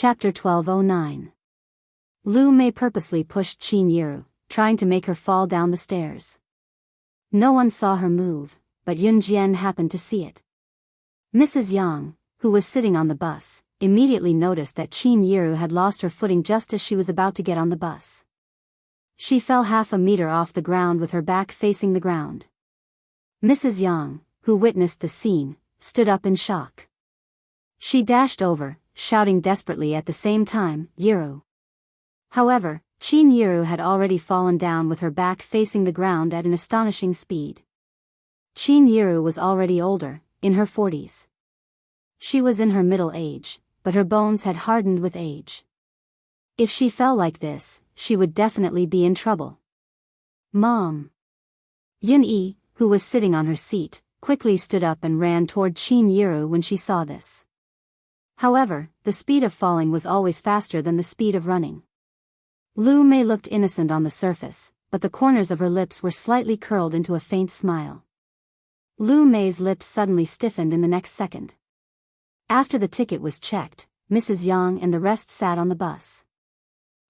Chapter 1209. Lu Mei purposely pushed Qin Yiru, trying to make her fall down the stairs. No one saw her move, but Yun Jian happened to see it. Mrs. Yang, who was sitting on the bus, immediately noticed that Qin Yiru had lost her footing just as she was about to get on the bus. She fell half a meter off the ground with her back facing the ground. Mrs. Yang, who witnessed the scene, stood up in shock. She dashed over, shouting desperately at the same time, "Yiru!" However, Qin Yiru had already fallen down with her back facing the ground at an astonishing speed. Qin Yiru was already older, in her 40s. She was in her middle age, but her bones had hardened with age. If she fell like this, she would definitely be in trouble. "Mom!" Yun Yi, who was sitting on her seat, quickly stood up and ran toward Qin Yiru when she saw this. However, the speed of falling was always faster than the speed of running. Lu Mei looked innocent on the surface, but the corners of her lips were slightly curled into a faint smile. Lu Mei's lips suddenly stiffened in the next second. After the ticket was checked, Mrs. Yang and the rest sat on the bus.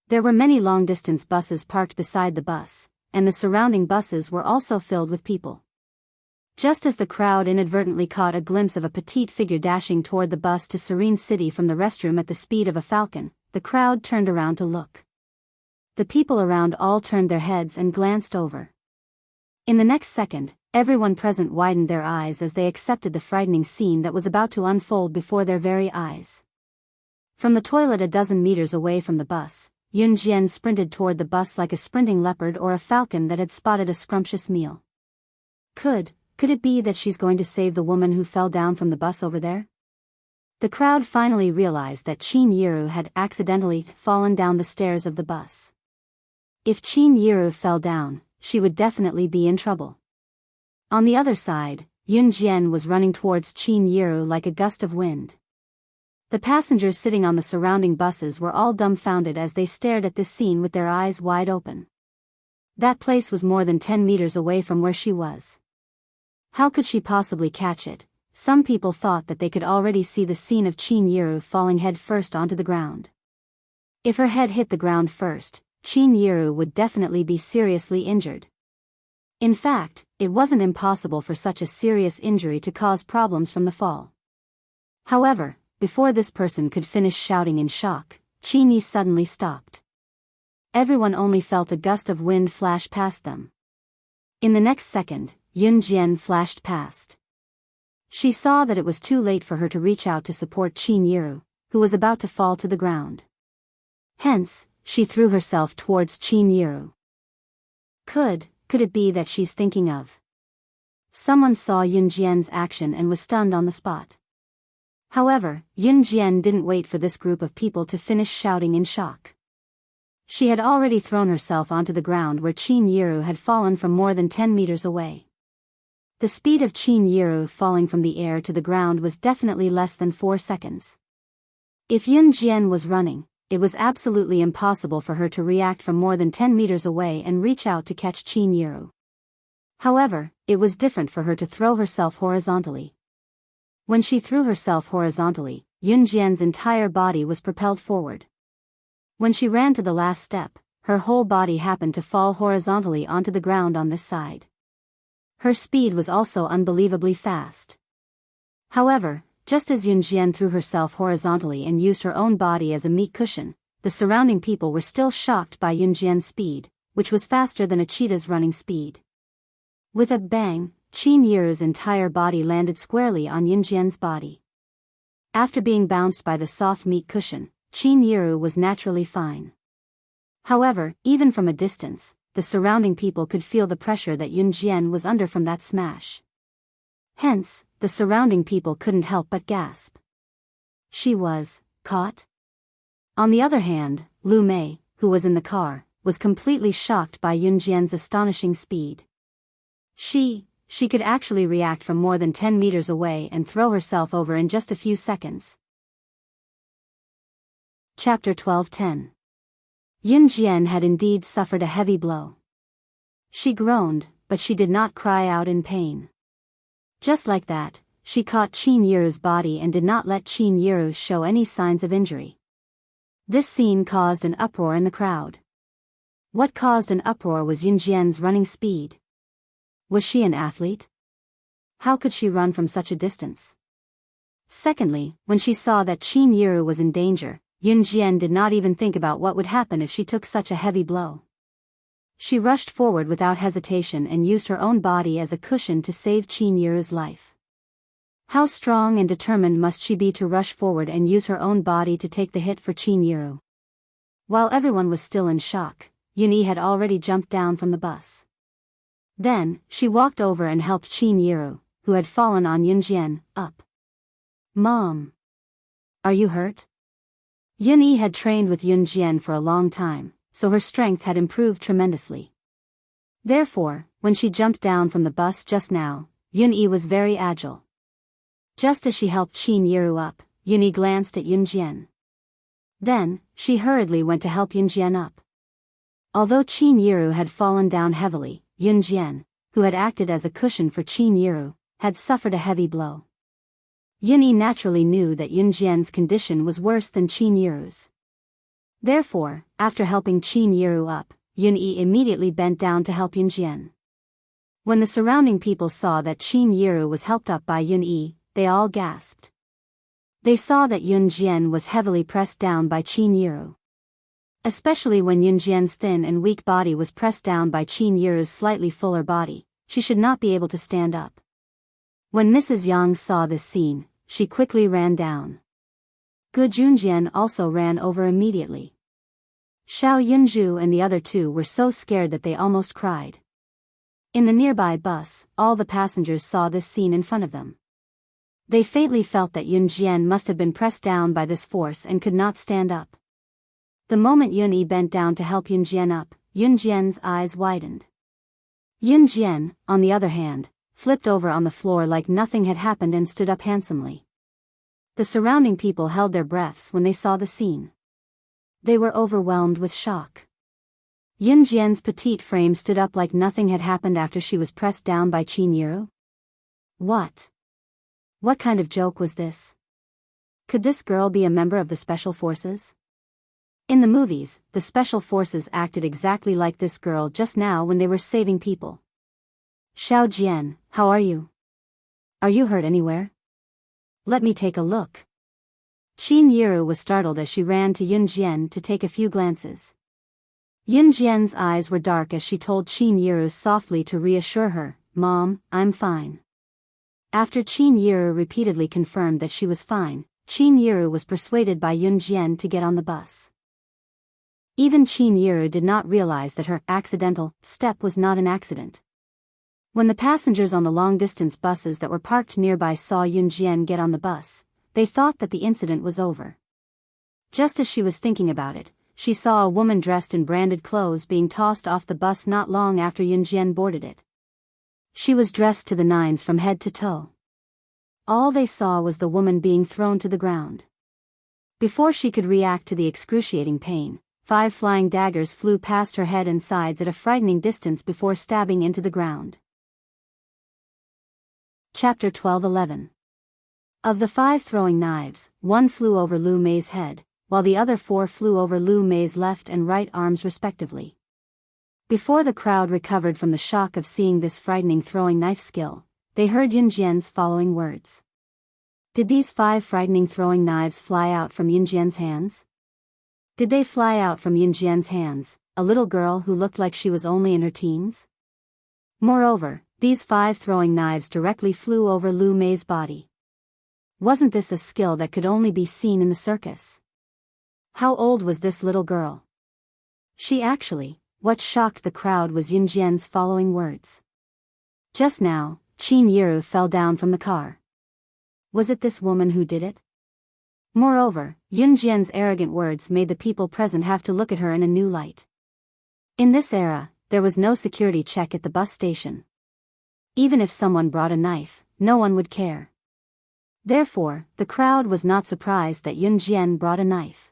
There were many long-distance buses parked beside the bus, and the surrounding buses were also filled with people. Just as the crowd inadvertently caught a glimpse of a petite figure dashing toward the bus to Serene City from the restroom at the speed of a falcon, the crowd turned around to look. The people around all turned their heads and glanced over. In the next second, everyone present widened their eyes as they accepted the frightening scene that was about to unfold before their very eyes. From the toilet a dozen meters away from the bus, Yun Jian sprinted toward the bus like a sprinting leopard or a falcon that had spotted a scrumptious meal. Could it be that she's going to save the woman who fell down from the bus over there? The crowd finally realized that Qin Yiru had accidentally fallen down the stairs of the bus. If Qin Yiru fell down, she would definitely be in trouble. On the other side, Yun Jian was running towards Qin Yiru like a gust of wind. The passengers sitting on the surrounding buses were all dumbfounded as they stared at this scene with their eyes wide open. That place was more than 10 meters away from where she was. How could she possibly catch it? Some people thought that they could already see the scene of Qin Yiru falling head first onto the ground. If her head hit the ground first, Qin Yiru would definitely be seriously injured. In fact, it wasn't impossible for such a serious injury to cause problems from the fall. However, before this person could finish shouting in shock, Qin Yi suddenly stopped. Everyone only felt a gust of wind flash past them. In the next second, Yun Jian flashed past. She saw that it was too late for her to reach out to support Qin Yiru, who was about to fall to the ground. Hence, she threw herself towards Qin Yiru. Could it be that she's thinking of? Someone saw Yun Jian's action and was stunned on the spot. However, Yun Jian didn't wait for this group of people to finish shouting in shock. She had already thrown herself onto the ground where Qin Yiru had fallen from more than 10 meters away. The speed of Qin Yiru falling from the air to the ground was definitely less than 4 seconds. If Yun Jian was running, it was absolutely impossible for her to react from more than 10 meters away and reach out to catch Qin Yiru. However, it was different for her to throw herself horizontally. When she threw herself horizontally, Yun Jian's entire body was propelled forward. When she ran to the last step, her whole body happened to fall horizontally onto the ground on this side. Her speed was also unbelievably fast. However, just as Yun Jian threw herself horizontally and used her own body as a meat cushion, the surrounding people were still shocked by Yun Jian's speed, which was faster than a cheetah's running speed. With a bang, Qin Yiru's entire body landed squarely on Yun Jian's body. After being bounced by the soft meat cushion, Qin Yiru was naturally fine. However, even from a distance, the surrounding people could feel the pressure that Yun Jian was under from that smash. Hence, the surrounding people couldn't help but gasp. She was caught? On the other hand, Lu Mei, who was in the car, was completely shocked by Yun Jian's astonishing speed. She could actually react from more than 10 meters away and throw herself over in just a few seconds. Chapter 1210. Yun Jian had indeed suffered a heavy blow. She groaned, but she did not cry out in pain. Just like that, she caught Qin Yiru's body and did not let Qin Yiru show any signs of injury. This scene caused an uproar in the crowd. What caused an uproar was Yunjian's running speed. Was she an athlete? How could she run from such a distance? Secondly, when she saw that Qin Yiru was in danger, Yunjian did not even think about what would happen if she took such a heavy blow. She rushed forward without hesitation and used her own body as a cushion to save Qin Yiru's life. How strong and determined must she be to rush forward and use her own body to take the hit for Qin Yiru? While everyone was still in shock, Yunyi had already jumped down from the bus. Then, she walked over and helped Qin Yiru, who had fallen on Yunjian, up. "Mom. Are you hurt?" Yunyi had trained with Yunjian for a long time, so her strength had improved tremendously. Therefore, when she jumped down from the bus just now, Yunyi was very agile. Just as she helped Qin Yiru up, Yunyi glanced at Yunjian. Then, she hurriedly went to help Yunjian up. Although Qin Yiru had fallen down heavily, Yunjian, who had acted as a cushion for Qin Yiru, had suffered a heavy blow. Yunyi naturally knew that Yunjian's condition was worse than Qin Yiru's. Therefore, after helping Qin Yiru up, Yunyi immediately bent down to help Yunjian. When the surrounding people saw that Qin Yiru was helped up by Yunyi, they all gasped. They saw that Yunjian was heavily pressed down by Qin Yiru. Especially when Yunjian's thin and weak body was pressed down by Qin Yiru's slightly fuller body, she should not be able to stand up. When Mrs. Yang saw this scene, she quickly ran down. Gu Junjian also ran over immediately. Xiao Yunju and the other two were so scared that they almost cried. In the nearby bus, all the passengers saw this scene in front of them. They faintly felt that Yunjian must have been pressed down by this force and could not stand up. The moment Yunyi bent down to help Yunjian up, Yunjian's eyes widened. Yunjian, on the other hand, flipped over on the floor like nothing had happened and stood up handsomely. The surrounding people held their breaths when they saw the scene. They were overwhelmed with shock. Yunjian's petite frame stood up like nothing had happened after she was pressed down by Qin Yiru. What? What kind of joke was this? Could this girl be a member of the Special Forces? In the movies, the Special Forces acted exactly like this girl just now when they were saving people. "Xiao Jian, how are you? Are you hurt anywhere? Let me take a look." Qin Yiru was startled as she ran to Yunjian to take a few glances. Yunjian's eyes were dark as she told Qin Yiru softly to reassure her, "Mom, I'm fine." After Qin Yiru repeatedly confirmed that she was fine, Qin Yiru was persuaded by Yunjian to get on the bus. Even Qin Yiru did not realize that her accidental step was not an accident. When the passengers on the long-distance buses that were parked nearby saw Yunjian get on the bus, they thought that the incident was over. Just as she was thinking about it, she saw a woman dressed in branded clothes being tossed off the bus not long after Yunjian boarded it. She was dressed to the nines from head to toe. All they saw was the woman being thrown to the ground. Before she could react to the excruciating pain, 5 flying daggers flew past her head and sides at a frightening distance before stabbing into the ground. Chapter 12:11. Of the 5 throwing knives, 1 flew over Lu Mei's head, while the other 4 flew over Lu Mei's left and right arms respectively. Before the crowd recovered from the shock of seeing this frightening throwing knife skill, they heard Yunjian's following words. Did these 5 frightening throwing knives fly out from Yunjian's hands? Did they fly out from Yunjian's hands, a little girl who looked like she was only in her teens? Moreover, these 5 throwing knives directly flew over Lu Mei's body. Wasn't this a skill that could only be seen in the circus? How old was this little girl? What shocked the crowd was Yunjian's following words. Just now, Qin Yiru fell down from the car. Was it this woman who did it? Moreover, Yunjian's arrogant words made the people present have to look at her in a new light. In this era, there was no security check at the bus station. Even if someone brought a knife, no one would care. Therefore, the crowd was not surprised that Yunjian brought a knife.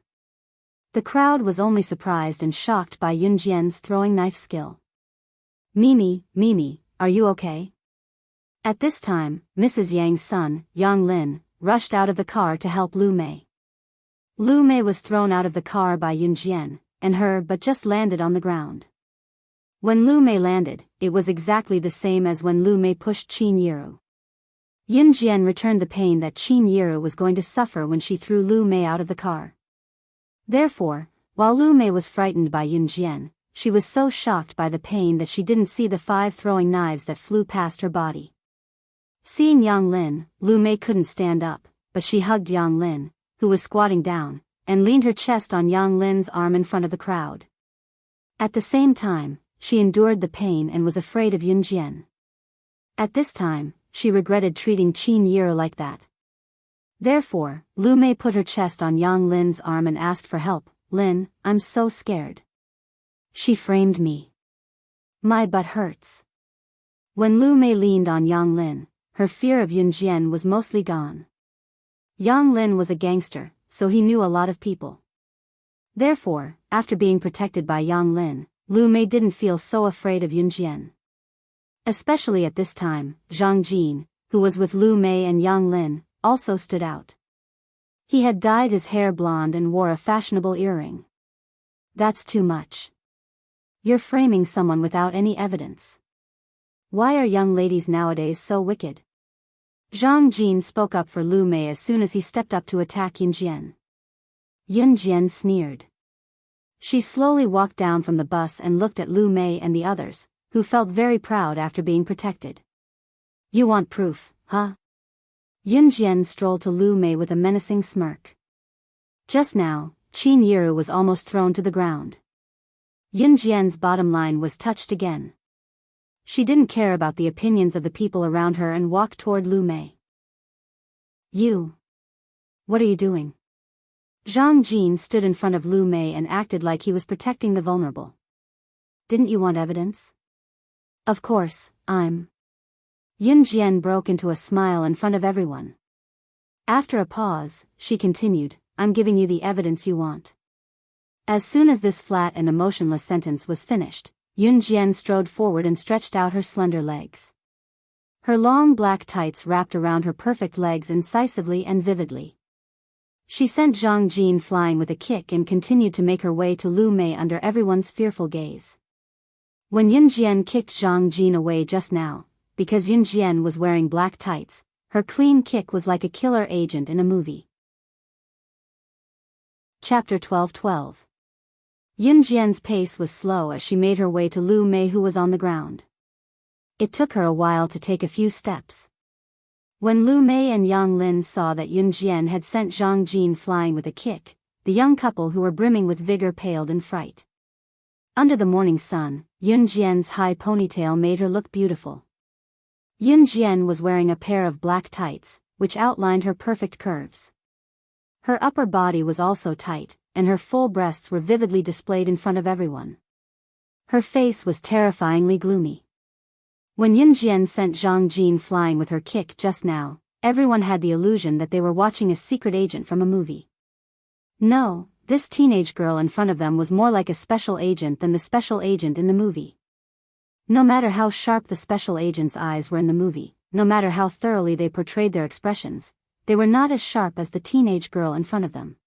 The crowd was only surprised and shocked by Yunjian's throwing knife skill. Mimi, are you okay? At this time, Mrs. Yang's son, Yang Lin, rushed out of the car to help Lu Mei. Lu Mei was thrown out of the car by Yunjian, and her but just landed on the ground. When Lu Mei landed, it was exactly the same as when Lu Mei pushed Qin Yiru. Yunjian returned the pain that Qin Yiru was going to suffer when she threw Lu Mei out of the car. Therefore, while Lu Mei was frightened by Yunjian, she was so shocked by the pain that she didn't see the 5 throwing knives that flew past her body. Seeing Yang Lin, Lu Mei couldn't stand up, but she hugged Yang Lin, who was squatting down, and leaned her chest on Yang Lin's arm in front of the crowd. At the same time, she endured the pain and was afraid of Yunjian. At this time, she regretted treating Qin Yiru like that. Therefore, Lu Mei put her chest on Yang Lin's arm and asked for help. "Lin, I'm so scared. She framed me. My butt hurts." When Lu Mei leaned on Yang Lin, her fear of Yunjian was mostly gone. Yang Lin was a gangster, so he knew a lot of people. Therefore, after being protected by Yang Lin, Lu Mei didn't feel so afraid of Yunjian. Especially at this time, Zhang Jin, who was with Lu Mei and Yang Lin, also stood out. He had dyed his hair blonde and wore a fashionable earring. "That's too much. You're framing someone without any evidence. Why are young ladies nowadays so wicked?" Zhang Jin spoke up for Lu Mei as soon as he stepped up to attack Yunjian. Yunjian sneered. She slowly walked down from the bus and looked at Lu Mei and the others, who felt very proud after being protected. "You want proof, huh?" Yunjian strolled to Lu Mei with a menacing smirk. Just now, Qin Yiru was almost thrown to the ground. Yunjian's bottom line was touched again. She didn't care about the opinions of the people around her and walked toward Lu Mei. "You. What are you doing?" Zhang Jin stood in front of Lu Mei and acted like he was protecting the vulnerable. "Didn't you want evidence?" "Of course, I'm..." Yunjian broke into a smile in front of everyone. After a pause, she continued, "I'm giving you the evidence you want." As soon as this flat and emotionless sentence was finished, Yunjian strode forward and stretched out her slender legs. Her long black tights wrapped around her perfect legs incisively and vividly. She sent Zhang Jin flying with a kick and continued to make her way to Lu Mei under everyone's fearful gaze. When Yunjian kicked Zhang Jin away just now, because Yunjian was wearing black tights, her clean kick was like a killer agent in a movie. Chapter 12:12. Yunjian's pace was slow as she made her way to Lu Mei, who was on the ground. It took her a while to take a few steps. When Lu Mei and Yang Lin saw that Yunjian had sent Zhang Jin flying with a kick, the young couple who were brimming with vigor paled in fright. Under the morning sun, Yunjian's high ponytail made her look beautiful. Yunjian was wearing a pair of black tights, which outlined her perfect curves. Her upper body was also tight, and her full breasts were vividly displayed in front of everyone. Her face was terrifyingly gloomy. When Yunjian sent Zhang Jin flying with her kick just now, everyone had the illusion that they were watching a secret agent from a movie. No, this teenage girl in front of them was more like a special agent than the special agent in the movie. No matter how sharp the special agent's eyes were in the movie, no matter how thoroughly they portrayed their expressions, they were not as sharp as the teenage girl in front of them.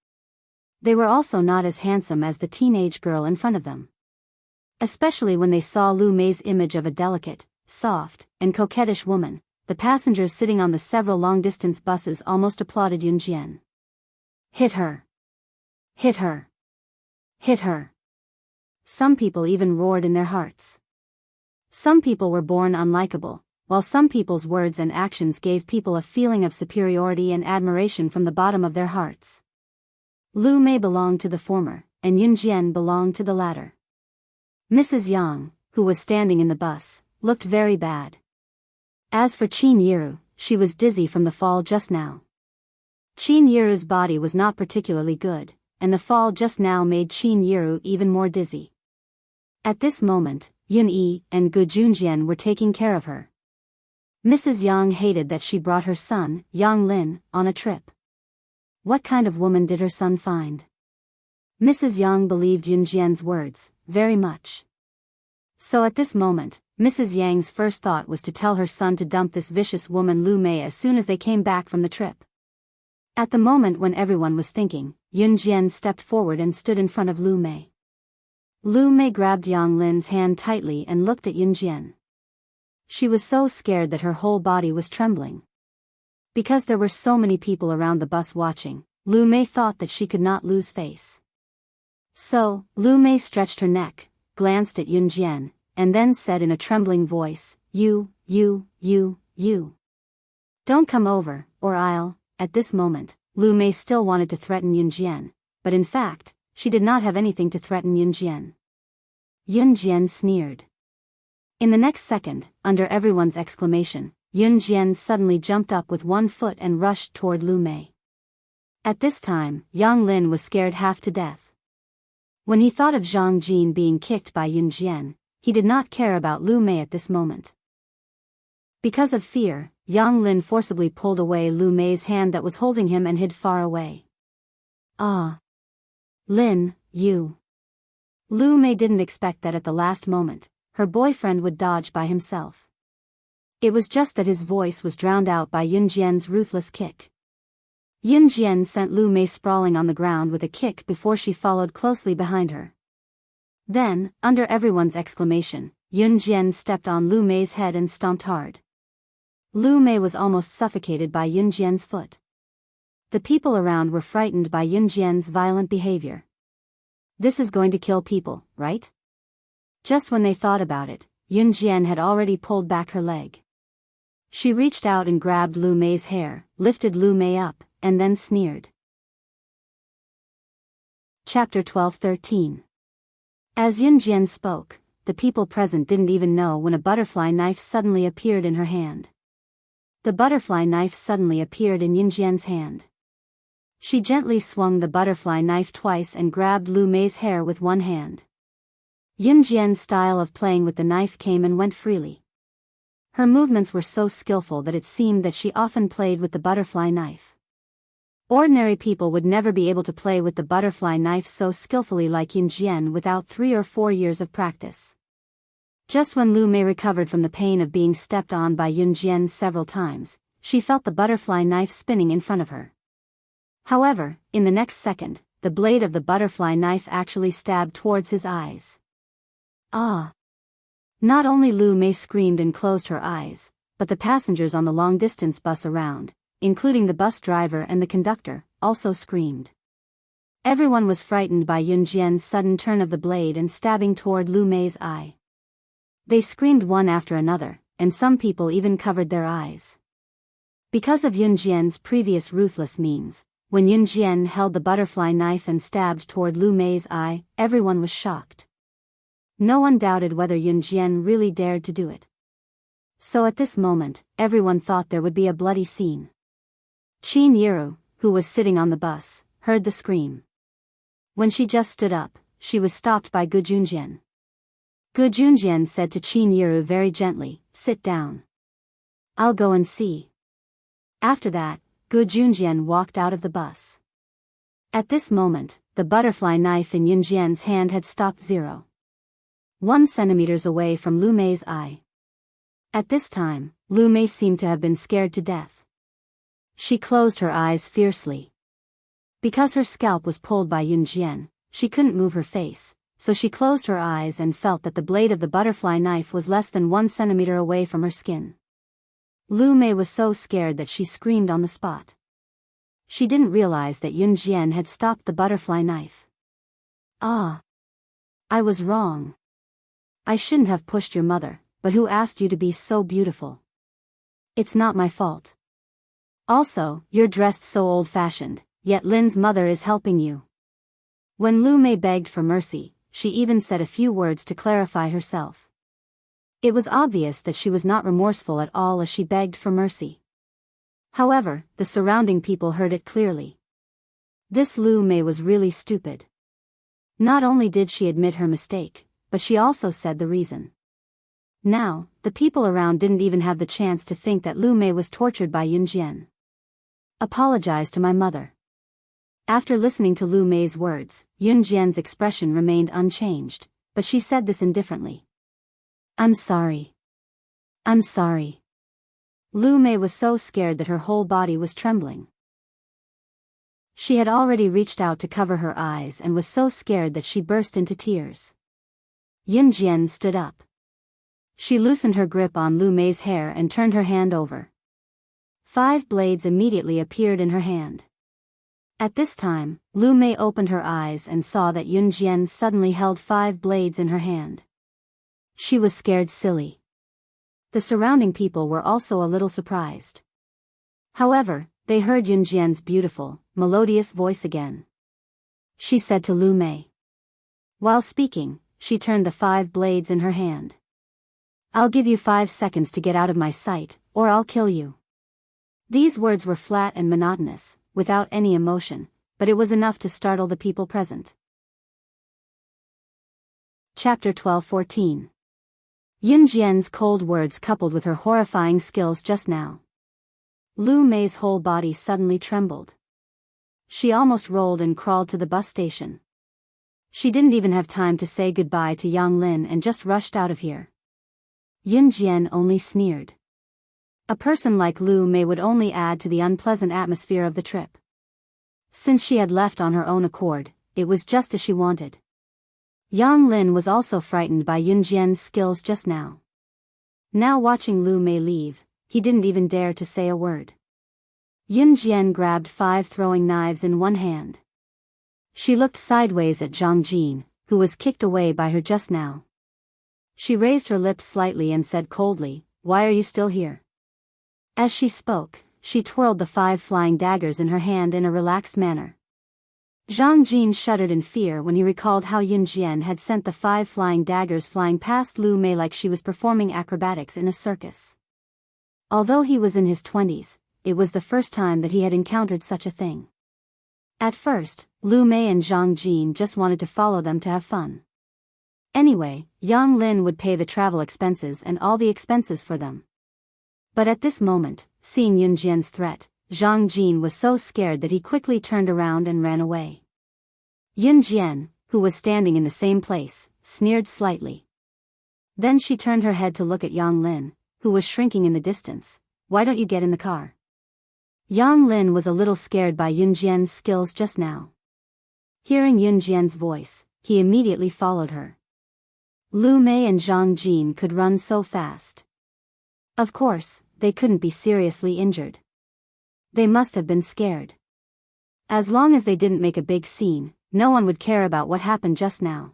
They were also not as handsome as the teenage girl in front of them. Especially when they saw Lu Mei's image of a delicate, soft, and coquettish woman, the passengers sitting on the several long-distance buses almost applauded Yunjian. "Hit her! Hit her! Hit her!" Some people even roared in their hearts. Some people were born unlikable, while some people's words and actions gave people a feeling of superiority and admiration from the bottom of their hearts. Lu Mei belonged to the former, and Yunjian belonged to the latter. Mrs. Yang, who was standing in the bus, looked very bad. As for Qin Yiru, she was dizzy from the fall just now. Qin Yiru's body was not particularly good, and the fall just now made Qin Yiru even more dizzy. At this moment, Yun Yi and Gu Junjian were taking care of her. Mrs. Yang hated that she brought her son, Yang Lin, on a trip. What kind of woman did her son find? Mrs. Yang believed Yunjian's words, very much. So at this moment, Mrs. Yang's first thought was to tell her son to dump this vicious woman Lu Mei as soon as they came back from the trip. At the moment when everyone was thinking, Yun Jian stepped forward and stood in front of Lu Mei. Lu Mei grabbed Yang Lin's hand tightly and looked at Yun Jian. She was so scared that her whole body was trembling. Because there were so many people around the bus watching, Lu Mei thought that she could not lose face. So, Lu Mei stretched her neck, glanced at Yun Jian, and then said in a trembling voice, You. Don't come over, or I'll. At this moment, Lu Mei still wanted to threaten Yun Jian, but in fact, she did not have anything to threaten Yun Jian. Yun Jian sneered. In the next second, under everyone's exclamation, Yun Jian suddenly jumped up with one foot and rushed toward Lu Mei. At this time, Yang Lin was scared half to death. When he thought of Zhang Jin being kicked by Yun Jian, he did not care about Lu Mei at this moment. Because of fear, Yang Lin forcibly pulled away Lu Mei's hand that was holding him and hid far away. Ah! Lin, you. Lu Mei didn't expect that at the last moment, her boyfriend would dodge by himself. It was just that his voice was drowned out by Yun Jian's ruthless kick. Yun Jian sent Lu Mei sprawling on the ground with a kick before she followed closely behind her. Then, under everyone's exclamation, Yun Jian stepped on Lu Mei's head and stomped hard. Lu Mei was almost suffocated by Yun Jian's foot. The people around were frightened by Yun Jian's violent behavior. This is going to kill people, right? Just when they thought about it, Yun Jian had already pulled back her leg. She reached out and grabbed Lu Mei's hair, lifted Lu Mei up, and then sneered. Chapter 12-13. As Yun Jian spoke, the people present didn't even know when a butterfly knife suddenly appeared in her hand. The butterfly knife suddenly appeared in Yun Jian's hand. She gently swung the butterfly knife twice and grabbed Lu Mei's hair with one hand. Yun Jian's style of playing with the knife came and went freely. Her movements were so skillful that it seemed that she often played with the butterfly knife. Ordinary people would never be able to play with the butterfly knife so skillfully like Yun Jian without 3 or 4 years of practice. Just when Lu Mei recovered from the pain of being stepped on by Yun Jian several times, she felt the butterfly knife spinning in front of her. However, in the next second, the blade of the butterfly knife actually stabbed towards his eyes. Ah! Not only Lu Mei screamed and closed her eyes, but the passengers on the long-distance bus around, including the bus driver and the conductor, also screamed. Everyone was frightened by Yun Jian's sudden turn of the blade and stabbing toward Lu Mei's eye. They screamed one after another, and some people even covered their eyes. Because of Yun Jian's previous ruthless means, when Yun Jian held the butterfly knife and stabbed toward Lu Mei's eye, everyone was shocked. No one doubted whether Yun Jian really dared to do it. So at this moment, everyone thought there would be a bloody scene. Qin Yiru, who was sitting on the bus, heard the scream. When she just stood up, she was stopped by Gu Junjian. Gu Junjian said to Qin Yiru very gently, "Sit down. I'll go and see." After that, Gu Junjian walked out of the bus. At this moment, the butterfly knife in Yun Jian's hand had stopped 0.1 centimeters away from Lu Mei's eye. At this time, Lu Mei seemed to have been scared to death. She closed her eyes fiercely. Because her scalp was pulled by Yun Jian, she couldn't move her face, so she closed her eyes and felt that the blade of the butterfly knife was less than 1 centimeter away from her skin. Lu Mei was so scared that she screamed on the spot. She didn't realize that Yun Jian had stopped the butterfly knife. Ah! I was wrong. I shouldn't have pushed your mother, but who asked you to be so beautiful? It's not my fault. Also, you're dressed so old-fashioned, yet Lin's mother is helping you. When Lu Mei begged for mercy, she even said a few words to clarify herself. It was obvious that she was not remorseful at all as she begged for mercy. However, the surrounding people heard it clearly. This Lu Mei was really stupid. Not only did she admit her mistake, but she also said the reason. Now, the people around didn't even have the chance to think that Lu Mei was tortured by Yun Jian. Apologize to my mother. After listening to Lu Mei's words, Yun Jian's expression remained unchanged, but she said this indifferently. I'm sorry. I'm sorry. Lu Mei was so scared that her whole body was trembling. She had already reached out to cover her eyes and was so scared that she burst into tears. Yunjian stood up. She loosened her grip on Lu Mei's hair and turned her hand over. 5 blades immediately appeared in her hand. At this time, Lu Mei opened her eyes and saw that Yunjian suddenly held 5 blades in her hand. She was scared silly. The surrounding people were also a little surprised. However, they heard Yunjian's beautiful, melodious voice again. She said to Lu Mei. While speaking, she turned the 5 blades in her hand. I'll give you 5 seconds to get out of my sight, or I'll kill you. These words were flat and monotonous, without any emotion, but it was enough to startle the people present. Chapter 12-14. Yunjian's cold words coupled with her horrifying skills just now. Lu Mei's whole body suddenly trembled. She almost rolled and crawled to the bus station. She didn't even have time to say goodbye to Yang Lin and just rushed out of here. Yunjian only sneered. A person like Lu Mei would only add to the unpleasant atmosphere of the trip. Since she had left on her own accord, it was just as she wanted. Yang Lin was also frightened by Yunjian's skills just now. Now watching Lu Mei leave, he didn't even dare to say a word. Yunjian grabbed 5 throwing knives in one hand. She looked sideways at Zhang Jin, who was kicked away by her just now. She raised her lips slightly and said coldly, "Why are you still here?" As she spoke, she twirled the 5 flying daggers in her hand in a relaxed manner. Zhang Jin shuddered in fear when he recalled how Yunjian had sent the 5 flying daggers flying past Lu Mei like she was performing acrobatics in a circus. Although he was in his 20s, it was the first time that he had encountered such a thing. At first, Lu Mei and Zhang Jin just wanted to follow them to have fun. Anyway, Yang Lin would pay the travel expenses and all the expenses for them. But at this moment, seeing Yunjian's threat, Zhang Jin was so scared that he quickly turned around and ran away. Yunjian, who was standing in the same place, sneered slightly. Then she turned her head to look at Yang Lin, who was shrinking in the distance. "Why don't you get in the car?" Yang Lin was a little scared by Yunjian's skills just now. Hearing Yunjian's voice, he immediately followed her. Lu Mei and Zhang Jin could run so fast. Of course, they couldn't be seriously injured. They must have been scared. As long as they didn't make a big scene, no one would care about what happened just now.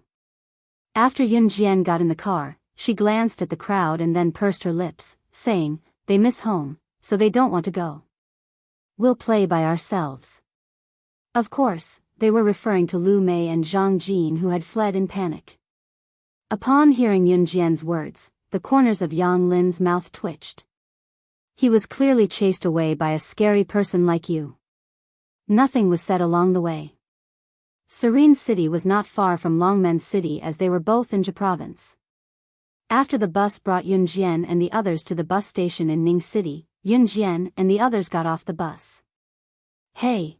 After Yunjian got in the car, she glanced at the crowd and then pursed her lips, saying, "They miss home, so they don't want to go. We'll play by ourselves." Of course, they were referring to Lu Mei and Zhang Jin, who had fled in panic. Upon hearing Yunjian's words, the corners of Yang Lin's mouth twitched. He was clearly chased away by a scary person like you. Nothing was said along the way. Serene City was not far from Longmen City as they were both in Zhe Province. After the bus brought Yunjian and the others to the bus station in Ning City, Yunjian and the others got off the bus. "Hey!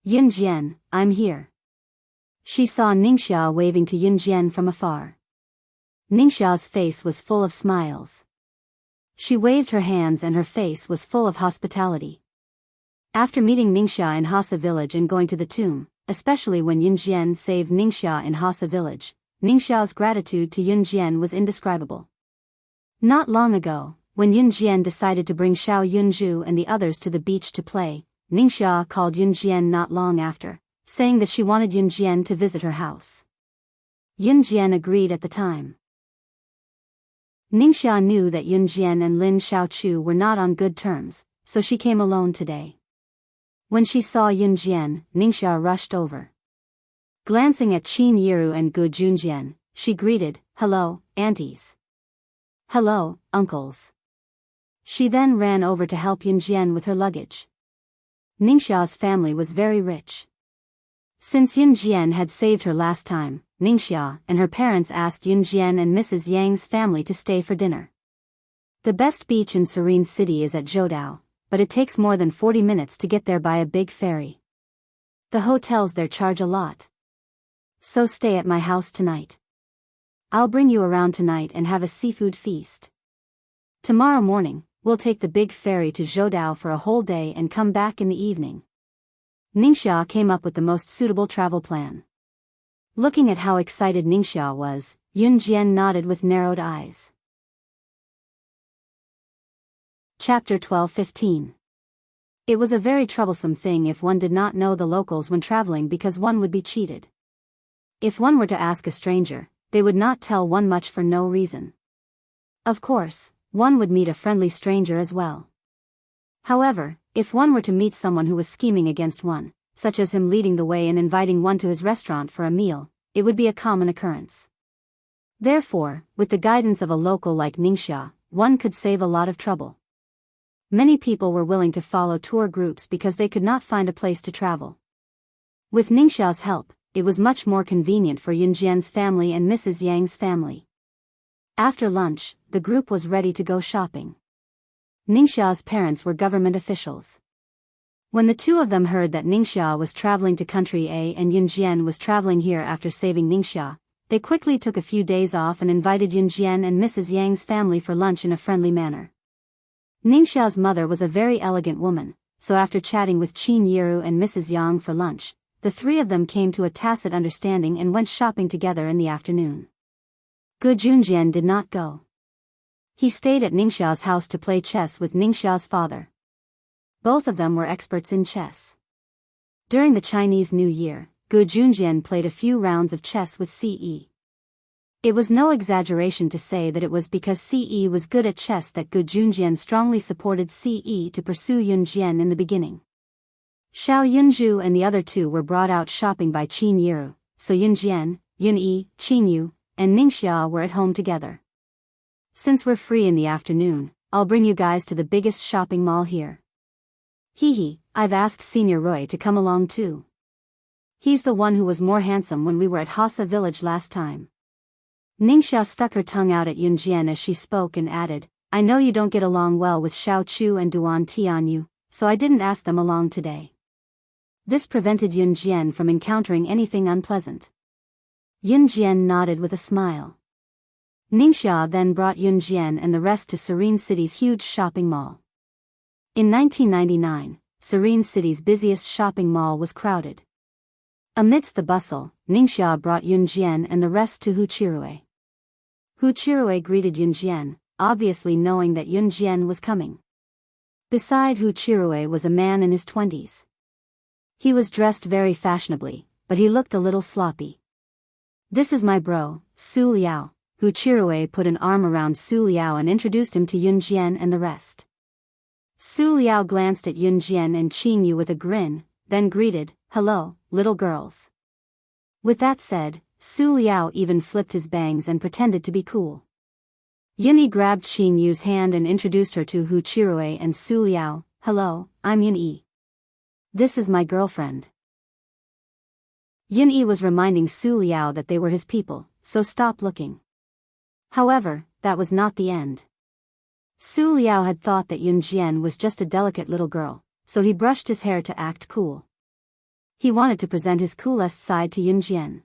Yunjian, I'm here." She saw Ningxia waving to Yunjian from afar. Ningxia's face was full of smiles. She waved her hands and her face was full of hospitality. After meeting Ningxia in Hasa village and going to the tomb, especially when Yunjian saved Ningxia in Hasa village, Ningxia's gratitude to Yunjian was indescribable. Not long ago, when Yunjian decided to bring Xiao Yunju and the others to the beach to play, Ningxia called Yunjian not long after, saying that she wanted Yunjian to visit her house. Yunjian agreed at the time. Ningxia knew that Yunjian and Lin Xiaochu were not on good terms, so she came alone today. When she saw Yunjian, Ningxia rushed over. Glancing at Qin Yiru and Gu Junjian, she greeted, "Hello, aunties." "Hello, uncles." She then ran over to help Yunjian with her luggage. Ningxia's family was very rich. Since Yunjian had saved her last time, Ningxia and her parents asked Yunjian and Mrs. Yang's family to stay for dinner. The best beach in Serene City is at Zhoudao, but it takes more than 40 minutes to get there by a big ferry. The hotels there charge a lot. So stay at my house tonight. I'll bring you around tonight and have a seafood feast. Tomorrow morning, we'll take the big ferry to Zhoudao for a whole day and come back in the evening. Ningxia came up with the most suitable travel plan. Looking at how excited Ningxia was, Yun Jian nodded with narrowed eyes. Chapter 12-15. It was a very troublesome thing if one did not know the locals when traveling because one would be cheated. If one were to ask a stranger, they would not tell one much for no reason. Of course, one would meet a friendly stranger as well. However, if one were to meet someone who was scheming against one, such as him leading the way and inviting one to his restaurant for a meal, it would be a common occurrence. Therefore, with the guidance of a local like Ningxia, one could save a lot of trouble. Many people were willing to follow tour groups because they could not find a place to travel. With Ningxia's help, it was much more convenient for Yun Jian's family and Mrs. Yang's family. After lunch, the group was ready to go shopping. Ningxia's parents were government officials. When the two of them heard that Ningxia was traveling to country A and Yun Jian was traveling here after saving Ningxia, they quickly took a few days off and invited Yun Jian and Mrs. Yang's family for lunch in a friendly manner. Ningxia's mother was a very elegant woman, so after chatting with Qin Yiru and Mrs. Yang for lunch, the three of them came to a tacit understanding and went shopping together in the afternoon. Gu Junjian did not go. He stayed at Ningxia's house to play chess with Ningxia's father. Both of them were experts in chess. During the Chinese New Year, Gu Junjian played a few rounds of chess with Ce. It was no exaggeration to say that it was because Ce was good at chess that Gu Junjian strongly supported Ce to pursue Yun Jian in the beginning. Xiao Yunju and the other two were brought out shopping by Qin Yiru, so Yun Jian, Yun Yi, Qin Yu, and Ningxia were at home together. Since we're free in the afternoon, I'll bring you guys to the biggest shopping mall here. Hee, I've asked Senior Roy to come along too. He's the one who was more handsome when we were at Hassa village last time. Ningxia stuck her tongue out at Yun Jian as she spoke and added, I know you don't get along well with Xiao Chu and Duan Tianyu, so I didn't ask them along today. This prevented Yun Jian from encountering anything unpleasant. Yun Jian nodded with a smile. Ningxia then brought Yun Jian and the rest to Serene City's huge shopping mall. In 1999, Serene City's busiest shopping mall was crowded. Amidst the bustle, Ningxia brought Yun Jian and the rest to Huchirue. Huchirue greeted Yun Jian, obviously knowing that Yun Jian was coming. Beside Huchirue was a man in his 20s. He was dressed very fashionably, but he looked a little sloppy. This is my bro, Su Liao. Huchirue put an arm around Su Liao and introduced him to Yun Jian and the rest. Su Liao glanced at Yun Jian and Qin Yu with a grin, then greeted, Hello, little girls. With that said, Su Liao even flipped his bangs and pretended to be cool. Yunyi grabbed Qin Yu's hand and introduced her to Huchirue and Su Liao, Hello, I'm Yunyi. This is my girlfriend. Yunyi was reminding Su Liao that they were his people, so stop looking. However, that was not the end. Su Liao had thought that Yun Jian was just a delicate little girl, so he brushed his hair to act cool. He wanted to present his coolest side to Yun Jian.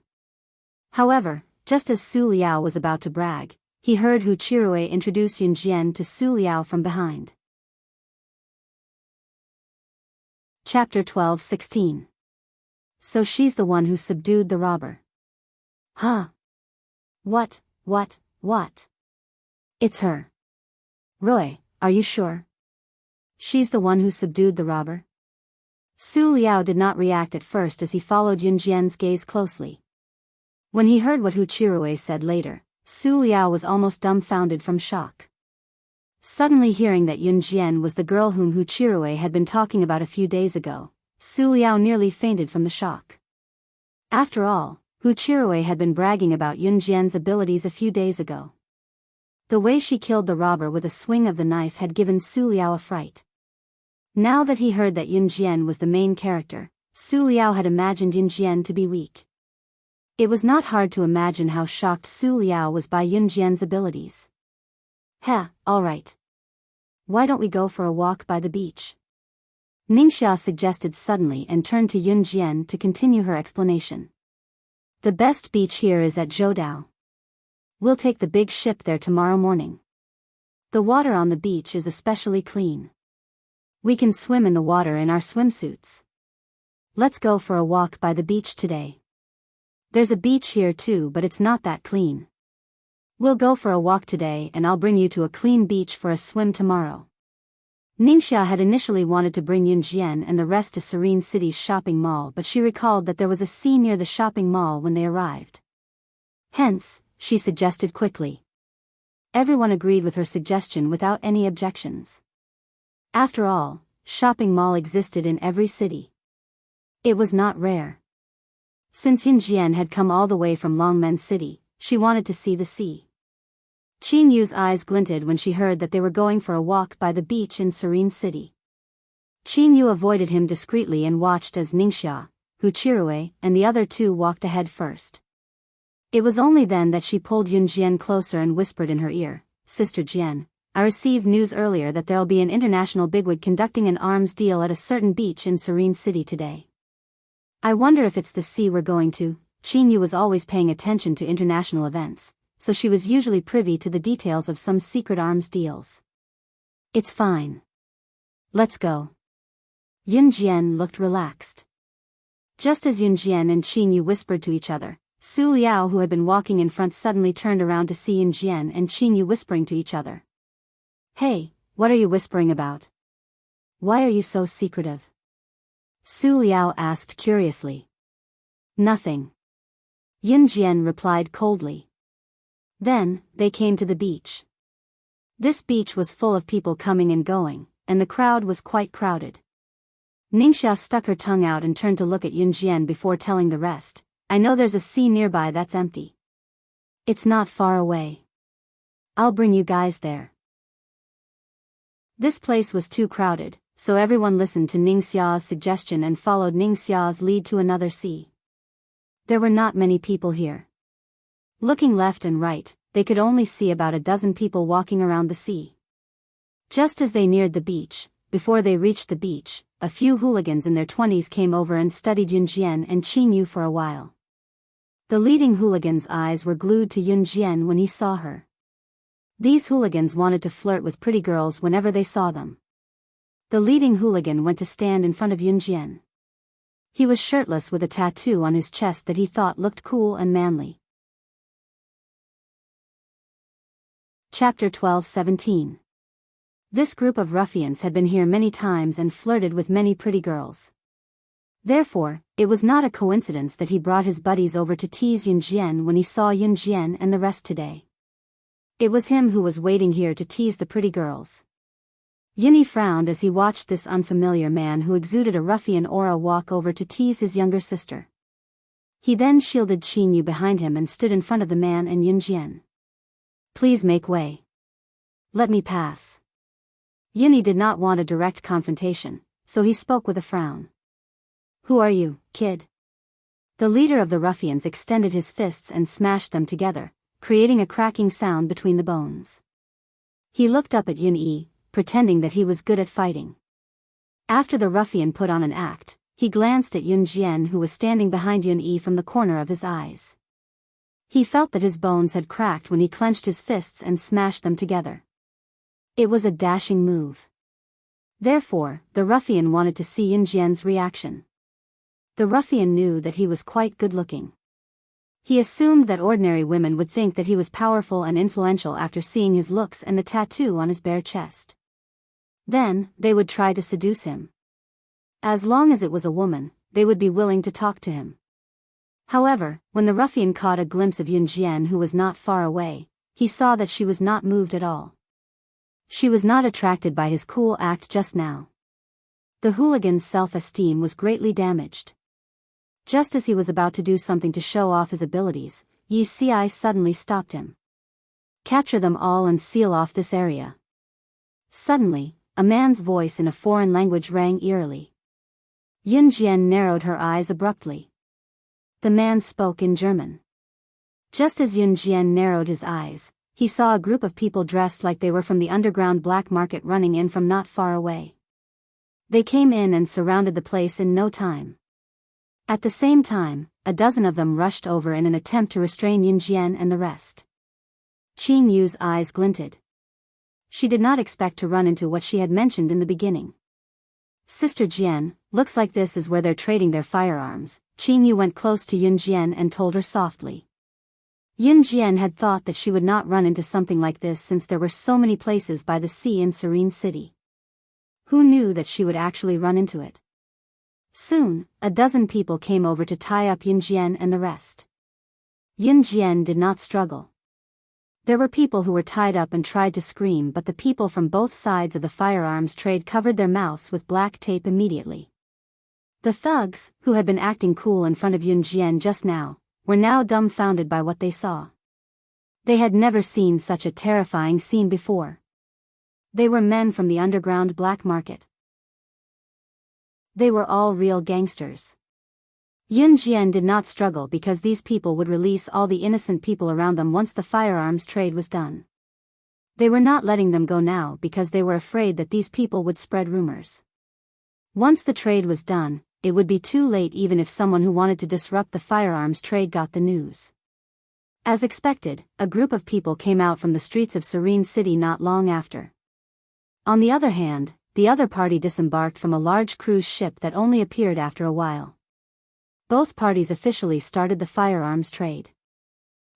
However, just as Su Liao was about to brag, he heard Huchirue introduce Yun Jian to Su Liao from behind. Chapter 12-16. So she's the one who subdued the robber. Huh? What? It's her. Roy, are you sure? She's the one who subdued the robber? Su Liao did not react at first as he followed Yun Jian's gaze closely. When he heard what Huchirue said later, Su Liao was almost dumbfounded from shock. Suddenly hearing that Yun Jian was the girl whom Huchirue had been talking about a few days ago, Su Liao nearly fainted from the shock. After all, Huchirue had been bragging about Yun Jian's abilities a few days ago. The way she killed the robber with a swing of the knife had given Su Liao a fright. Now that he heard that Yun Jian was the main character, Su Liao had imagined Yun Jian to be weak. It was not hard to imagine how shocked Su Liao was by Yun Jian's abilities. Alright. Why don't we go for a walk by the beach? Ningxia suggested suddenly and turned to Yun Jian to continue her explanation. The best beach here is at Zhoudao. We'll take the big ship there tomorrow morning. The water on the beach is especially clean. We can swim in the water in our swimsuits. Let's go for a walk by the beach today. There's a beach here too, but it's not that clean. We'll go for a walk today and I'll bring you to a clean beach for a swim tomorrow. Ningxia had initially wanted to bring Yunjian and the rest to Serene City's shopping mall, but she recalled that there was a sea near the shopping mall when they arrived. Hence, she suggested quickly. Everyone agreed with her suggestion without any objections. After all, shopping mall existed in every city. It was not rare. Since Yunjian had come all the way from Longmen City, she wanted to see the sea. Qin Yu's eyes glinted when she heard that they were going for a walk by the beach in Serene City. Qin Yu avoided him discreetly and watched as Ningxia, Hu Chirue, and the other two walked ahead first. It was only then that she pulled Yunjian closer and whispered in her ear, "Sister Jian, I received news earlier that there'll be an international bigwig conducting an arms deal at a certain beach in Serene City today. I wonder if it's the sea we're going to." Qin Yu was always paying attention to international events, so she was usually privy to the details of some secret arms deals. "It's fine. Let's go." Yunjian looked relaxed. Just as Yunjian and Qin Yu whispered to each other, Su Liao, who had been walking in front, suddenly turned around to see Yunjian and Qin Yu whispering to each other. "Hey, what are you whispering about? Why are you so secretive?" Su Liao asked curiously. "Nothing." Yunjian replied coldly. Then, they came to the beach. This beach was full of people coming and going, and the crowd was quite crowded. Ningxia stuck her tongue out and turned to look at Yunjian before telling the rest, "I know there's a sea nearby that's empty. It's not far away. I'll bring you guys there." This place was too crowded, so everyone listened to Ningxia's suggestion and followed Ningxia's lead to another sea. There were not many people here. Looking left and right, they could only see about a dozen people walking around the sea. Just as they neared the beach, before they reached the beach, a few hooligans in their 20s came over and studied Yunjian and Qin Yu for a while. The leading hooligan's eyes were glued to Yunjian when he saw her. These hooligans wanted to flirt with pretty girls whenever they saw them. The leading hooligan went to stand in front of Yunjian. He was shirtless with a tattoo on his chest that he thought looked cool and manly. Chapter 12-17. This group of ruffians had been here many times and flirted with many pretty girls. Therefore, it was not a coincidence that he brought his buddies over to tease Yunjian when he saw Yunjian and the rest today. It was him who was waiting here to tease the pretty girls. Yunyi frowned as he watched this unfamiliar man who exuded a ruffian aura walk over to tease his younger sister. He then shielded Qin Yu behind him and stood in front of the man and Yunjian. "Please make way. Let me pass." Yunyi did not want a direct confrontation, so he spoke with a frown. "Who are you, kid?" The leader of the ruffians extended his fists and smashed them together, creating a cracking sound between the bones. He looked up at Yunyi, pretending that he was good at fighting. After the ruffian put on an act, he glanced at Yunjian, who was standing behind Yunyi, from the corner of his eyes. He felt that his bones had cracked when he clenched his fists and smashed them together. It was a dashing move. Therefore, the ruffian wanted to see Yunjian's reaction. The ruffian knew that he was quite good-looking. He assumed that ordinary women would think that he was powerful and influential after seeing his looks and the tattoo on his bare chest. Then, they would try to seduce him. As long as it was a woman, they would be willing to talk to him. However, when the ruffian caught a glimpse of Yunjian, who was not far away, he saw that she was not moved at all. She was not attracted by his cool act just now. The hooligan's self-esteem was greatly damaged. Just as he was about to do something to show off his abilities, Yi Ci suddenly stopped him. "Capture them all and seal off this area." Suddenly, a man's voice in a foreign language rang eerily. Yunjian narrowed her eyes abruptly. The man spoke in German. Just as Yunjian narrowed his eyes, he saw a group of people dressed like they were from the underground black market running in from not far away. They came in and surrounded the place in no time. At the same time, a dozen of them rushed over in an attempt to restrain Yunjian and the rest. Qin Yu's eyes glinted. She did not expect to run into what she had mentioned in the beginning. Sister Jian, looks like this is where they're trading their firearms. Qin Yu went close to Yun Jian and told her softly. Yun Jian had thought that she would not run into something like this since there were so many places by the sea in Serene City. Who knew that she would actually run into it? Soon, a dozen people came over to tie up Yun Jian and the rest. Yun Jian did not struggle. There were people who were tied up and tried to scream, but the people from both sides of the firearms trade covered their mouths with black tape immediately. The thugs, who had been acting cool in front of Yun Jian just now, were now dumbfounded by what they saw. They had never seen such a terrifying scene before. They were men from the underground black market. They were all real gangsters. Yun Jian did not struggle because these people would release all the innocent people around them once the firearms trade was done. They were not letting them go now because they were afraid that these people would spread rumors. Once the trade was done, it would be too late even if someone who wanted to disrupt the firearms trade got the news. As expected, a group of people came out from the streets of Serene City not long after. On the other hand, the other party disembarked from a large cruise ship that only appeared after a while. Both parties officially started the firearms trade.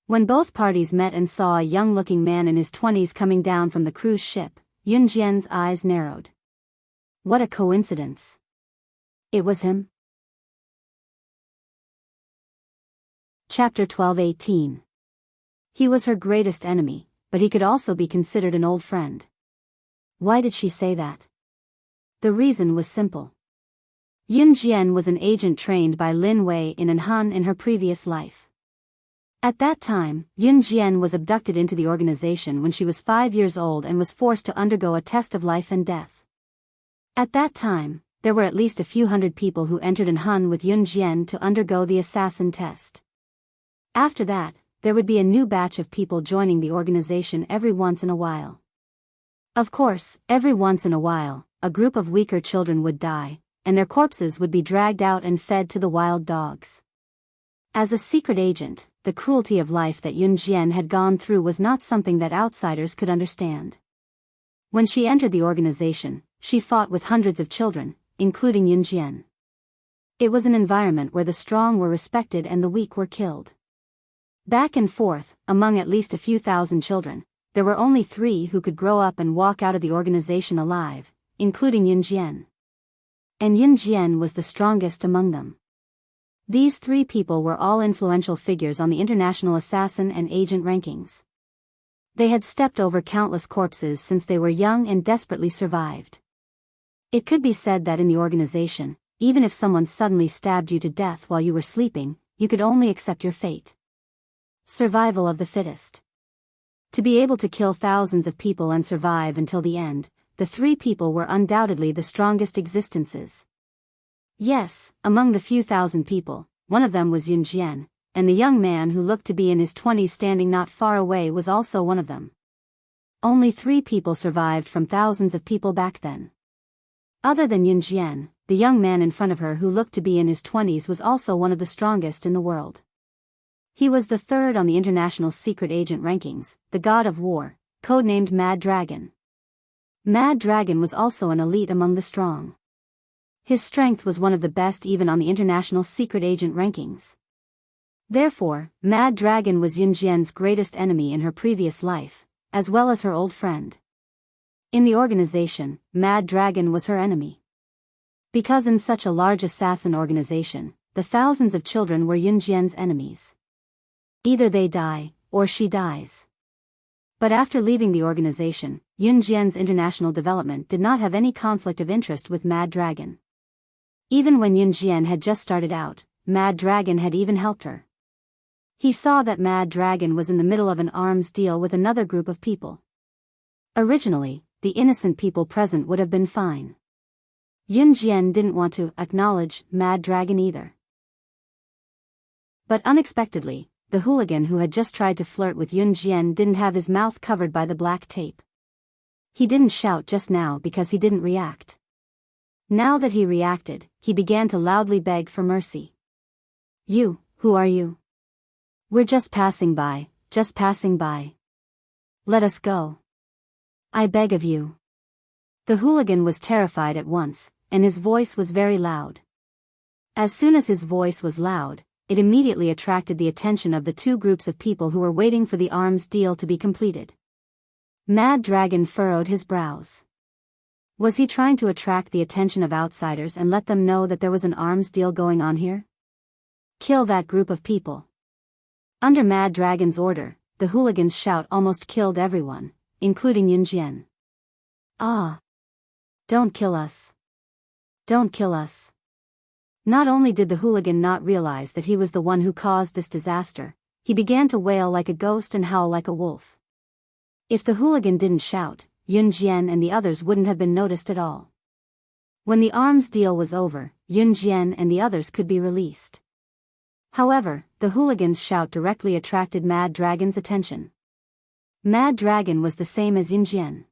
When both parties met and saw a young-looking man in his 20s coming down from the cruise ship, Yun Jian's eyes narrowed. What a coincidence. It was him. Chapter 12:18. He was her greatest enemy, but he could also be considered an old friend. Why did she say that? The reason was simple. Yun Jian was an agent trained by Lin Wei in Anhan in her previous life. At that time, Yun Jian was abducted into the organization when she was 5 years old and was forced to undergo a test of life and death. At that time, there were at least a few hundred people who entered Anhan with Yun Jian to undergo the assassin test. After that, there would be a new batch of people joining the organization every once in a while. Of course, every once in a while, a group of weaker children would die, and their corpses would be dragged out and fed to the wild dogs. As a secret agent, the cruelty of life that Yun Jian had gone through was not something that outsiders could understand. When she entered the organization, she fought with hundreds of children, including Yun Jian. It was an environment where the strong were respected and the weak were killed. Back and forth, among at least a few thousand children, there were only 3 who could grow up and walk out of the organization alive, including Yun Jian. And Yun Jian was the strongest among them. These 3 people were all influential figures on the international assassin and agent rankings. They had stepped over countless corpses since they were young and desperately survived. It could be said that in the organization, even if someone suddenly stabbed you to death while you were sleeping, you could only accept your fate. Survival of the fittest. To be able to kill thousands of people and survive until the end, the 3 people were undoubtedly the strongest existences. Yes, among the few thousand people, one of them was Yun Jian, and the young man who looked to be in his 20s standing not far away was also one of them. Only 3 people survived from thousands of people back then. Other than Yun Jian, the young man in front of her who looked to be in his 20s was also one of the strongest in the world. He was the 3rd on the international secret agent rankings, the god of war, codenamed Mad Dragon. Mad Dragon was also an elite among the strong. His strength was one of the best even on the international secret agent rankings. Therefore, Mad Dragon was Yun Jian's greatest enemy in her previous life, as well as her old friend. In the organization, Mad Dragon was her enemy. Because in such a large assassin organization, the thousands of children were Yun Jian's enemies. Either they die, or she dies. But after leaving the organization, Yun Jian's international development did not have any conflict of interest with Mad Dragon. Even when Yun Jian had just started out, Mad Dragon had even helped her. He saw that Mad Dragon was in the middle of an arms deal with another group of people. Originally, the innocent people present would have been fine. Yun Jian didn't want to acknowledge Mad Dragon either. But unexpectedly, the hooligan who had just tried to flirt with Yun Jian didn't have his mouth covered by the black tape. He didn't shout just now because he didn't react. Now that he reacted, he began to loudly beg for mercy. "You, who are you? We're just passing by, just passing by. Let us go. I beg of you." The hooligan was terrified at once, and his voice was very loud. As soon as his voice was loud, it immediately attracted the attention of the two groups of people who were waiting for the arms deal to be completed. Mad Dragon furrowed his brows. Was he trying to attract the attention of outsiders and let them know that there was an arms deal going on here? Kill that group of people. Under Mad Dragon's order, the hooligans' shout almost killed everyone, including Yunjian. Ah! Don't kill us. Don't kill us. Not only did the hooligan not realize that he was the one who caused this disaster, he began to wail like a ghost and howl like a wolf. If the hooligan didn't shout, Yunjian and the others wouldn't have been noticed at all. When the arms deal was over, Yunjian and the others could be released. However, the hooligan's shout directly attracted Mad Dragon's attention. Mad Dragon was the same as Yunjian.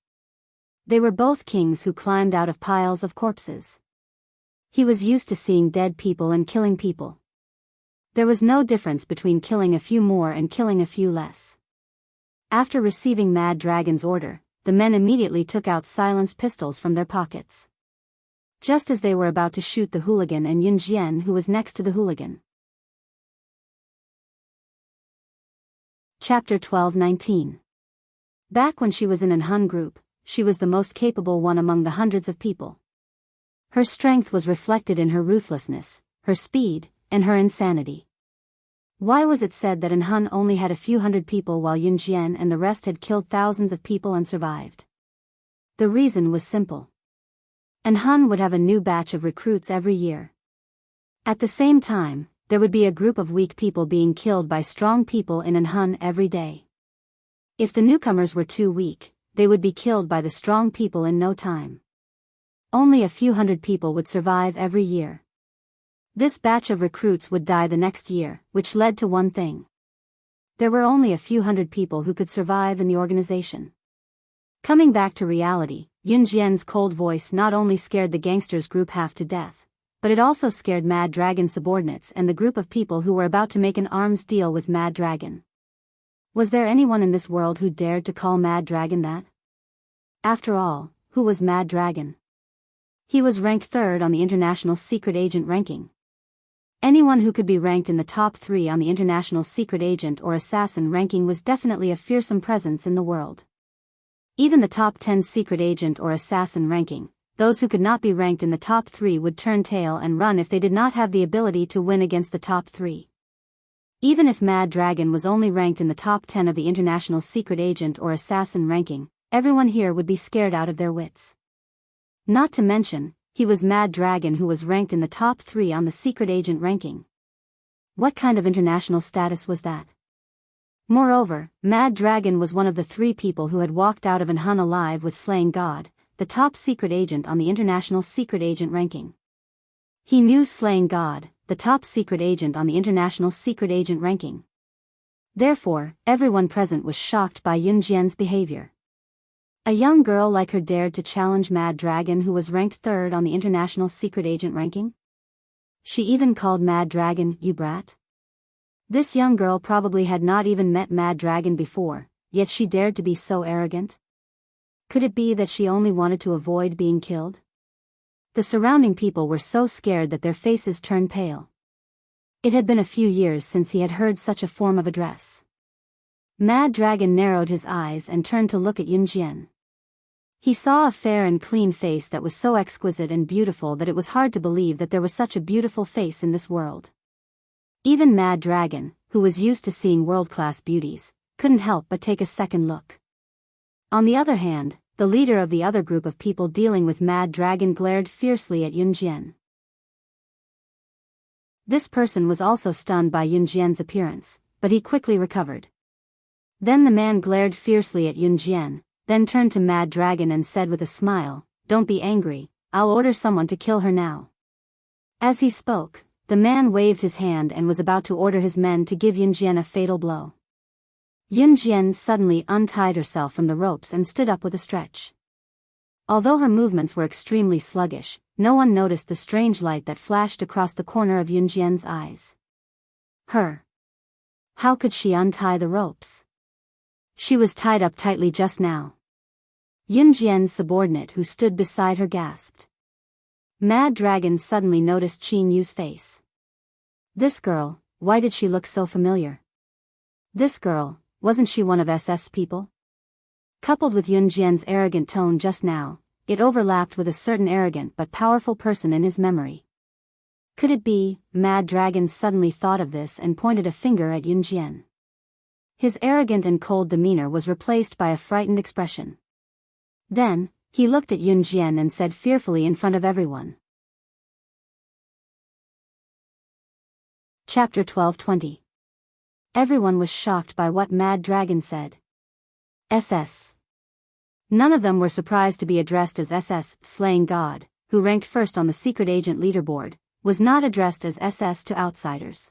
They were both kings who climbed out of piles of corpses. He was used to seeing dead people and killing people. There was no difference between killing a few more and killing a few less. After receiving Mad Dragon's order, the men immediately took out silenced pistols from their pockets. Just as they were about to shoot the hooligan and Yunjian, who was next to the hooligan. Chapter 12-19. Back when she was in an Hun group, she was the most capable one among the hundreds of people. Her strength was reflected in her ruthlessness, her speed, and her insanity. Why was it said that an Hun only had a few hundred people while Yunjian and the rest had killed thousands of people and survived? The reason was simple. An Hun would have a new batch of recruits every year. At the same time, there would be a group of weak people being killed by strong people in an Hun every day. If the newcomers were too weak, they would be killed by the strong people in no time. Only a few hundred people would survive every year. This batch of recruits would die the next year, which led to one thing. There were only a few hundred people who could survive in the organization. Coming back to reality, Yunjian's cold voice not only scared the gangsters group half to death, but it also scared Mad Dragon's subordinates and the group of people who were about to make an arms deal with Mad Dragon. Was there anyone in this world who dared to call Mad Dragon that? After all, who was Mad Dragon? He was ranked 3rd on the International Secret Agent ranking. Anyone who could be ranked in the top 3 on the International Secret Agent or Assassin ranking was definitely a fearsome presence in the world. Even the top 10 Secret Agent or Assassin ranking, those who could not be ranked in the top 3 would turn tail and run if they did not have the ability to win against the top 3. Even if Mad Dragon was only ranked in the top 10 of the International Secret Agent or Assassin ranking, everyone here would be scared out of their wits. Not to mention, he was Mad Dragon who was ranked in the top 3 on the Secret Agent ranking. What kind of international status was that? Moreover, Mad Dragon was one of the 3 people who had walked out of an Hun alive with slaying God, the top secret agent on the International Secret Agent ranking. He knew slaying God, the top secret agent on the International Secret Agent ranking. Therefore, everyone present was shocked by Yunjian's behavior. A young girl like her dared to challenge Mad Dragon who was ranked 3rd on the International Secret Agent ranking? She even called Mad Dragon, "You brat." This young girl probably had not even met Mad Dragon before, yet she dared to be so arrogant. Could it be that she only wanted to avoid being killed? The surrounding people were so scared that their faces turned pale. It had been a few years since he had heard such a form of address. Mad Dragon narrowed his eyes and turned to look at Yunjian. He saw a fair and clean face that was so exquisite and beautiful that it was hard to believe that there was such a beautiful face in this world. Even Mad Dragon, who was used to seeing world-class beauties, couldn't help but take a second look. On the other hand, the leader of the other group of people dealing with Mad Dragon glared fiercely at Yunjian. This person was also stunned by Yunjian's appearance, but he quickly recovered. Then the man glared fiercely at Yunjian, then turned to Mad Dragon and said with a smile, "Don't be angry, I'll order someone to kill her now." As he spoke, the man waved his hand and was about to order his men to give Yunjian a fatal blow. Yunjian suddenly untied herself from the ropes and stood up with a stretch. Although her movements were extremely sluggish, no one noticed the strange light that flashed across the corner of Yunjian's eyes. Her. How could she untie the ropes? She was tied up tightly just now. Yunjian's subordinate who stood beside her gasped. Mad Dragon suddenly noticed Qin Yu's face. This girl, why did she look so familiar? This girl, wasn't she one of SS people? Coupled with Yun Jian's arrogant tone just now, it overlapped with a certain arrogant but powerful person in his memory. Could it be? Mad Dragon suddenly thought of this and pointed a finger at Yun Jian. His arrogant and cold demeanor was replaced by a frightened expression. Then, he looked at Yun Jian and said fearfully in front of everyone. Chapter 12:20. Everyone was shocked by what Mad Dragon said. SS. None of them were surprised to be addressed as SS. Slaying God, who ranked first on the secret agent leaderboard, was not addressed as SS to outsiders.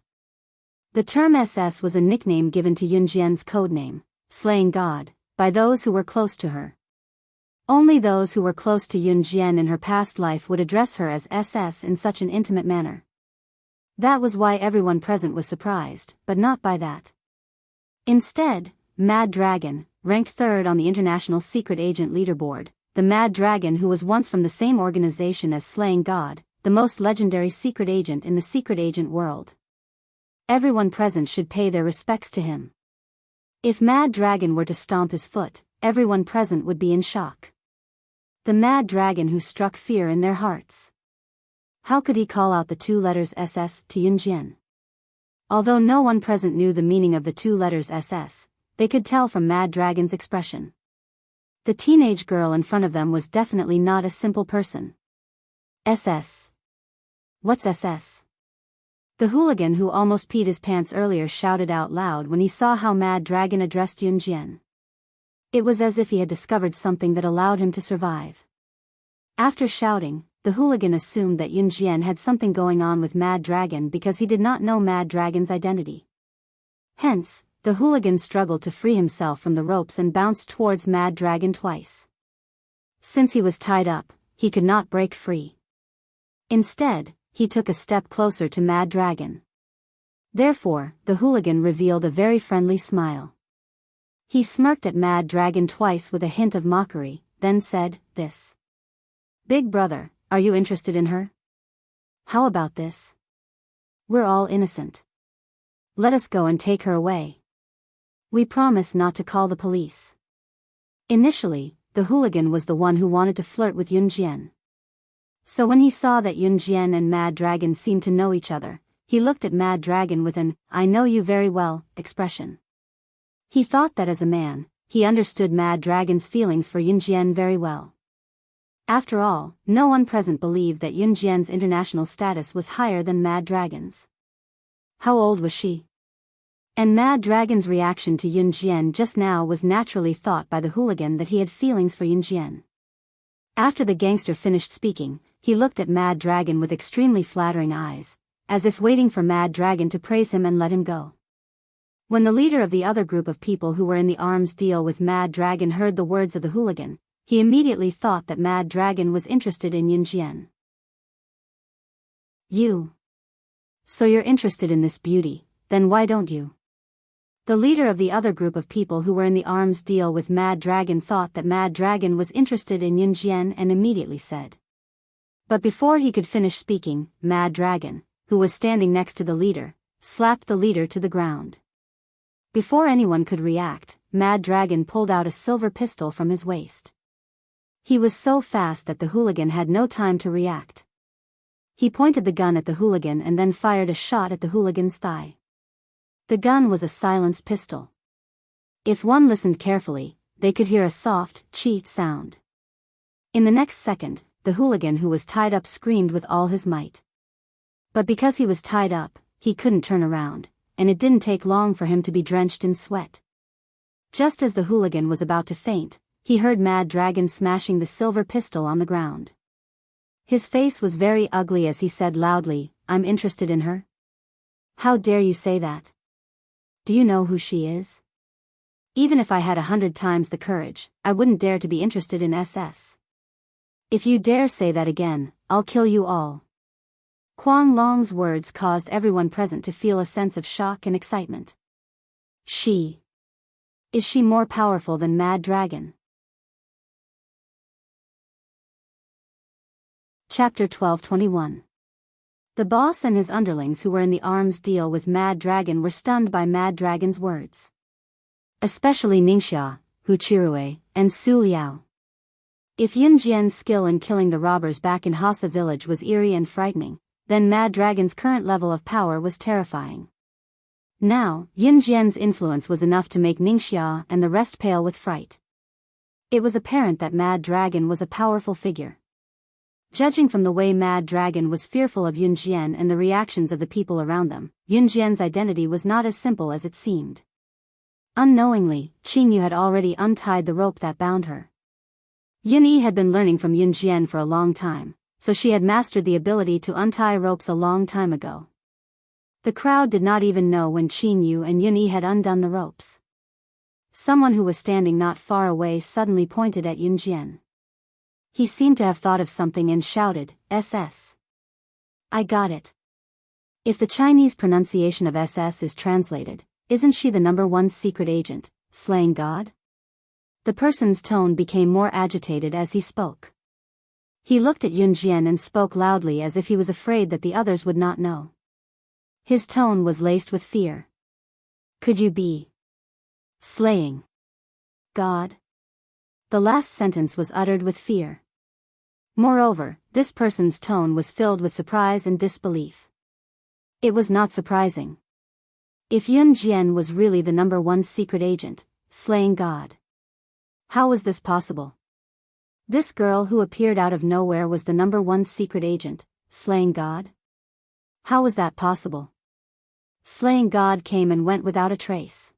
The term SS was a nickname given to Yun Jian's codename, Slaying God, by those who were close to her. Only those who were close to Yun Jian in her past life would address her as SS in such an intimate manner. That was why everyone present was surprised, but not by that. Instead, Mad Dragon, ranked third on the International Secret Agent Leaderboard, the Mad Dragon who was once from the same organization as Slaying God, the most legendary secret agent in the secret agent world. Everyone present should pay their respects to him. If Mad Dragon were to stomp his foot, everyone present would be in shock. The Mad Dragon who struck fear in their hearts. How could he call out the two letters SS to Yun Jian? Although no one present knew the meaning of the two letters SS, they could tell from Mad Dragon's expression. The teenage girl in front of them was definitely not a simple person. SS. What's SS? The hooligan who almost peed his pants earlier shouted out loud when he saw how Mad Dragon addressed Yun Jian. It was as if he had discovered something that allowed him to survive. After shouting, the hooligan assumed that Yun Jian had something going on with Mad Dragon because he did not know Mad Dragon's identity. Hence, the hooligan struggled to free himself from the ropes and bounced towards Mad Dragon twice. Since he was tied up, he could not break free. Instead, he took a step closer to Mad Dragon. Therefore, the hooligan revealed a very friendly smile. He smirked at Mad Dragon twice with a hint of mockery, then said, "This. Big brother, are you interested in her? How about this? We're all innocent. Let us go and take her away. We promise not to call the police." Initially, the hooligan was the one who wanted to flirt with Yun Jian. So when he saw that Yun Jian and Mad Dragon seemed to know each other, he looked at Mad Dragon with an "I know you very well" expression. He thought that as a man, he understood Mad Dragon's feelings for Yun Jian very well. After all, no one present believed that Yun Jian's international status was higher than Mad Dragon's. How old was she? And Mad Dragon's reaction to Yun Jian just now was naturally thought by the hooligan that he had feelings for Yun Jian. After the gangster finished speaking, he looked at Mad Dragon with extremely flattering eyes, as if waiting for Mad Dragon to praise him and let him go. When the leader of the other group of people who were in the arms deal with Mad Dragon heard the words of the hooligan, he immediately thought that Mad Dragon was interested in Yun Jian. "You. So you're interested in this beauty, then why don't you?" The leader of the other group of people who were in the arms deal with Mad Dragon thought that Mad Dragon was interested in Yun Jian and immediately said. But before he could finish speaking, Mad Dragon, who was standing next to the leader, slapped the leader to the ground. Before anyone could react, Mad Dragon pulled out a silver pistol from his waist. He was so fast that the hooligan had no time to react. He pointed the gun at the hooligan and then fired a shot at the hooligan's thigh. The gun was a silenced pistol. If one listened carefully, they could hear a soft, cheat sound. In the next second, the hooligan who was tied up screamed with all his might. But because he was tied up, he couldn't turn around, and it didn't take long for him to be drenched in sweat. Just as the hooligan was about to faint, he heard Mad Dragon smashing the silver pistol on the ground. His face was very ugly as he said loudly, "I'm interested in her? How dare you say that? Do you know who she is? Even if I had 100 times the courage, I wouldn't dare to be interested in SS. If you dare say that again, I'll kill you all." Quang Long's words caused everyone present to feel a sense of shock and excitement. Is she more powerful than Mad Dragon? Chapter 12:21. The boss and his underlings who were in the arms deal with Mad Dragon were stunned by Mad Dragon's words. Especially Ningxia, Hu Chirue, and Su Liao. If Yun Jian's skill in killing the robbers back in Hasa village was eerie and frightening, then Mad Dragon's current level of power was terrifying. Now, Yun Jian's influence was enough to make Ningxia and the rest pale with fright. It was apparent that Mad Dragon was a powerful figure. Judging from the way Mad Dragon was fearful of Yun Jian and the reactions of the people around them, Yun Jian's identity was not as simple as it seemed. Unknowingly, Qing Yu had already untied the rope that bound her. Yun Yi had been learning from Yun Jian for a long time, so she had mastered the ability to untie ropes a long time ago. The crowd did not even know when Qing Yu and Yun Yi had undone the ropes. Someone who was standing not far away suddenly pointed at Yun Jian. He seemed to have thought of something and shouted, "SS. I got it." If the Chinese pronunciation of SS is translated, isn't she the #1 secret agent, slaying God? The person's tone became more agitated as he spoke. He looked at Yun Jian and spoke loudly as if he was afraid that the others would not know. His tone was laced with fear. Could you be slaying God? The last sentence was uttered with fear. Moreover, this person's tone was filled with surprise and disbelief. It was not surprising. If Yun Jian was really the #1 secret agent, slaying God, how was this possible? This girl who appeared out of nowhere was the #1 secret agent, slaying God? How was that possible? Slaying God came and went without a trace.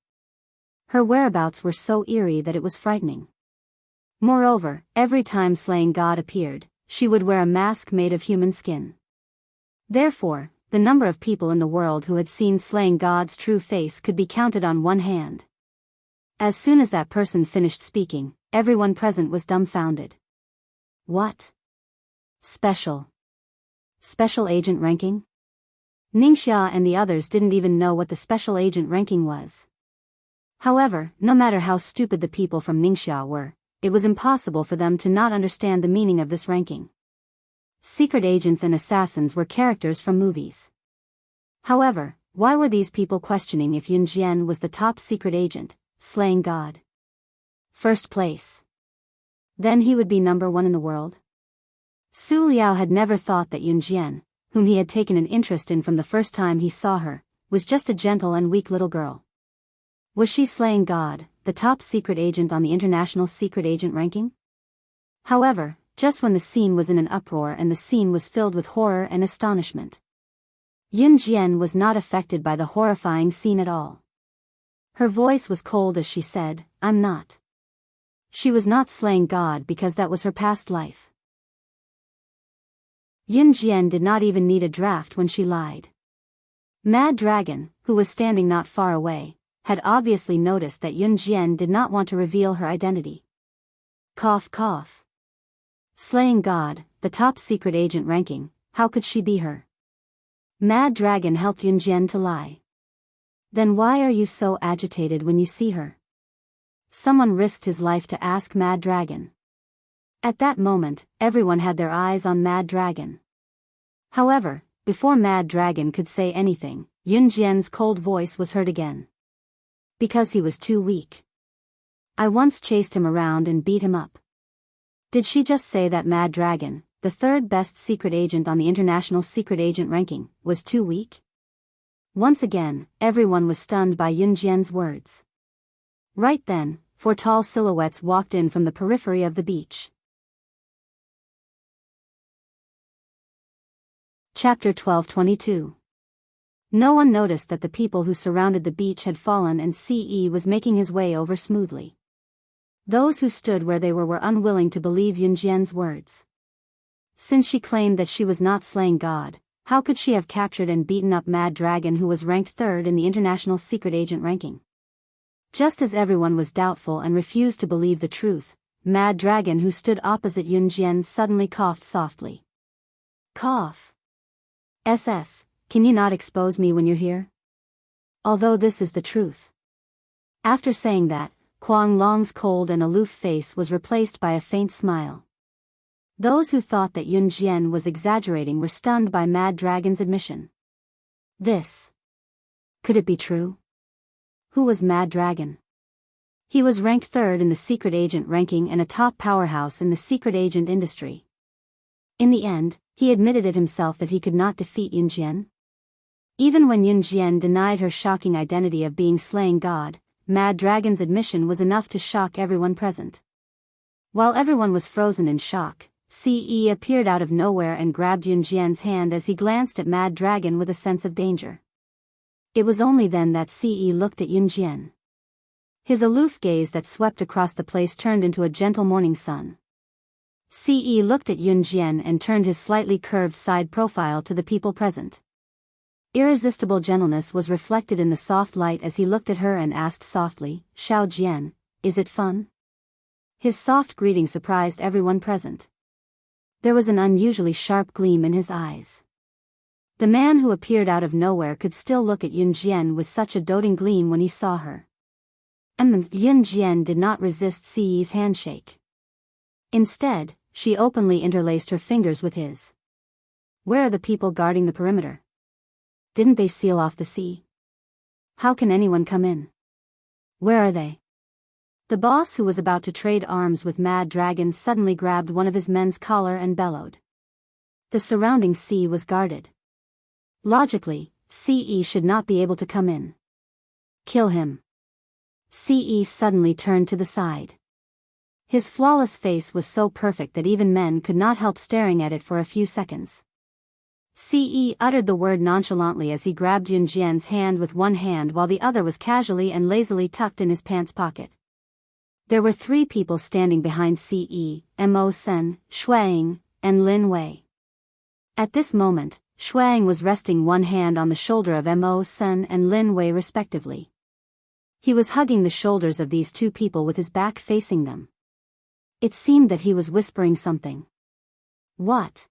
Her whereabouts were so eerie that it was frightening. Moreover, every time slaying God appeared, she would wear a mask made of human skin. Therefore, the number of people in the world who had seen slaying God's true face could be counted on one hand. As soon as that person finished speaking, everyone present was dumbfounded. What? Special agent ranking? Ningxia and the others didn't even know what the special agent ranking was. However, no matter how stupid the people from Ningxia were, it was impossible for them to not understand the meaning of this ranking. Secret agents and assassins were characters from movies. However, why were these people questioning if Yun Jian was the top secret agent, slaying God? First place. Then he would be #1 in the world? Su Liao had never thought that Yun Jian, whom he had taken an interest in from the first time he saw her, was just a gentle and weak little girl. Was she slaying God, the top secret agent on the international secret agent ranking? However, just when the scene was in an uproar and the scene was filled with horror and astonishment, Yun Jian was not affected by the horrifying scene at all. Her voice was cold as she said, "I'm not." She was not slaying God because that was her past life. Yun Jian did not even need a draft when she lied. Mad Dragon, who was standing not far away, had obviously noticed that Yun Jian did not want to reveal her identity. Cough cough. Slaying God, the top secret agent ranking, how could she be her? Mad Dragon helped Yun Jian to lie. Then why are you so agitated when you see her? Someone risked his life to ask Mad Dragon. At that moment, everyone had their eyes on Mad Dragon. However, before Mad Dragon could say anything, Yun Jian's cold voice was heard again. Because he was too weak. I once chased him around and beat him up. Did she just say that Mad Dragon, the third best secret agent on the international secret agent ranking, was too weak? Once again, everyone was stunned by Yun Jian's words. Right then, 4 tall silhouettes walked in from the periphery of the beach. Chapter 12:22. No one noticed that the people who surrounded the beach had fallen and Ce was making his way over smoothly. Those who stood where they were unwilling to believe Yun Jian's words. Since she claimed that she was not slaying God, how could she have captured and beaten up Mad Dragon, who was ranked 3rd in the international secret agent ranking? Just as everyone was doubtful and refused to believe the truth, Mad Dragon, who stood opposite Yun Jian, suddenly coughed softly. Cough. SS. Can you not expose me when you're here? Although this is the truth. After saying that, Kuang Long's cold and aloof face was replaced by a faint smile. Those who thought that Yun Jian was exaggerating were stunned by Mad Dragon's admission. Could it be true? Who was Mad Dragon? He was ranked third in the secret agent ranking and a top powerhouse in the secret agent industry. In the end, he admitted it himself that he could not defeat Yun Jian. Even when Yun Jian denied her shocking identity of being slaying god, Mad Dragon's admission was enough to shock everyone present. While everyone was frozen in shock, Ce appeared out of nowhere and grabbed Yun Jian's hand as he glanced at Mad Dragon with a sense of danger. It was only then that Ce looked at Yun Jian. His aloof gaze that swept across the place turned into a gentle morning sun. Ce looked at Yun Jian and turned his slightly curved side profile to the people present. Irresistible gentleness was reflected in the soft light as he looked at her and asked softly, "Xiao Jian, is it fun?" His soft greeting surprised everyone present. There was an unusually sharp gleam in his eyes. The man who appeared out of nowhere could still look at Yun Jian with such a doting gleam when he saw her. Yun Jian did not resist Ce's handshake. Instead, she openly interlaced her fingers with his. "Where are the people guarding the perimeter? Didn't they seal off the sea? How can anyone come in? Where are they?" The boss, who was about to trade arms with Mad Dragon, suddenly grabbed one of his men's collar and bellowed. The surrounding sea was guarded. Logically, Ce should not be able to come in. "Kill him." Ce suddenly turned to the side. His flawless face was so perfect that even men could not help staring at it for a few seconds. Ce uttered the word nonchalantly as he grabbed Yun Jian's hand with one hand while the other was casually and lazily tucked in his pants pocket. There were 3 people standing behind Ce, Mo Sen, Shuang, and Lin Wei. At this moment, Shuang was resting one hand on the shoulder of Mo Sen and Lin Wei respectively. He was hugging the shoulders of these 2 people with his back facing them. It seemed that he was whispering something. "What?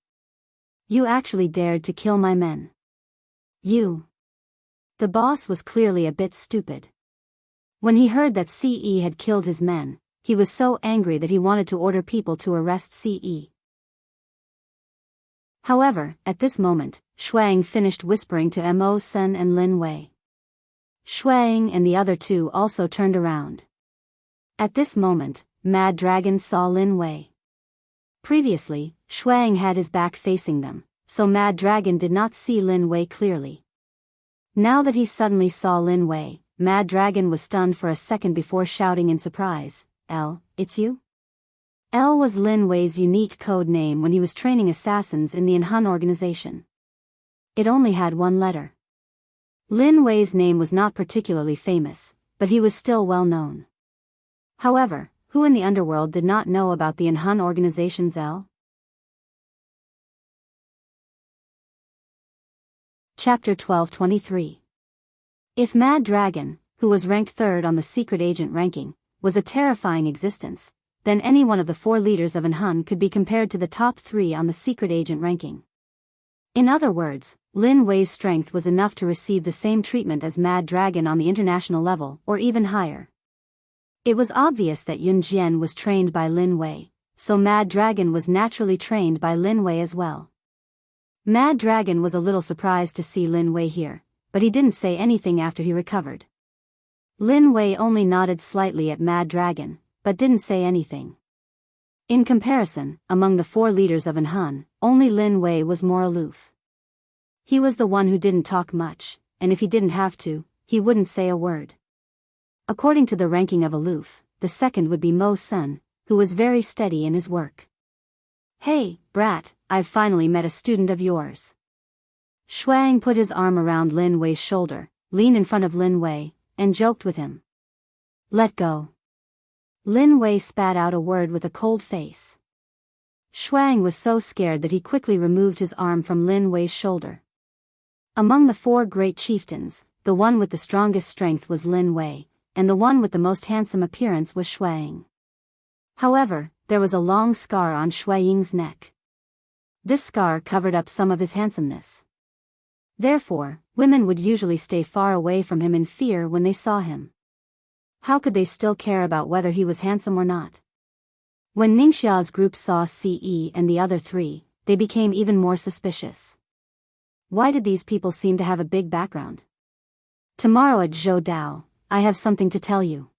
You actually dared to kill my men? You?" The boss was clearly a bit stupid. When he heard that Ce had killed his men, he was so angry that he wanted to order people to arrest Ce. However, at this moment, Shuang finished whispering to Mo Sen and Lin Wei. Shuang and the other 2 also turned around. At this moment, Mad Dragon saw Lin Wei. Previously, Shuang had his back facing them, so Mad Dragon did not see Lin Wei clearly. Now that he suddenly saw Lin Wei, Mad Dragon was stunned for a second before shouting in surprise, "L, it's you?" L was Lin Wei's unique code name when he was training assassins in the Enhun organization. It only had one letter. Lin Wei's name was not particularly famous, but he was still well known. However, who in the underworld did not know about the Enhun organization's L? Chapter 1223. If Mad Dragon, who was ranked third on the secret agent ranking, was a terrifying existence, then any one of the 4 leaders of Enhun could be compared to the top 3 on the secret agent ranking. In other words, Lin Wei's strength was enough to receive the same treatment as Mad Dragon on the international level, or even higher. It was obvious that Yun Jian was trained by Lin Wei, so Mad Dragon was naturally trained by Lin Wei as well. Mad Dragon was a little surprised to see Lin Wei here, but he didn't say anything after he recovered. Lin Wei only nodded slightly at Mad Dragon, but didn't say anything. In comparison, among the 4 leaders of Enhun, only Lin Wei was more aloof. He was the one who didn't talk much, and if he didn't have to, he wouldn't say a word. According to the ranking of aloof, the second would be Mo Sen, who was very steady in his work. "Hey, brat, I've finally met a student of yours." Shuang put his arm around Lin Wei's shoulder, leaned in front of Lin Wei, and joked with him. "Let go." Lin Wei spat out a word with a cold face. Shuang was so scared that he quickly removed his arm from Lin Wei's shoulder. Among the 4 great chieftains, the one with the strongest strength was Lin Wei, and the one with the most handsome appearance was Shuang. However, there was a long scar on Shuang's neck. This scar covered up some of his handsomeness. Therefore, women would usually stay far away from him in fear when they saw him. How could they still care about whether he was handsome or not? When Ningxia's group saw Ce and the other three, they became even more suspicious. Why did these people seem to have a big background? Tomorrow at Zhou, I have something to tell you.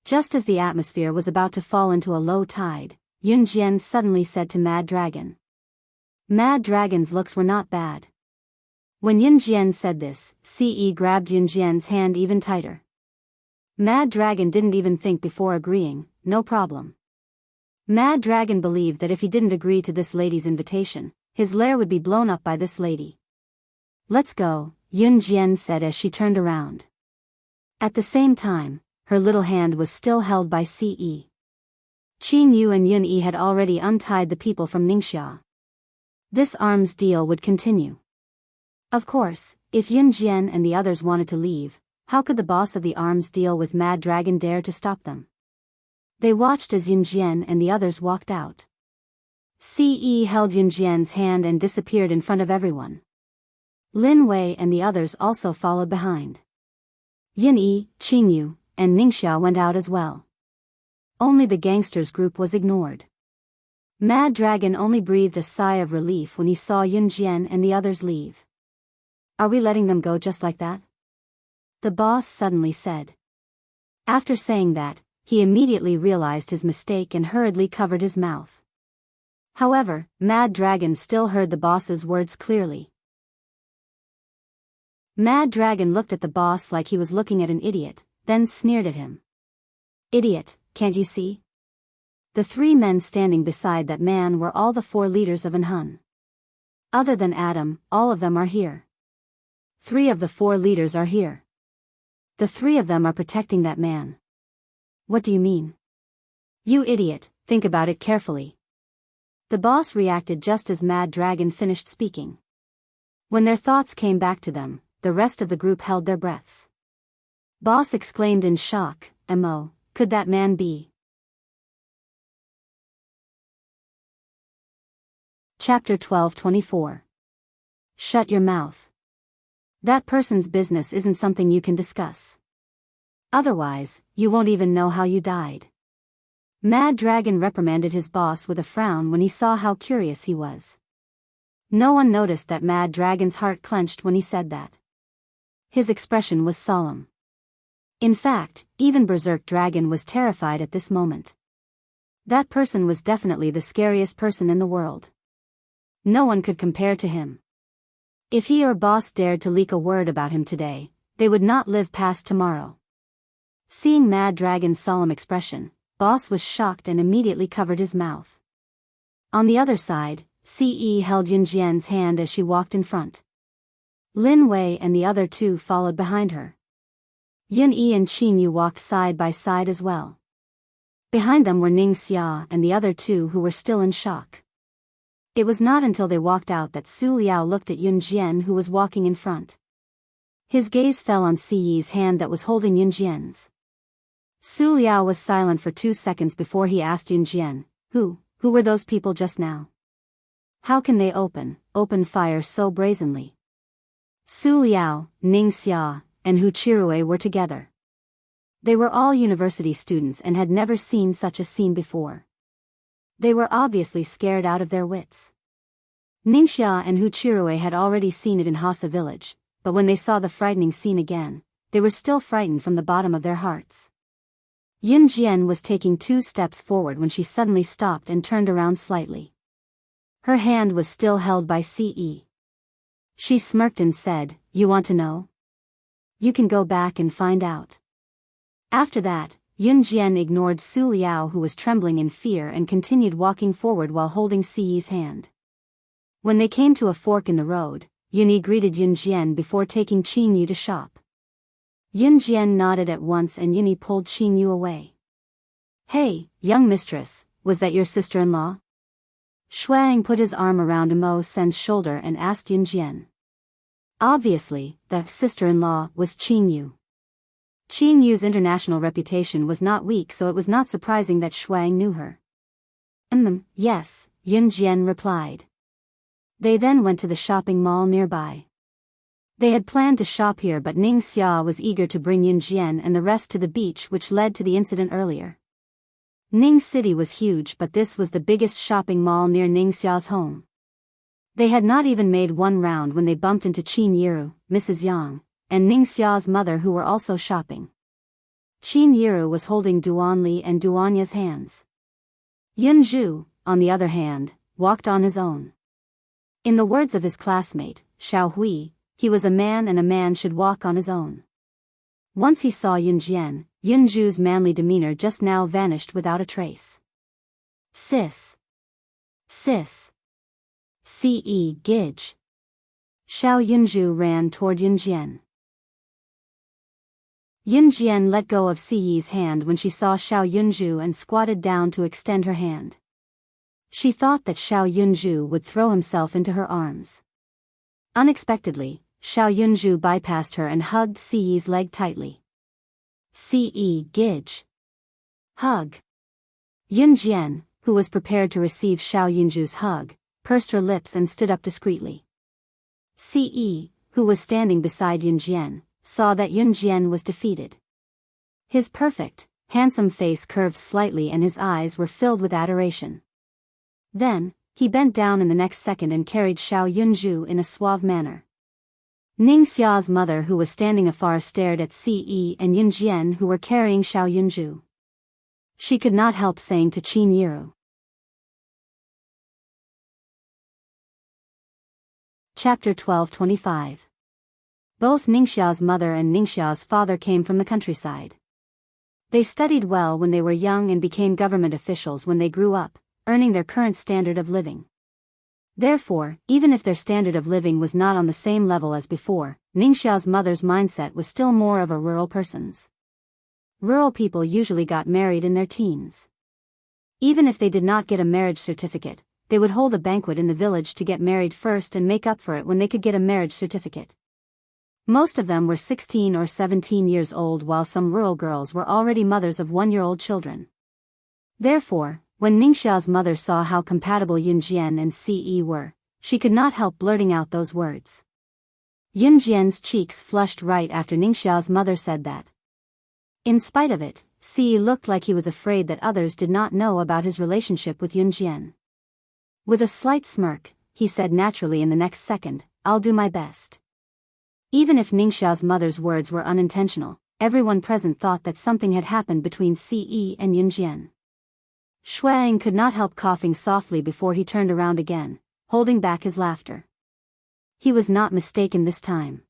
Just as the atmosphere was about to fall into a low tide, Yun Jian suddenly said to Mad Dragon. Mad Dragon's looks were not bad. When Yun Jian said this, Ce grabbed Yun Jian's hand even tighter. Mad Dragon didn't even think before agreeing, no problem. Mad Dragon believed that if he didn't agree to this lady's invitation, his lair would be blown up by this lady. Let's go, Yun Jian said as she turned around. At the same time, her little hand was still held by Ce. Qin Yu and Yun Yi had already untied the people from Ningxia. This arms deal would continue. Of course, if Yun Jian and the others wanted to leave, how could the boss of the arms deal with Mad Dragon dare to stop them? They watched as Yun Jian and the others walked out. Ce held Yun Jian's hand and disappeared in front of everyone. Lin Wei and the others also followed behind. Yun Yi, Qin Yu, and Ningxia went out as well. Only the gangsters group was ignored. Mad Dragon only breathed a sigh of relief when he saw Yun Jian and the others leave. Are we letting them go just like that? The boss suddenly said. After saying that, he immediately realized his mistake and hurriedly covered his mouth. However, Mad Dragon still heard the boss's words clearly. Mad Dragon looked at the boss like he was looking at an idiot, then sneered at him. Idiot, can't you see? The three men standing beside that man were all the four leaders of Anhun. Other than Adam, all of them are here. 3 of the 4 leaders are here. The 3 of them are protecting that man. What do you mean? You idiot, think about it carefully. The boss reacted just as Mad Dragon finished speaking. When their thoughts came back to them, the rest of the group held their breaths. Boss exclaimed in shock, "Mo, could that man be?" Chapter 12:24. Shut your mouth. That person's business isn't something you can discuss. Otherwise, you won't even know how you died. Mad Dragon reprimanded his boss with a frown when he saw how curious he was. No one noticed that Mad Dragon's heart clenched when he said that. His expression was solemn. In fact, even Berserk Dragon was terrified at this moment. That person was definitely the scariest person in the world. No one could compare to him. If he or boss dared to leak a word about him today, they would not live past tomorrow. Seeing Mad Dragon's solemn expression, boss was shocked and immediately covered his mouth. On the other side, Ce held Yun Jian's hand as she walked in front. Lin Wei and the other 2 followed behind her. Yun Yi and Qin Yu walked side by side as well. Behind them were Ning Xia and the other 2 who were still in shock. It was not until they walked out that Su Liao looked at Yun Jian who was walking in front. His gaze fell on Ce's hand that was holding Yun Jian's. Su Liao was silent for 2 seconds before he asked Yun Jian, Who were those people just now? How can they open fire so brazenly? Su Liao, Ning Xia, and Hu Chirue were together. They were all university students and had never seen such a scene before. They were obviously scared out of their wits. Ningxia and Hu Chirue had already seen it in Hasa village, but when they saw the frightening scene again, they were still frightened from the bottom of their hearts. Yun Jian was taking 2 steps forward when she suddenly stopped and turned around slightly. Her hand was still held by Ce. She smirked and said, "You want to know? You can go back and find out." After that, Yun Jian ignored Su Liao who was trembling in fear and continued walking forward while holding Ce's hand. When they came to a fork in the road, Yun Yi greeted Yun Jian before taking Qin Yu to shop. Yun Jian nodded at once and Yun Yi pulled Qin Yu away. "Hey, young mistress, was that your sister-in-law?" Shuang put his arm around Mo Sen's shoulder and asked Yun Jian. Obviously, the sister-in-law was Qin Yu. Qin Yu's international reputation was not weak, so it was not surprising that Shuang knew her. Yes, Yun Jian replied. They then went to the shopping mall nearby. They had planned to shop here, but Ning Xia was eager to bring Yun Jian and the rest to the beach, which led to the incident earlier. Ning City was huge, but this was the biggest shopping mall near Ningxia's home. They had not even made one round when they bumped into Qin Yiru, Mrs. Yang, and Ningxia's mother, who were also shopping. Qin Yiru was holding Duanli and Duanya's hands. Yun Zhu, on the other hand, walked on his own. In the words of his classmate, Xiao Hui, he was a man and a man should walk on his own. Once he saw Yun Jian, Yun Zhu's manly demeanor just now vanished without a trace. Sis. C.E. Gidge. Xiao Yunzhu ran toward Yun Jian. Yun Jian let go of Siyi's hand when she saw Xiao Yunzhu and squatted down to extend her hand. She thought that Xiao Yunzhu would throw himself into her arms. Unexpectedly, Xiao Yunzhu bypassed her and hugged Siyi's leg tightly. C.E. Gidge. Hug. Yun Jian, who was prepared to receive Xiao Yunzhu's hug, pursed her lips and stood up discreetly. C.E., who was standing beside Yun Jian, saw that Yun Jian was defeated. His perfect, handsome face curved slightly and his eyes were filled with adoration. Then, he bent down in the next second and carried Xiao Yunzhu in a suave manner. Ningxia's mother, who was standing afar, stared at Ce and Yun Jian, who were carrying Xiao Yunzhu. She could not help saying to Qin Yiru. Chapter 12:25. Both Ningxia's mother and Ningxia's father came from the countryside. They studied well when they were young and became government officials when they grew up, earning their current standard of living. Therefore, even if their standard of living was not on the same level as before, Ningxia's mother's mindset was still more of a rural person's. Rural people usually got married in their teens. Even if they did not get a marriage certificate, they would hold a banquet in the village to get married first and make up for it when they could get a marriage certificate. Most of them were 16 or 17 years old, while some rural girls were already mothers of 1-year-old children. Therefore, when Ningxia's mother saw how compatible Yun Jian and Ce were, she could not help blurting out those words. Yun Jian's cheeks flushed right after Ningxia's mother said that. In spite of it, Ce looked like he was afraid that others did not know about his relationship with Yun Jian. With a slight smirk, he said naturally in the next second, "I'll do my best." Even if Ningxia's mother's words were unintentional, everyone present thought that something had happened between Ce and Yun Jian. Shuang could not help coughing softly before he turned around again, holding back his laughter. He was not mistaken this time.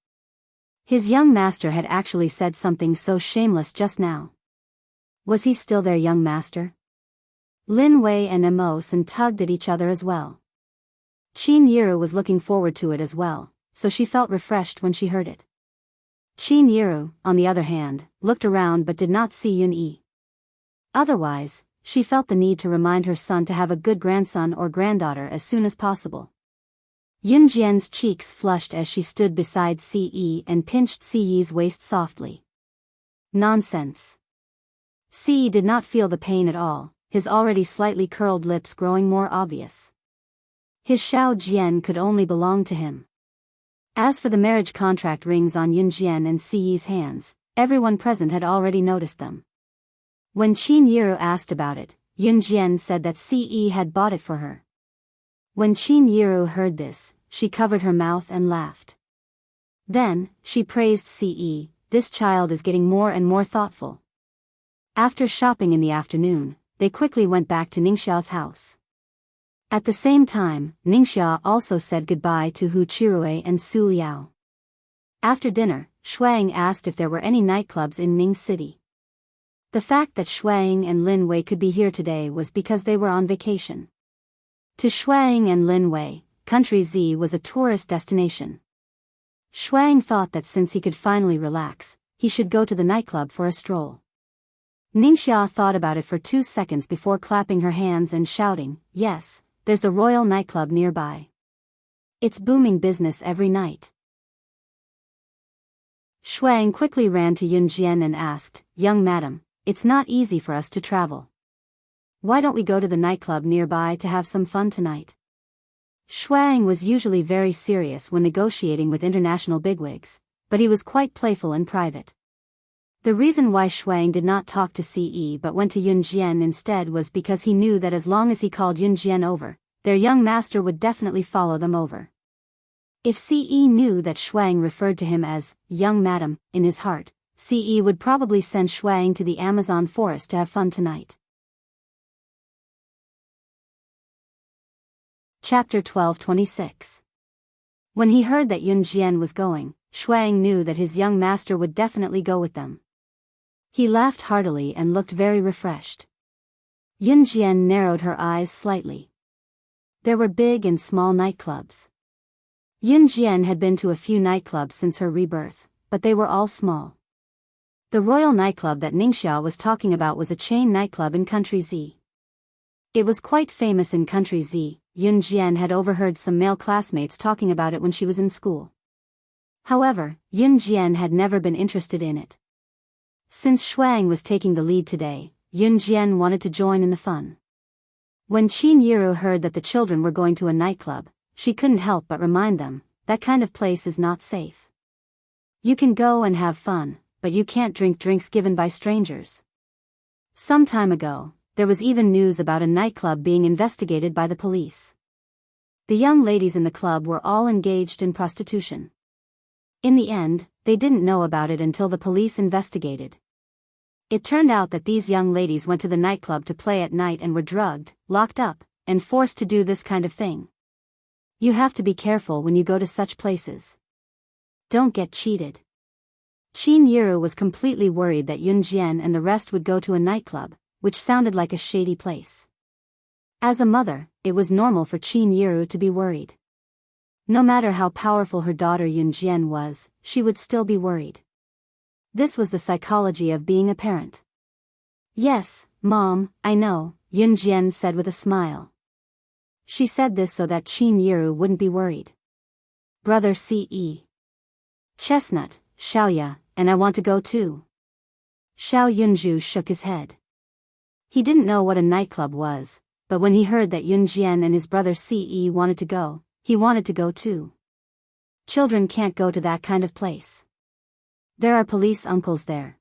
His young master had actually said something so shameless just now. Was he still their young master? Lin Wei and Emosen tugged at each other as well. Qin Yiru was looking forward to it as well, so she felt refreshed when she heard it. Qin Yiru, on the other hand, looked around but did not see Yun Yi. Otherwise, she felt the need to remind her son to have a good grandson or granddaughter as soon as possible. Yun Jian's cheeks flushed as she stood beside Ce and pinched Ce's waist softly. Nonsense. Ce did not feel the pain at all, his already slightly curled lips growing more obvious. His Xiao Jian could only belong to him. As for the marriage contract rings on Yun Jian and Ce's hands, everyone present had already noticed them. When Qin Yiru asked about it, Yun Jian said that Ce had bought it for her. When Qin Yiru heard this, she covered her mouth and laughed. Then, she praised Ce, "This child is getting more and more thoughtful." After shopping in the afternoon, they quickly went back to Ningxia's house. At the same time, Ningxia also said goodbye to Hu Chirui and Su Liao. After dinner, Shuang asked if there were any nightclubs in Ning City. The fact that Shuang and Lin Wei could be here today was because they were on vacation. To Shuang and Lin Wei, Country Z was a tourist destination. Shuang thought that since he could finally relax, he should go to the nightclub for a stroll. Ningxia thought about it for 2 seconds before clapping her hands and shouting, "Yes, there's the Royal Nightclub nearby. It's booming business every night." Shuang quickly ran to Yun Jian and asked, "Young madam, it's not easy for us to travel. Why don't we go to the nightclub nearby to have some fun tonight?" Shuang was usually very serious when negotiating with international bigwigs, but he was quite playful in private. The reason why Shuang did not talk to Ce but went to Yunjian instead was because he knew that as long as he called Yunjian over, their young master would definitely follow them over. If Ce knew that Shuang referred to him as young madam in his heart, Ce would probably send Shuang to the Amazon forest to have fun tonight. Chapter 12:26. When he heard that Yunjian was going, Shuang knew that his young master would definitely go with them. He laughed heartily and looked very refreshed. Yunjian narrowed her eyes slightly. There were big and small nightclubs. Yunjian had been to a few nightclubs since her rebirth, but they were all small. The royal nightclub that Ningxia was talking about was a chain nightclub in Country Z. It was quite famous in Country Z. Yunjian had overheard some male classmates talking about it when she was in school. However, Yunjian had never been interested in it. Since Shuang was taking the lead today, Yunjian wanted to join in the fun. When Qin Yiru heard that the children were going to a nightclub, she couldn't help but remind them, that kind of place is not safe. You can go and have fun, but you can't drink drinks given by strangers. Some time ago, there was even news about a nightclub being investigated by the police. The young ladies in the club were all engaged in prostitution. In the end, they didn't know about it until the police investigated. It turned out that these young ladies went to the nightclub to play at night and were drugged, locked up, and forced to do this kind of thing. You have to be careful when you go to such places. Don't get cheated. Qin Yiru was completely worried that Yunjian and the rest would go to a nightclub, which sounded like a shady place. As a mother, it was normal for Qin Yiru to be worried. No matter how powerful her daughter Yunjian was, she would still be worried. This was the psychology of being a parent. Yes, Mom, I know, Yunjian said with a smile. She said this so that Qin Yiru wouldn't be worried. Brother Ce. Chestnut, Xiaoya, and I want to go too. Xiao Yunju shook his head. He didn't know what a nightclub was, but when he heard that Yunjian and his brother Ce wanted to go, he wanted to go too. Children can't go to that kind of place. There are police uncles there.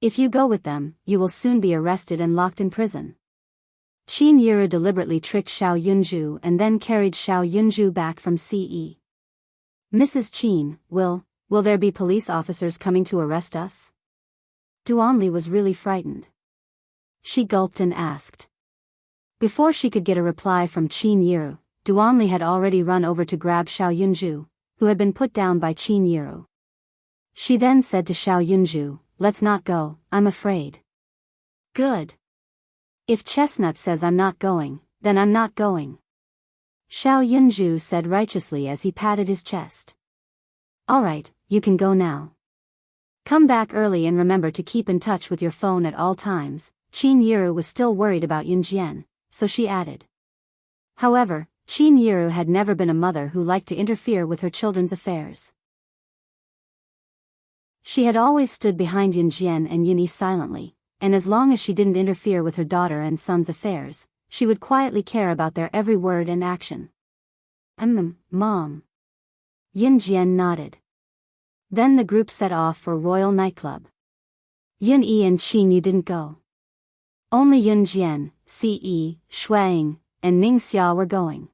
If you go with them, you will soon be arrested and locked in prison. Qin Yiru deliberately tricked Xiao Yunju and then carried Xiao Yunju back from Ce. Mrs. Qin, will there be police officers coming to arrest us? Duanli was really frightened. She gulped and asked. Before she could get a reply from Qin Yiru, Duanli had already run over to grab Xiao Yunju, who had been put down by Qin Yiru. She then said to Xiao Yunju, "Let's not go, I'm afraid." Good. If Chestnut says I'm not going, then I'm not going. Xiao Yunju said righteously as he patted his chest. All right, you can go now. Come back early and remember to keep in touch with your phone at all times. Qin Yiru was still worried about Yunjian, so she added. However, Qin Yiru had never been a mother who liked to interfere with her children's affairs. She had always stood behind Yunjian and Yunyi silently, and as long as she didn't interfere with her daughter and son's affairs, she would quietly care about their every word and action. Mom. Yunjian nodded. Then the group set off for Royal Nightclub. Yunyi and Qinyu didn't go. Only Yunjian, Ce, Shuang, and Ningxia were going.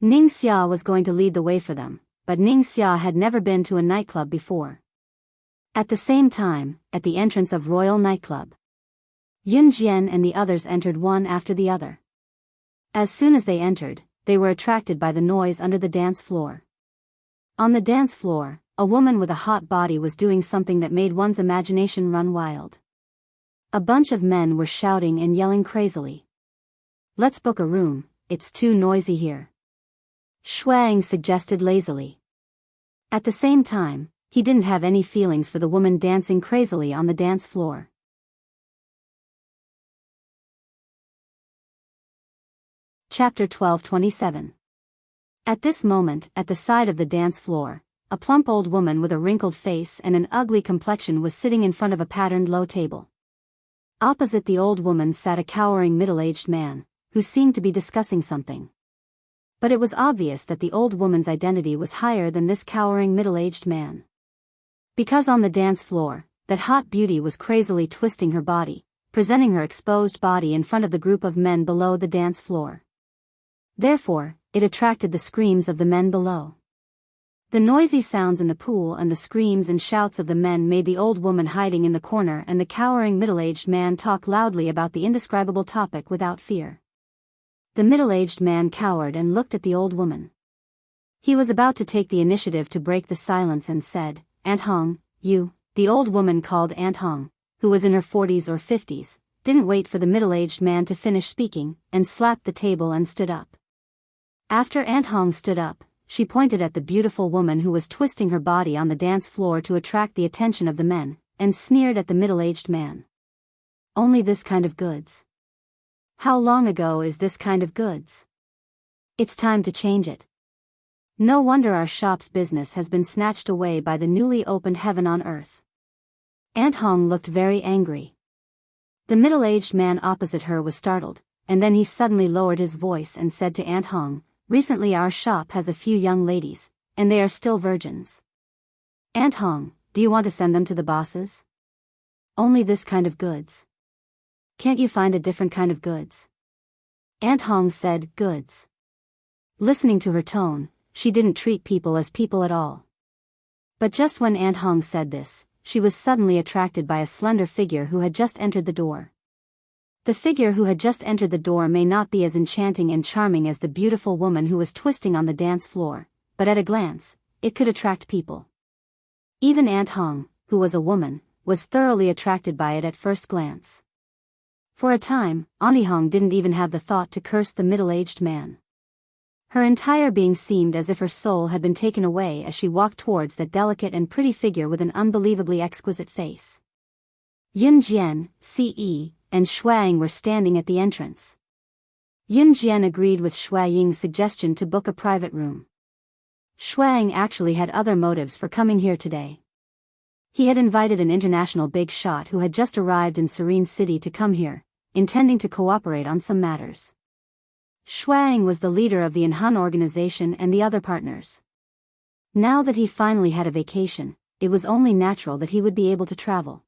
Ningxia was going to lead the way for them, but Ningxia had never been to a nightclub before. At the same time, at the entrance of Royal Nightclub, Yunjian and the others entered one after the other. As soon as they entered, they were attracted by the noise under the dance floor. On the dance floor, a woman with a hot body was doing something that made one's imagination run wild. A bunch of men were shouting and yelling crazily. "Let's book a room, it's too noisy here," Shuang suggested lazily. At the same time, he didn't have any feelings for the woman dancing crazily on the dance floor. Chapter 12:27. At this moment, at the side of the dance floor, a plump old woman with a wrinkled face and an ugly complexion was sitting in front of a patterned low table. Opposite the old woman sat a cowering middle-aged man, who seemed to be discussing something. But it was obvious that the old woman's identity was higher than this cowering middle-aged man. Because on the dance floor, that hot beauty was crazily twisting her body, presenting her exposed body in front of the group of men below the dance floor. Therefore, it attracted the screams of the men below. The noisy sounds in the pool and the screams and shouts of the men made the old woman hiding in the corner and the cowering middle-aged man talk loudly about the indescribable topic without fear. The middle-aged man cowered and looked at the old woman. He was about to take the initiative to break the silence and said, "Aunt Hong, you." The old woman called Aunt Hong, who was in her 40s or 50s, didn't wait for the middle-aged man to finish speaking, and slapped the table and stood up. After Aunt Hong stood up, she pointed at the beautiful woman who was twisting her body on the dance floor to attract the attention of the men, and sneered at the middle-aged man. "Only this kind of goods. How long ago is this kind of goods? It's time to change it. No wonder our shop's business has been snatched away by the newly opened heaven on earth." Aunt Hong looked very angry. The middle-aged man opposite her was startled, and then he suddenly lowered his voice and said to Aunt Hong, "Recently our shop has a few young ladies, and they are still virgins. Aunt Hong, do you want to send them to the bosses? Only this kind of goods. Can't you find a different kind of goods?" Aunt Hong said, "Goods." Listening to her tone, she didn't treat people as people at all. But just when Aunt Hong said this, she was suddenly attracted by a slender figure who had just entered the door. The figure who had just entered the door may not be as enchanting and charming as the beautiful woman who was twisting on the dance floor, but at a glance, it could attract people. Even Aunt Hong, who was a woman, was thoroughly attracted by it at first glance. For a time, Auntie Hong didn't even have the thought to curse the middle-aged man. Her entire being seemed as if her soul had been taken away as she walked towards that delicate and pretty figure with an unbelievably exquisite face. Yun Jian, C.E., and Shui Ying were standing at the entrance. Yun Jian agreed with Shui Ying's suggestion to book a private room. Shui Ying actually had other motives for coming here today. He had invited an international big shot who had just arrived in Serene City to come here, intending to cooperate on some matters. Shui Ying was the leader of the Inhan organization and the other partners. Now that he finally had a vacation, it was only natural that he would be able to travel.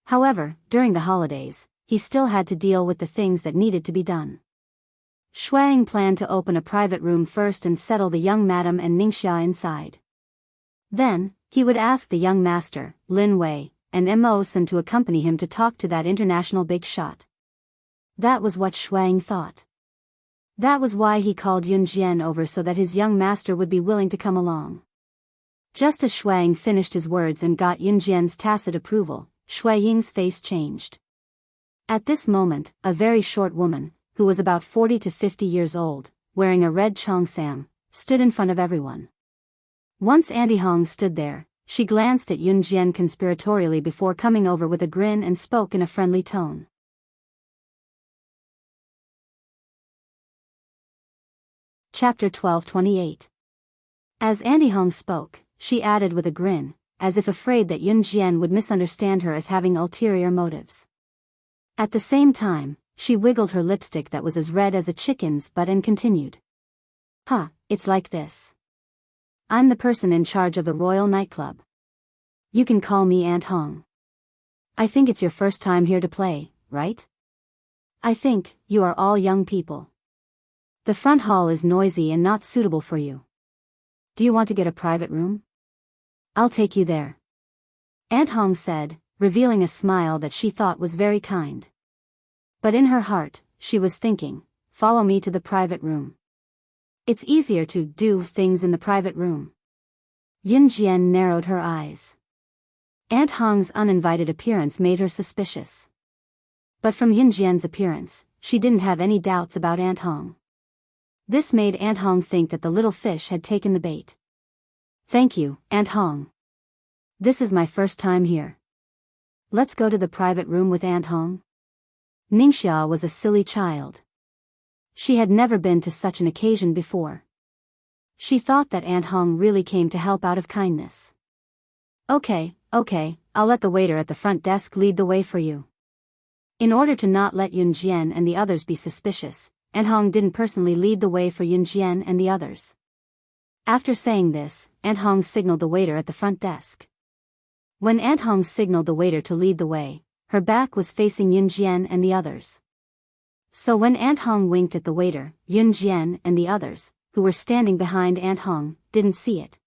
However, during the holidays, he still had to deal with the things that needed to be done. Shui Ying planned to open a private room first and settle the young madam and Ningxia inside. Then, he would ask the young master, Lin Wei, and Mo Sun to accompany him to talk to that international big shot. That was what Shui Ying thought. That was why he called Yun Jian over so that his young master would be willing to come along. Just as Shui Ying finished his words and got Yun Jian's tacit approval, Shui Ying's face changed. At this moment, a very short woman, who was about 40 to 50 years old, wearing a red cheongsam, stood in front of everyone. Once Auntie Hong stood there, she glanced at Yun Jian conspiratorially before coming over with a grin and spoke in a friendly tone. Chapter 12:28. As Auntie Hong spoke, she added with a grin, as if afraid that Yun Jian would misunderstand her as having ulterior motives. At the same time, she wiggled her lipstick that was as red as a chicken's butt and continued. It's like this. I'm the person in charge of the Royal Nightclub. You can call me Aunt Hong. I think it's your first time here to play, right? I think you are all young people. The front hall is noisy and not suitable for you. Do you want to get a private room? I'll take you there. Aunt Hong said, revealing a smile that she thought was very kind. But in her heart, she was thinking, follow me to the private room. It's easier to do things in the private room. Yun Jian narrowed her eyes. Aunt Hong's uninvited appearance made her suspicious. But from Yun Jian's appearance, she didn't have any doubts about Aunt Hong. This made Aunt Hong think that the little fish had taken the bait. Thank you, Aunt Hong. This is my first time here. Let's go to the private room with Aunt Hong. Ningxia was a silly child. She had never been to such an occasion before. She thought that Aunt Hong really came to help out of kindness. Okay, I'll let the waiter at the front desk lead the way for you. In order to not let Yun Jian and the others be suspicious, Aunt Hong didn't personally lead the way for Yun Jian and the others. After saying this, Aunt Hong signaled the waiter at the front desk. When Aunt Hong signaled the waiter to lead the way, her back was facing Yun Jian and the others. So when Aunt Hong winked at the waiter, Yun Jian and the others, who were standing behind Aunt Hong, didn't see it.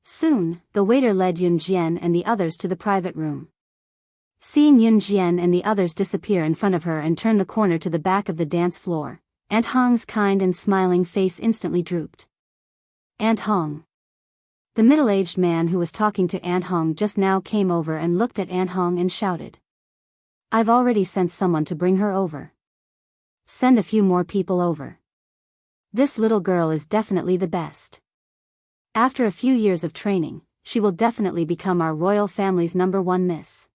Soon, the waiter led Yun Jian and the others to the private room. Seeing Yun Jian and the others disappear in front of her and turn the corner to the back of the dance floor, Aunt Hong's kind and smiling face instantly drooped. Aunt Hong. The middle-aged man who was talking to Aunt Hong just now came over and looked at Aunt Hong and shouted. I've already sent someone to bring her over. Send a few more people over. This little girl is definitely the best. After a few years of training, she will definitely become our royal family's #1 miss.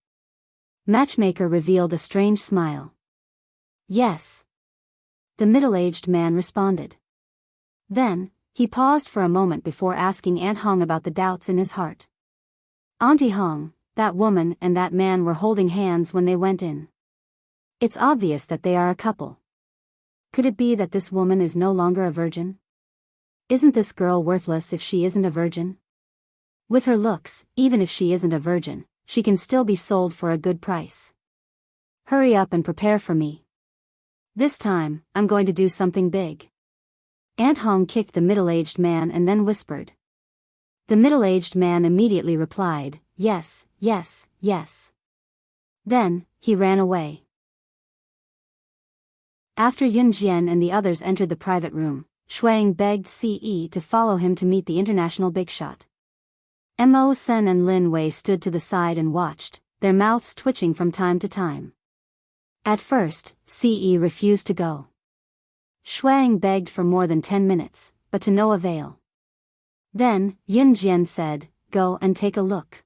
Matchmaker revealed a strange smile. Yes. The middle-aged man responded. Then, he paused for a moment before asking Aunt Hong about the doubts in his heart. Auntie Hong, that woman and that man were holding hands when they went in. It's obvious that they are a couple. Could it be that this woman is no longer a virgin? Isn't this girl worthless if she isn't a virgin? With her looks, even if she isn't a virgin, she can still be sold for a good price. Hurry up and prepare for me. This time, I'm going to do something big. Aunt Hong kicked the middle-aged man and then whispered. The middle-aged man immediately replied, yes, yes, yes. Then, he ran away. After Yun Jian and the others entered the private room, Shuang begged Ce to follow him to meet the international big shot. Mo Sen and Lin Wei stood to the side and watched, their mouths twitching from time to time. At first, Ce refused to go. Shuang begged for more than 10 minutes, but to no avail. Then, Yun Jian said, go and take a look.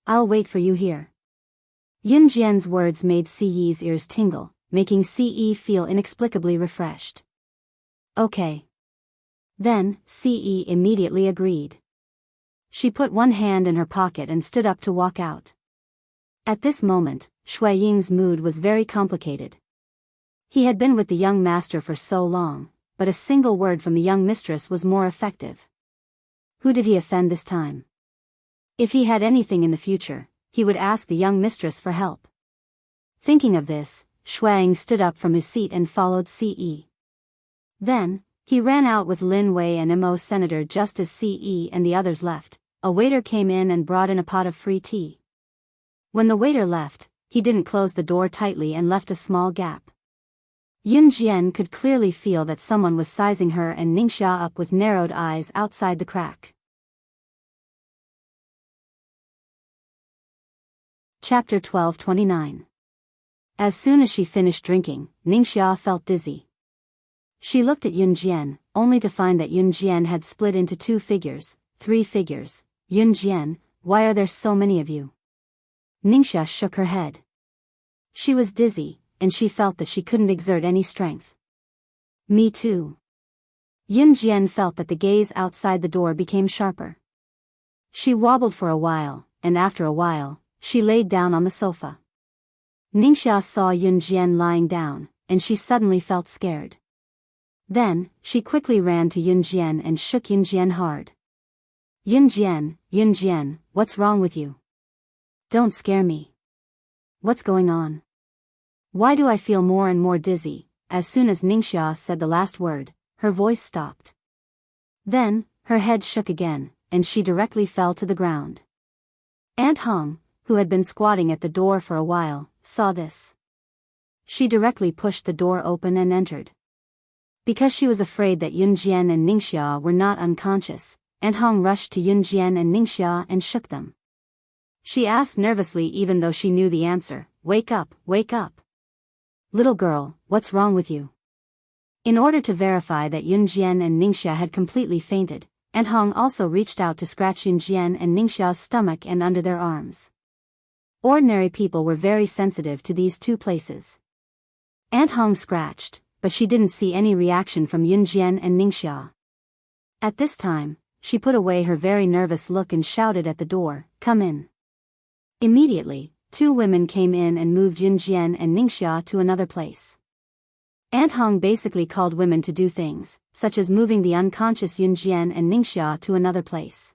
I'll wait for you here. Yun Jian's words made Ce's ears tingle, making Ce feel inexplicably refreshed. Okay. Then, Ce immediately agreed. She put one hand in her pocket and stood up to walk out. At this moment, Shui Ying's mood was very complicated. He had been with the young master for so long, but a single word from the young mistress was more effective. Who did he offend this time? If he had anything in the future, he would ask the young mistress for help. Thinking of this, Shuang stood up from his seat and followed Ce. Then, he ran out with Lin Wei and Mo Senator just as Ce and the others left. A waiter came in and brought in a pot of free tea. When the waiter left, he didn't close the door tightly and left a small gap. Yun Jian could clearly feel that someone was sizing her and Ningxia up with narrowed eyes outside the crack. Chapter 12:29. As soon as she finished drinking, Ningxia felt dizzy. She looked at Yun Jian, only to find that Yun Jian had split into 2 figures, 3 figures. Yun Jian, why are there so many of you? Ningxia shook her head. She was dizzy, and she felt that she couldn't exert any strength. Me too. Yun Jian felt that the gaze outside the door became sharper. She wobbled for a while, and after a while, she laid down on the sofa. Ningxia saw Yun Jian lying down, and she suddenly felt scared. Then, she quickly ran to Yun Jian and shook Yun Jian hard. Yun Jian, what's wrong with you? Don't scare me. What's going on? Why do I feel more and more dizzy? As soon as Ningxia said the last word, her voice stopped. Then, her head shook again, and she directly fell to the ground. Aunt Hong, who had been squatting at the door for a while, saw this. She directly pushed the door open and entered. Because she was afraid that Yun Jian and Ningxia were not unconscious, Aunt Hong rushed to Yun Jian and Ningxia and shook them. She asked nervously even though she knew the answer, wake up, wake up. Little girl, what's wrong with you? In order to verify that Yun Jian and Ningxia had completely fainted, Aunt Hong also reached out to scratch Yun Jian and Ningxia's stomach and under their arms. Ordinary people were very sensitive to these 2 places. Aunt Hong scratched, but she didn't see any reaction from Yun Jian and Ningxia. At this time, she put away her very nervous look and shouted at the door, come in. Immediately, 2 women came in and moved Yun Jian and Ningxia to another place. Aunt Hong basically called women to do things, such as moving the unconscious Yun Jian and Ningxia to another place.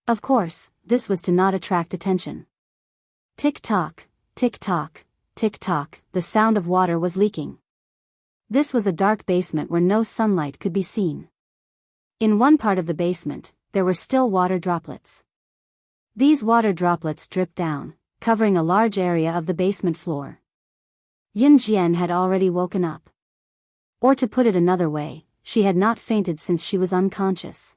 Of course, this was to not attract attention. Tick-tock, tick-tock, tick-tock, the sound of water was leaking. This was a dark basement where no sunlight could be seen. In one part of the basement, there were still water droplets. These water droplets dripped down, covering a large area of the basement floor. Yunjian had already woken up. Or to put it another way, she had not fainted since she was unconscious.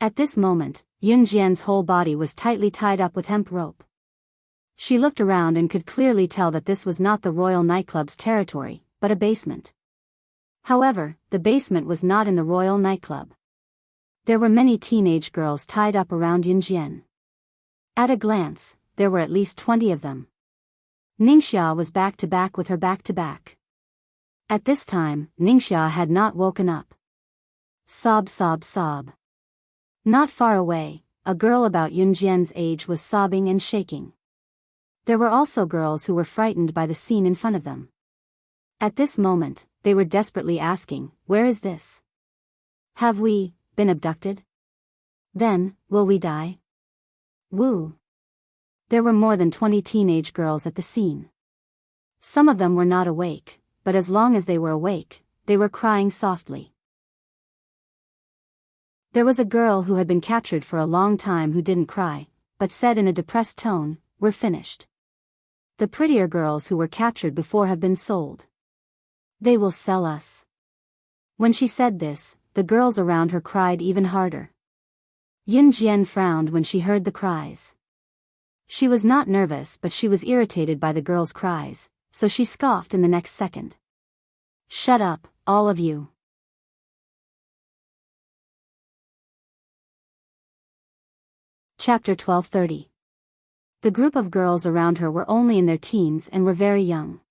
At this moment, Yunjian's whole body was tightly tied up with hemp rope. She looked around and could clearly tell that this was not the Royal Nightclub's territory, but a basement. However, the basement was not in the Royal Nightclub. There were many teenage girls tied up around Yunjian. At a glance, there were at least 20 of them. Ningxia was back to back with her back to back. At this time, Ningxia had not woken up. Sob, sob, sob. Not far away, a girl about Yunjian's age was sobbing and shaking. There were also girls who were frightened by the scene in front of them. At this moment, they were desperately asking, "Where is this? Have we been abducted? Then, will we die?" Woo! There were more than 20 teenage girls at the scene. Some of them were not awake, but as long as they were awake, they were crying softly. There was a girl who had been captured for a long time who didn't cry, but said in a depressed tone, "We're finished. The prettier girls who were captured before have been sold. They will sell us." When she said this, the girls around her cried even harder. Yunjian frowned when she heard the cries. She was not nervous, but she was irritated by the girls' cries, so she scoffed in the next second. "Shut up, all of you." Chapter 12:30. The group of girls around her were only in their teens and were very young.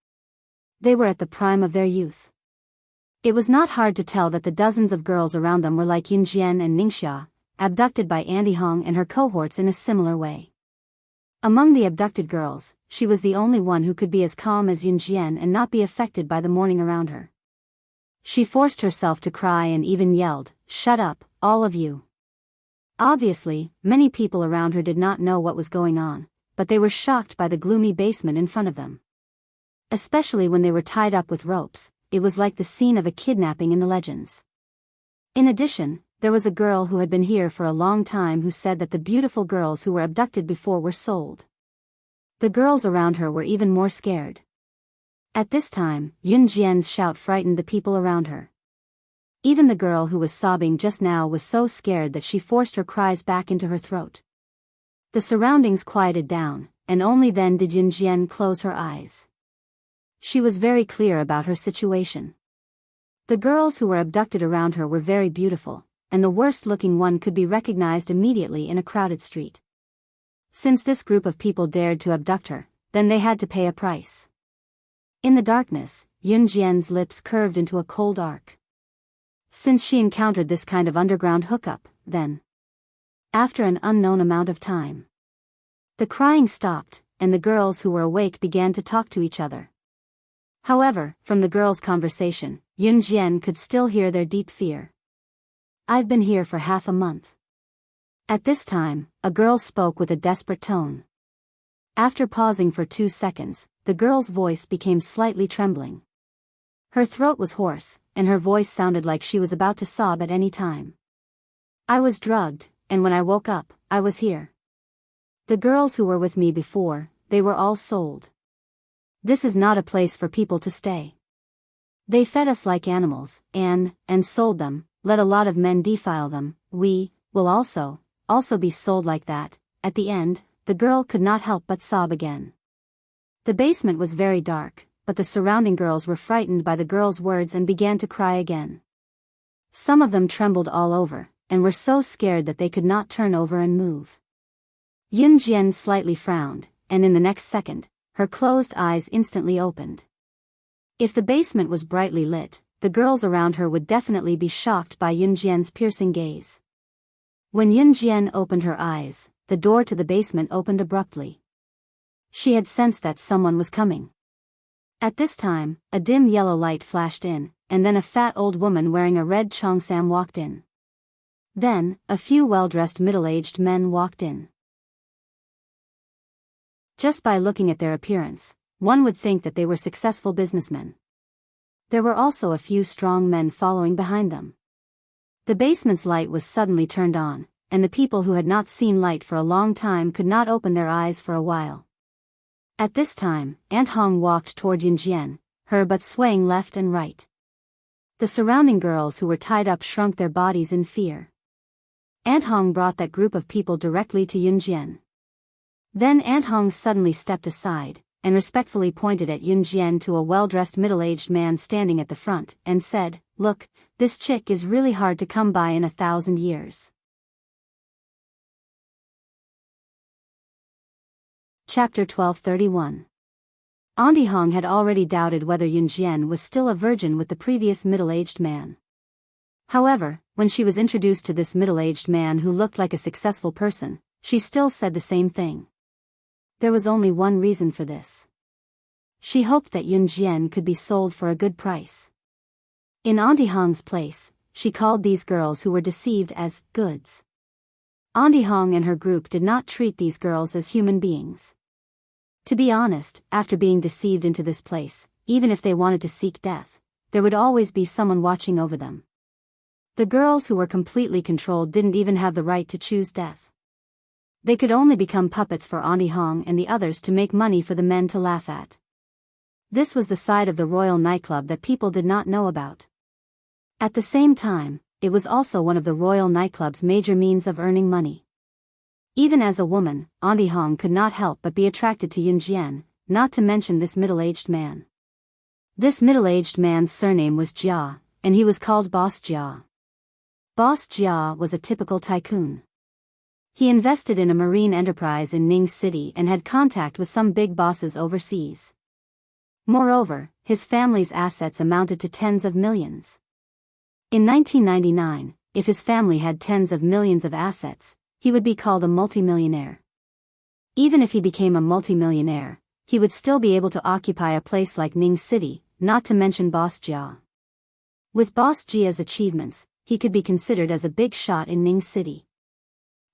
They were at the prime of their youth. It was not hard to tell that the dozens of girls around them were like Yunjian and Ningxia, abducted by Andy Hong and her cohorts in a similar way. Among the abducted girls, she was the only one who could be as calm as Yunjian and not be affected by the mourning around her. She forced herself to cry and even yelled, "Shut up, all of you." Obviously, many people around her did not know what was going on, but they were shocked by the gloomy basement in front of them. Especially when they were tied up with ropes, it was like the scene of a kidnapping in the legends. In addition, there was a girl who had been here for a long time who said that the beautiful girls who were abducted before were sold. The girls around her were even more scared. At this time, Yunjian's shout frightened the people around her. Even the girl who was sobbing just now was so scared that she forced her cries back into her throat. The surroundings quieted down, and only then did Yunjian close her eyes. She was very clear about her situation. The girls who were abducted around her were very beautiful, and the worst-looking one could be recognized immediately in a crowded street. Since this group of people dared to abduct her, then they had to pay a price. In the darkness, Yunjian's lips curved into a cold arc. Since she encountered this kind of underground hookup, then, after an unknown amount of time, the crying stopped, and the girls who were awake began to talk to each other. However, from the girls' conversation, Yunjian could still hear their deep fear. "I've been here for half a month." At this time, a girl spoke with a desperate tone. After pausing for 2 seconds, the girl's voice became slightly trembling. Her throat was hoarse, and her voice sounded like she was about to sob at any time. "I was drugged, and when I woke up, I was here. The girls who were with me before, they were all sold. This is not a place for people to stay. They fed us like animals, and sold them, let a lot of men defile them. We will also be sold like that." At the end, the girl could not help but sob again. The basement was very dark, but the surrounding girls were frightened by the girl's words and began to cry again. Some of them trembled all over, and were so scared that they could not turn over and move. Yunjian slightly frowned, and in the next second, her closed eyes instantly opened. If the basement was brightly lit, the girls around her would definitely be shocked by Yunjian's piercing gaze. When Yunjian opened her eyes, the door to the basement opened abruptly. She had sensed that someone was coming. At this time, a dim yellow light flashed in, and then a fat old woman wearing a red cheongsam walked in. Then, a few well-dressed middle-aged men walked in. Just by looking at their appearance, one would think that they were successful businessmen. There were also a few strong men following behind them. The basement's light was suddenly turned on, and the people who had not seen light for a long time could not open their eyes for a while. At this time, Aunt Hong walked toward Yunjian, her butt swaying left and right. The surrounding girls who were tied up shrunk their bodies in fear. Aunt Hong brought that group of people directly to Yunjian. Then Aunt Hong suddenly stepped aside, and respectfully pointed at Yunjian to a well-dressed middle-aged man standing at the front, and said, "Look, this chick is really hard to come by in 1,000 years." Chapter 1231. Auntie Hong had already doubted whether Yunjian was still a virgin with the previous middle-aged man. However, when she was introduced to this middle-aged man who looked like a successful person, she still said the same thing. There was only one reason for this. She hoped that Yunjian could be sold for a good price. In Auntie Hong's place, she called these girls who were deceived as goods. Auntie Hong and her group did not treat these girls as human beings. To be honest, after being deceived into this place, even if they wanted to seek death, there would always be someone watching over them. The girls who were completely controlled didn't even have the right to choose death. They could only become puppets for Auntie Hong and the others to make money for the men to laugh at. This was the side of the royal nightclub that people did not know about. At the same time, it was also one of the royal nightclub's major means of earning money. Even as a woman, Auntie Hong could not help but be attracted to Yunjian, not to mention this middle-aged man. This middle-aged man's surname was Jia, and he was called Boss Jia. Boss Jia was a typical tycoon. He invested in a marine enterprise in Ning City and had contact with some big bosses overseas. Moreover, his family's assets amounted to tens of millions. In 1999, if his family had tens of millions of assets, he would be called a multimillionaire. Even if he became a multimillionaire, he would still be able to occupy a place like Ning City, not to mention Boss Jia. With Boss Jia's achievements, he could be considered as a big shot in Ning City.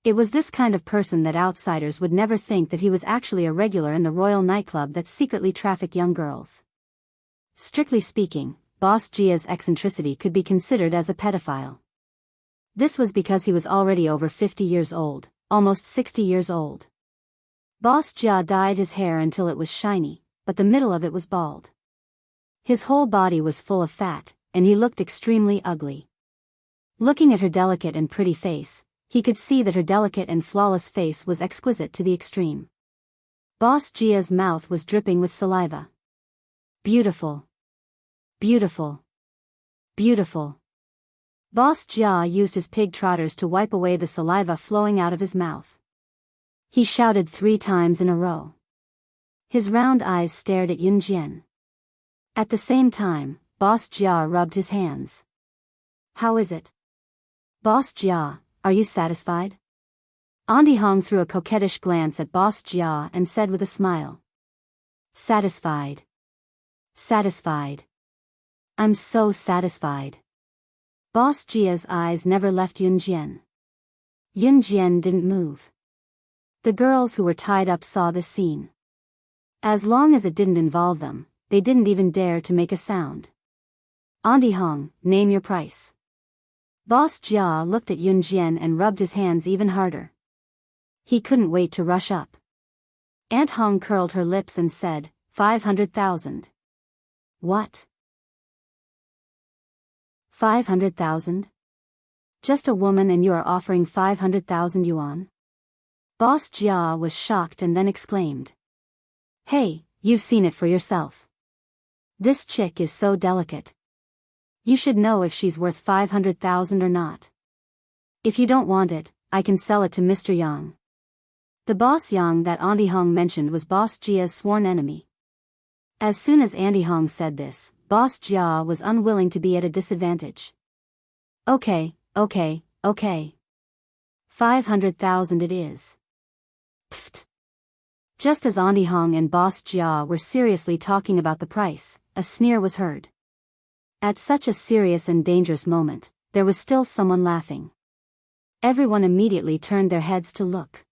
It was this kind of person that outsiders would never think that he was actually a regular in the royal nightclub that secretly trafficked young girls. Strictly speaking, Boss Jia's eccentricity could be considered as a pedophile. This was because he was already over 50 years old, almost 60 years old. Boss Jia dyed his hair until it was shiny, but the middle of it was bald. His whole body was full of fat, and he looked extremely ugly. Looking at her delicate and pretty face, he could see that her delicate and flawless face was exquisite to the extreme. Boss Jia's mouth was dripping with saliva. Beautiful. Beautiful. Beautiful. Boss Jia used his pig trotters to wipe away the saliva flowing out of his mouth. He shouted 3 times in a row. His round eyes stared at Yunjian. At the same time, Boss Jia rubbed his hands. "How is it? Boss Jia, are you satisfied?" Auntie Hong threw a coquettish glance at Boss Jia and said with a smile. "Satisfied. Satisfied. I'm so satisfied." Boss Jia's eyes never left Yunjian. Yunjian didn't move. The girls who were tied up saw this scene. As long as it didn't involve them, they didn't even dare to make a sound. "Auntie Hong, name your price." Boss Jia looked at Yunjian and rubbed his hands even harder. He couldn't wait to rush up. Aunt Hong curled her lips and said, 500,000. "What? 500,000? Just a woman and you are offering 500,000 yuan?" Boss Jia was shocked and then exclaimed. "Hey, you've seen it for yourself. This chick is so delicate. You should know if she's worth 500,000 or not. If you don't want it, I can sell it to Mr. Yang." The boss Yang that Auntie Hong mentioned was Boss Jia's sworn enemy. As soon as Auntie Hong said this, Boss Jia was unwilling to be at a disadvantage. Okay. 500,000 it is. Pfft. Just as Auntie Hong and Boss Jia were seriously talking about the price, a sneer was heard. At such a serious and dangerous moment, there was still someone laughing. Everyone immediately turned their heads to look.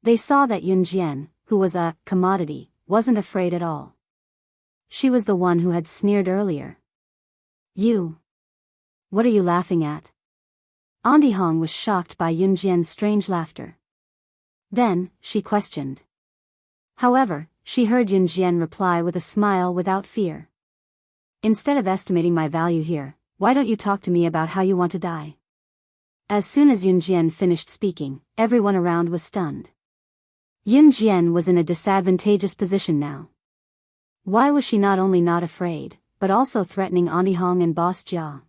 They saw that Yunjian, who was a commodity, wasn't afraid at all. She was the one who had sneered earlier. You. What are you laughing at? Andi Hong was shocked by Yunjian's strange laughter. Then, she questioned. However, she heard Yunjian reply with a smile without fear. Instead of estimating my value here, why don't you talk to me about how you want to die? As soon as Yunjian finished speaking, everyone around was stunned. Yunjian was in a disadvantageous position now. Why was she not only not afraid, but also threatening Andi Hong and Boss Jia?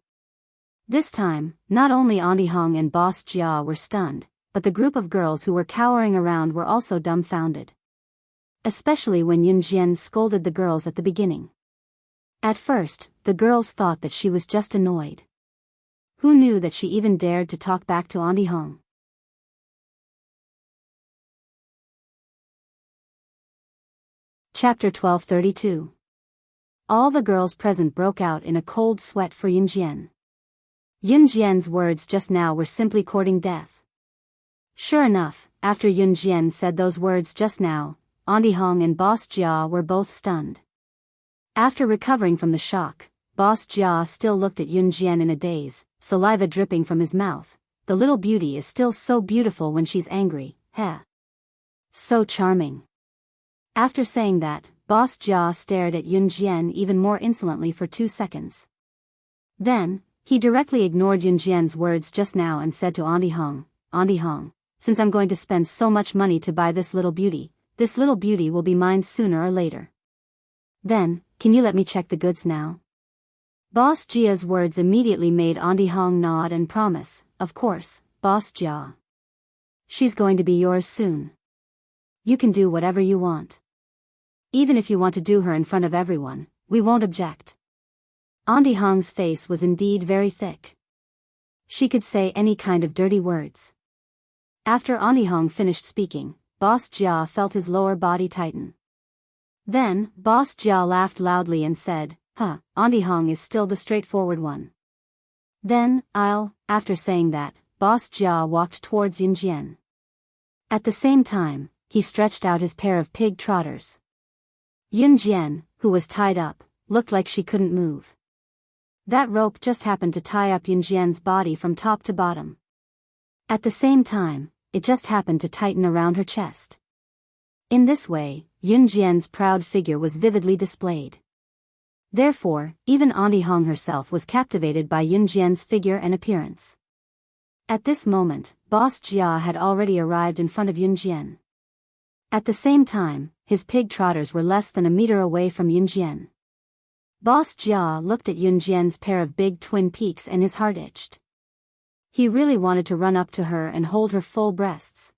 This time, not only Andi Hong and Boss Jia were stunned, but the group of girls who were cowering around were also dumbfounded. Especially when Yunjian scolded the girls at the beginning. At first, the girls thought that she was just annoyed. Who knew that she even dared to talk back to Andi Hong? Chapter 1232. All the girls present broke out in a cold sweat for Yunjian. Yunjian's words just now were simply courting death. Sure enough, after Yunjian said those words just now, Andi Hong and Boss Jia were both stunned. After recovering from the shock, Boss Jia still looked at Yunjian in a daze, saliva dripping from his mouth. The little beauty is still so beautiful when she's angry, heh. So charming. After saying that, Boss Jia stared at Yunjian even more insolently for 2 seconds. Then, he directly ignored Yunjian's words just now and said to Andi Hong, since I'm going to spend so much money to buy this little beauty will be mine sooner or later. Then, can you let me check the goods now? Boss Jia's words immediately made Andi Hong nod and promise, of course, Boss Jia. She's going to be yours soon. You can do whatever you want. Even if you want to do her in front of everyone, we won't object. Andi Hong's face was indeed very thick. She could say any kind of dirty words. After Andi Hong finished speaking, Boss Jia felt his lower body tighten. Then, Boss Jia laughed loudly and said, Andi Hong is still the straightforward one. Then, after saying that, Boss Jia walked towards Yunjian. At the same time, he stretched out his pair of pig trotters. Yunjian, who was tied up, looked like she couldn't move. That rope just happened to tie up Yunjian's body from top to bottom. At the same time, it just happened to tighten around her chest. In this way, Yunjian's proud figure was vividly displayed. Therefore, even Andi Hong herself was captivated by Yunjian's figure and appearance. At this moment, Boss Jia had already arrived in front of Yunjian. At the same time, his pig trotters were less than a meter away from Yunjian. Boss Jia looked at Yunjian's pair of big twin peaks and his heart itched. He really wanted to run up to her and hold her full breasts.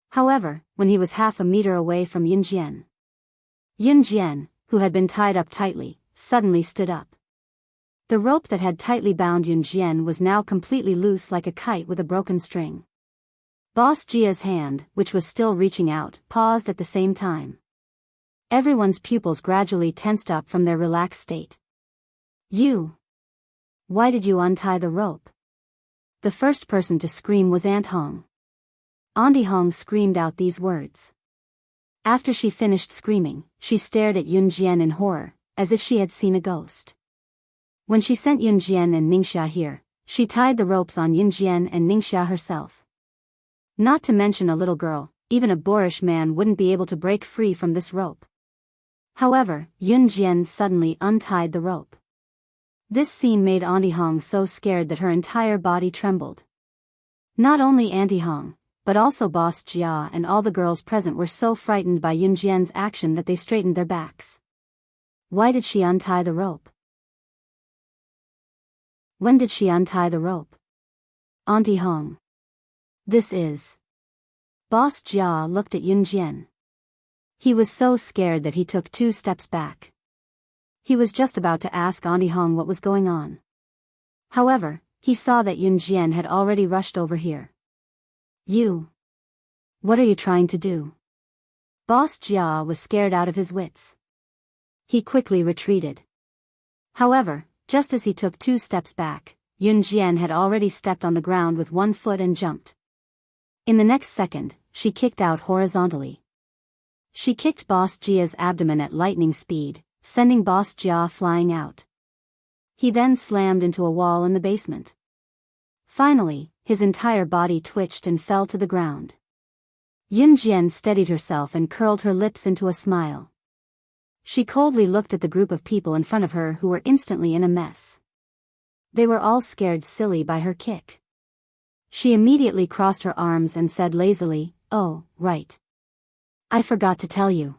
However, when he was half a meter away from Yunjian, who had been tied up tightly, suddenly stood up. The rope that had tightly bound Yunjian was now completely loose like a kite with a broken string. Boss Jia's hand, which was still reaching out, paused at the same time. Everyone's pupils gradually tensed up from their relaxed state. You! Why did you untie the rope? The first person to scream was Aunt Hong. Andi Hong screamed out these words. After she finished screaming, she stared at Yunjian in horror, as if she had seen a ghost. When she sent Yunjian and Ningxia here, she tied the ropes on Yunjian and Ningxia herself. Not to mention a little girl, even a boorish man wouldn't be able to break free from this rope. However, Yunjian suddenly untied the rope. This scene made Andi Hong so scared that her entire body trembled. Not only Andi Hong, but also Boss Jia and all the girls present were so frightened by Yunjian's action that they straightened their backs. Why did she untie the rope? When did she untie the rope? Andi Hong. This is... Boss Jia looked at Yunjian. He was so scared that he took 2 steps back. He was just about to ask Andi Hong what was going on. However, he saw that Yunjian had already rushed over here. You. What are you trying to do? Boss Jia was scared out of his wits. He quickly retreated. However, just as he took 2 steps back, Yun Jian had already stepped on the ground with one foot and jumped. In the next second, she kicked out horizontally. She kicked Boss Jia's abdomen at lightning speed, sending Boss Jia flying out. He then slammed into a wall in the basement. Finally, his entire body twitched and fell to the ground. Yun Jian steadied herself and curled her lips into a smile. She coldly looked at the group of people in front of her who were instantly in a mess. They were all scared silly by her kick. She immediately crossed her arms and said lazily, "Oh, right. I forgot to tell you.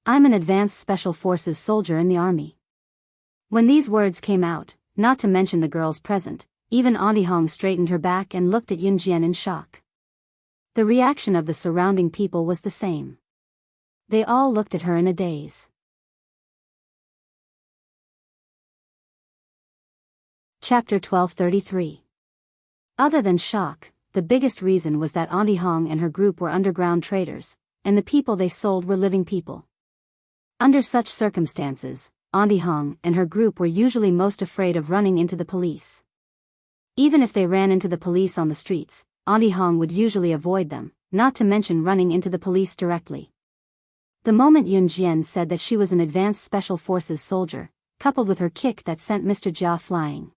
I'm an advanced special forces soldier in the army." When these words came out, not to mention the girls present, even Auntie Hong straightened her back and looked at Yun Jian in shock. The reaction of the surrounding people was the same. They all looked at her in a daze. Chapter 1233. Other than shock, the biggest reason was that Auntie Hong and her group were underground traders, and the people they sold were living people. Under such circumstances, Auntie Hong and her group were usually most afraid of running into the police. Even if they ran into the police on the streets, Auntie Hong would usually avoid them, not to mention running into the police directly. The moment Yun Jian said that she was an advanced special forces soldier, coupled with her kick that sent Mr. Jia flying.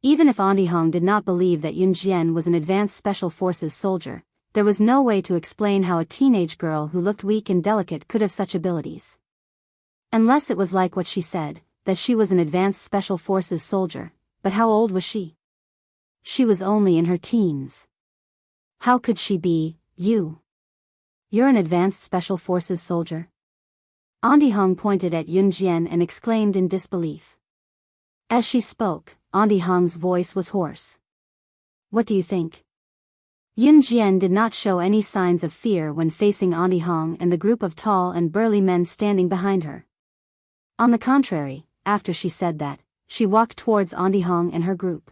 Even if Auntie Hong did not believe that Yun Jian was an advanced special forces soldier, there was no way to explain how a teenage girl who looked weak and delicate could have such abilities. Unless it was like what she said, that she was an advanced special forces soldier, but how old was she? She was only in her teens. How could she be, You're an advanced special forces soldier? Auntie Hong pointed at Yun Jian and exclaimed in disbelief. As she spoke, Auntie Hong's voice was hoarse. What do you think? Yun Jian did not show any signs of fear when facing Auntie Hong and the group of tall and burly men standing behind her. On the contrary, after she said that, she walked towards Auntie Hong and her group.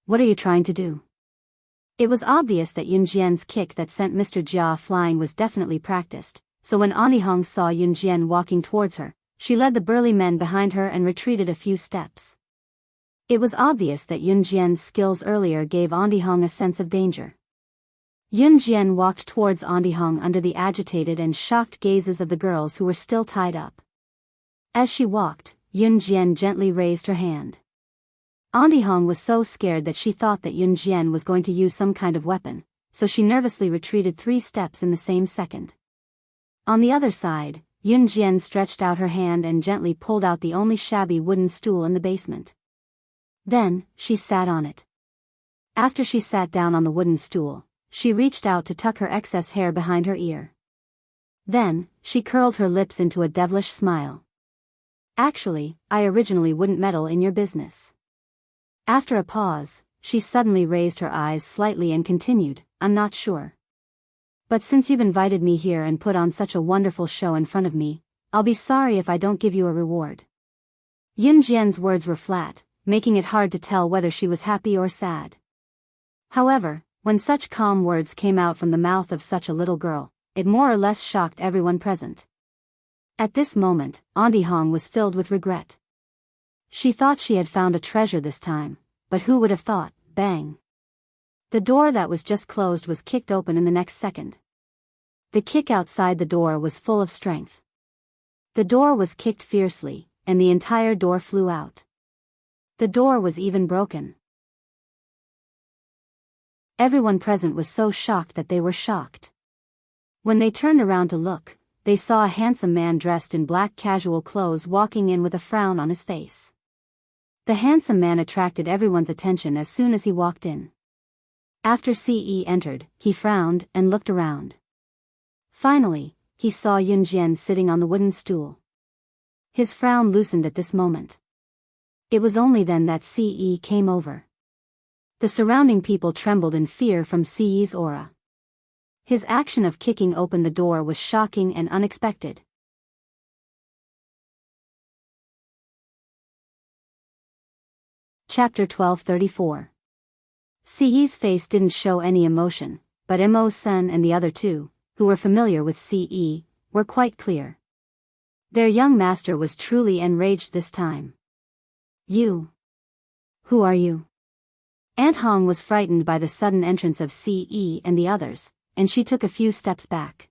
What are you trying to do? It was obvious that Yun Jian's kick that sent Mr. Jia flying was definitely practiced, so when Auntie Hong saw Yun Jian walking towards her, she led the burly men behind her and retreated a few steps. It was obvious that Yun Jian's skills earlier gave Auntie Hong a sense of danger. Yun Jian walked towards Auntie Hong under the agitated and shocked gazes of the girls who were still tied up. As she walked, Yun Jian gently raised her hand. Auntie Hong was so scared that she thought that Yun Jian was going to use some kind of weapon, so she nervously retreated 3 steps in the same second. On the other side, Yun Jian stretched out her hand and gently pulled out the only shabby wooden stool in the basement. Then, she sat on it. After she sat down on the wooden stool, she reached out to tuck her excess hair behind her ear. Then, she curled her lips into a devilish smile. Actually, I originally wouldn't meddle in your business. After a pause, she suddenly raised her eyes slightly and continued, I'm not sure. But since you've invited me here and put on such a wonderful show in front of me, I'll be sorry if I don't give you a reward. Yun Jian's words were flat, making it hard to tell whether she was happy or sad. However, when such calm words came out from the mouth of such a little girl, it more or less shocked everyone present. At this moment, Auntie Hong was filled with regret. She thought she had found a treasure this time, but who would have thought, bang. The door that was just closed was kicked open in the next second. The kick outside the door was full of strength. The door was kicked fiercely, and the entire door flew out. The door was even broken. Everyone present was so shocked that they were shocked. When they turned around to look, they saw a handsome man dressed in black casual clothes walking in with a frown on his face. The handsome man attracted everyone's attention as soon as he walked in. After CE entered, he frowned and looked around. Finally, he saw Yun Jian sitting on the wooden stool. His frown loosened at this moment. It was only then that CE came over. The surrounding people trembled in fear from CE's aura. His action of kicking open the door was shocking and unexpected. Chapter 1234. CE's face didn't show any emotion, but Mo Sen and the other two, who were familiar with CE, were quite clear. Their young master was truly enraged this time. You. Who are you? Aunt Hong was frightened by the sudden entrance of Ce and the others, and she took a few steps back.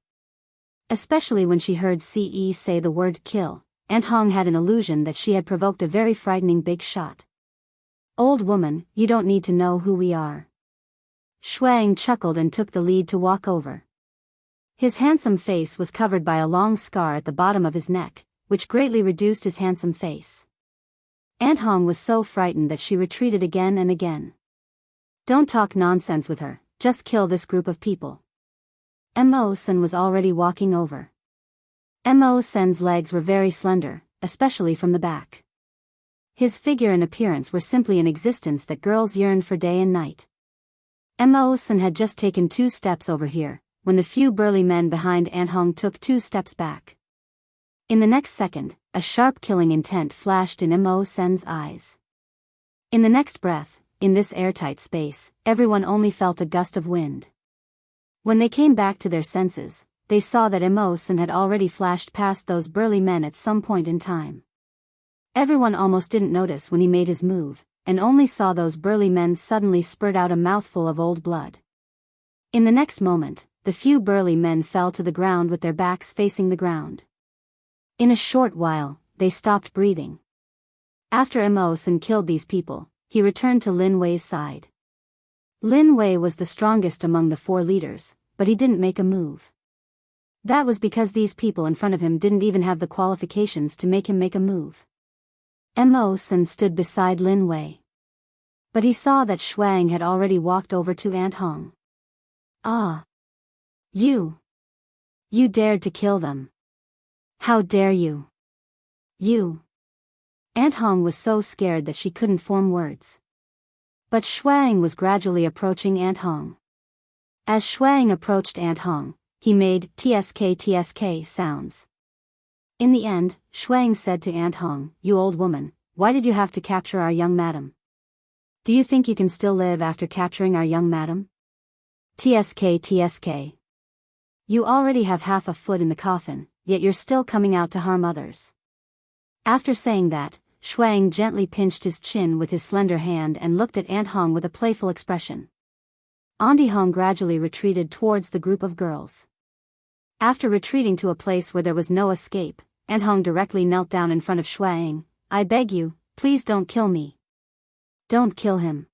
Especially when she heard Ce say the word kill, Aunt Hong had an illusion that she had provoked a very frightening big shot. Old woman, you don't need to know who we are. Shuang chuckled and took the lead to walk over. His handsome face was covered by a long scar at the bottom of his neck, which greatly reduced his handsome face. Aunt Hong was so frightened that she retreated again and again. Don't talk nonsense with her, just kill this group of people. Mo Sen was already walking over. Mo Sen's legs were very slender, especially from the back. His figure and appearance were simply an existence that girls yearned for day and night. Mo Sen had just taken 2 steps over here, when the few burly men behind Aunt Hong took 2 steps back. In the next second, a sharp killing intent flashed in Mo Sen's eyes. In the next breath, in this airtight space, everyone only felt a gust of wind. When they came back to their senses, they saw that Mo Sen had already flashed past those burly men at some point in time. Everyone almost didn't notice when he made his move, and only saw those burly men suddenly spurt out a mouthful of old blood. In the next moment, the few burly men fell to the ground with their backs facing the ground. In a short while, they stopped breathing. After Mo Sen killed these people, he returned to Lin Wei's side. Lin Wei was the strongest among the 4 leaders, but he didn't make a move. That was because these people in front of him didn't even have the qualifications to make him make a move. Mo Sen stood beside Lin Wei. But he saw that Shuang had already walked over to Aunt Hong. Ah! You! You dared to kill them. How dare you! You! Aunt Hong was so scared that she couldn't form words. But Shuang was gradually approaching Aunt Hong. As Shuang approached Aunt Hong, he made tsk sounds. In the end, Shuang said to Aunt Hong, "You old woman, why did you have to capture our young madam? Do you think you can still live after capturing our young madam? Tsk. You already have half a foot in the coffin, yet you're still coming out to harm others." After saying that, Shuang gently pinched his chin with his slender hand and looked at Aunt Hong with a playful expression. Auntie Hong gradually retreated towards the group of girls. After retreating to a place where there was no escape, Aunt Hong directly knelt down in front of Shuang. "I beg you, please don't kill me. Don't kill him."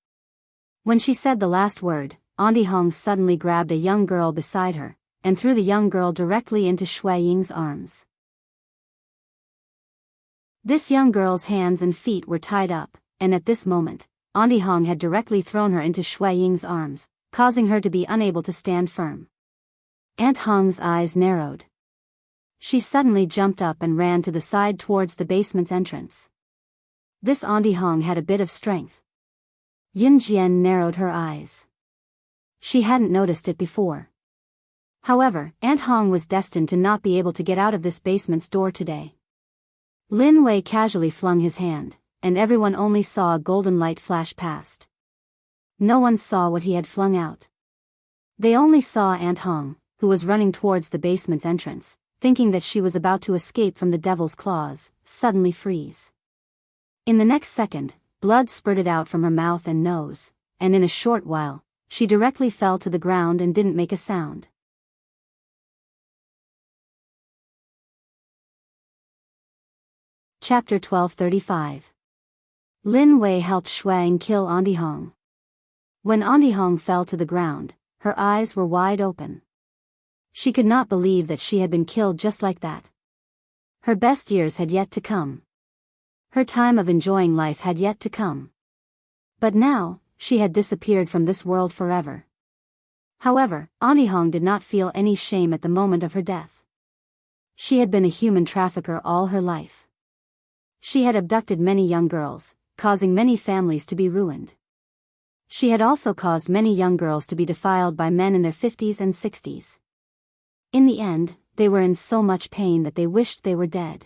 When she said the last word, Auntie Hong suddenly grabbed a young girl beside her, and threw the young girl directly into Shuang's arms. This young girl's hands and feet were tied up, and at this moment, Auntie Hong had directly thrown her into Shuang's arms, causing her to be unable to stand firm. Aunt Hong's eyes narrowed. She suddenly jumped up and ran to the side towards the basement's entrance. This Auntie Hong had a bit of strength. Yun Jian narrowed her eyes. She hadn't noticed it before. However, Aunt Hong was destined to not be able to get out of this basement's door today. Lin Wei casually flung his hand, and everyone only saw a golden light flash past. No one saw what he had flung out. They only saw Aunt Hong, who was running towards the basement's entrance, thinking that she was about to escape from the devil's claws, suddenly freeze. In the next second, blood spurted out from her mouth and nose, and in a short while, she directly fell to the ground and didn't make a sound. Chapter 1235. Lin Wei helped Shuang kill Auntie Hong. When Auntie Hong fell to the ground, her eyes were wide open. She could not believe that she had been killed just like that. Her best years had yet to come. Her time of enjoying life had yet to come. But now, she had disappeared from this world forever. However, Auntie Hong did not feel any shame at the moment of her death. She had been a human trafficker all her life. She had abducted many young girls, causing many families to be ruined. She had also caused many young girls to be defiled by men in their 50s and 60s. In the end, they were in so much pain that they wished they were dead.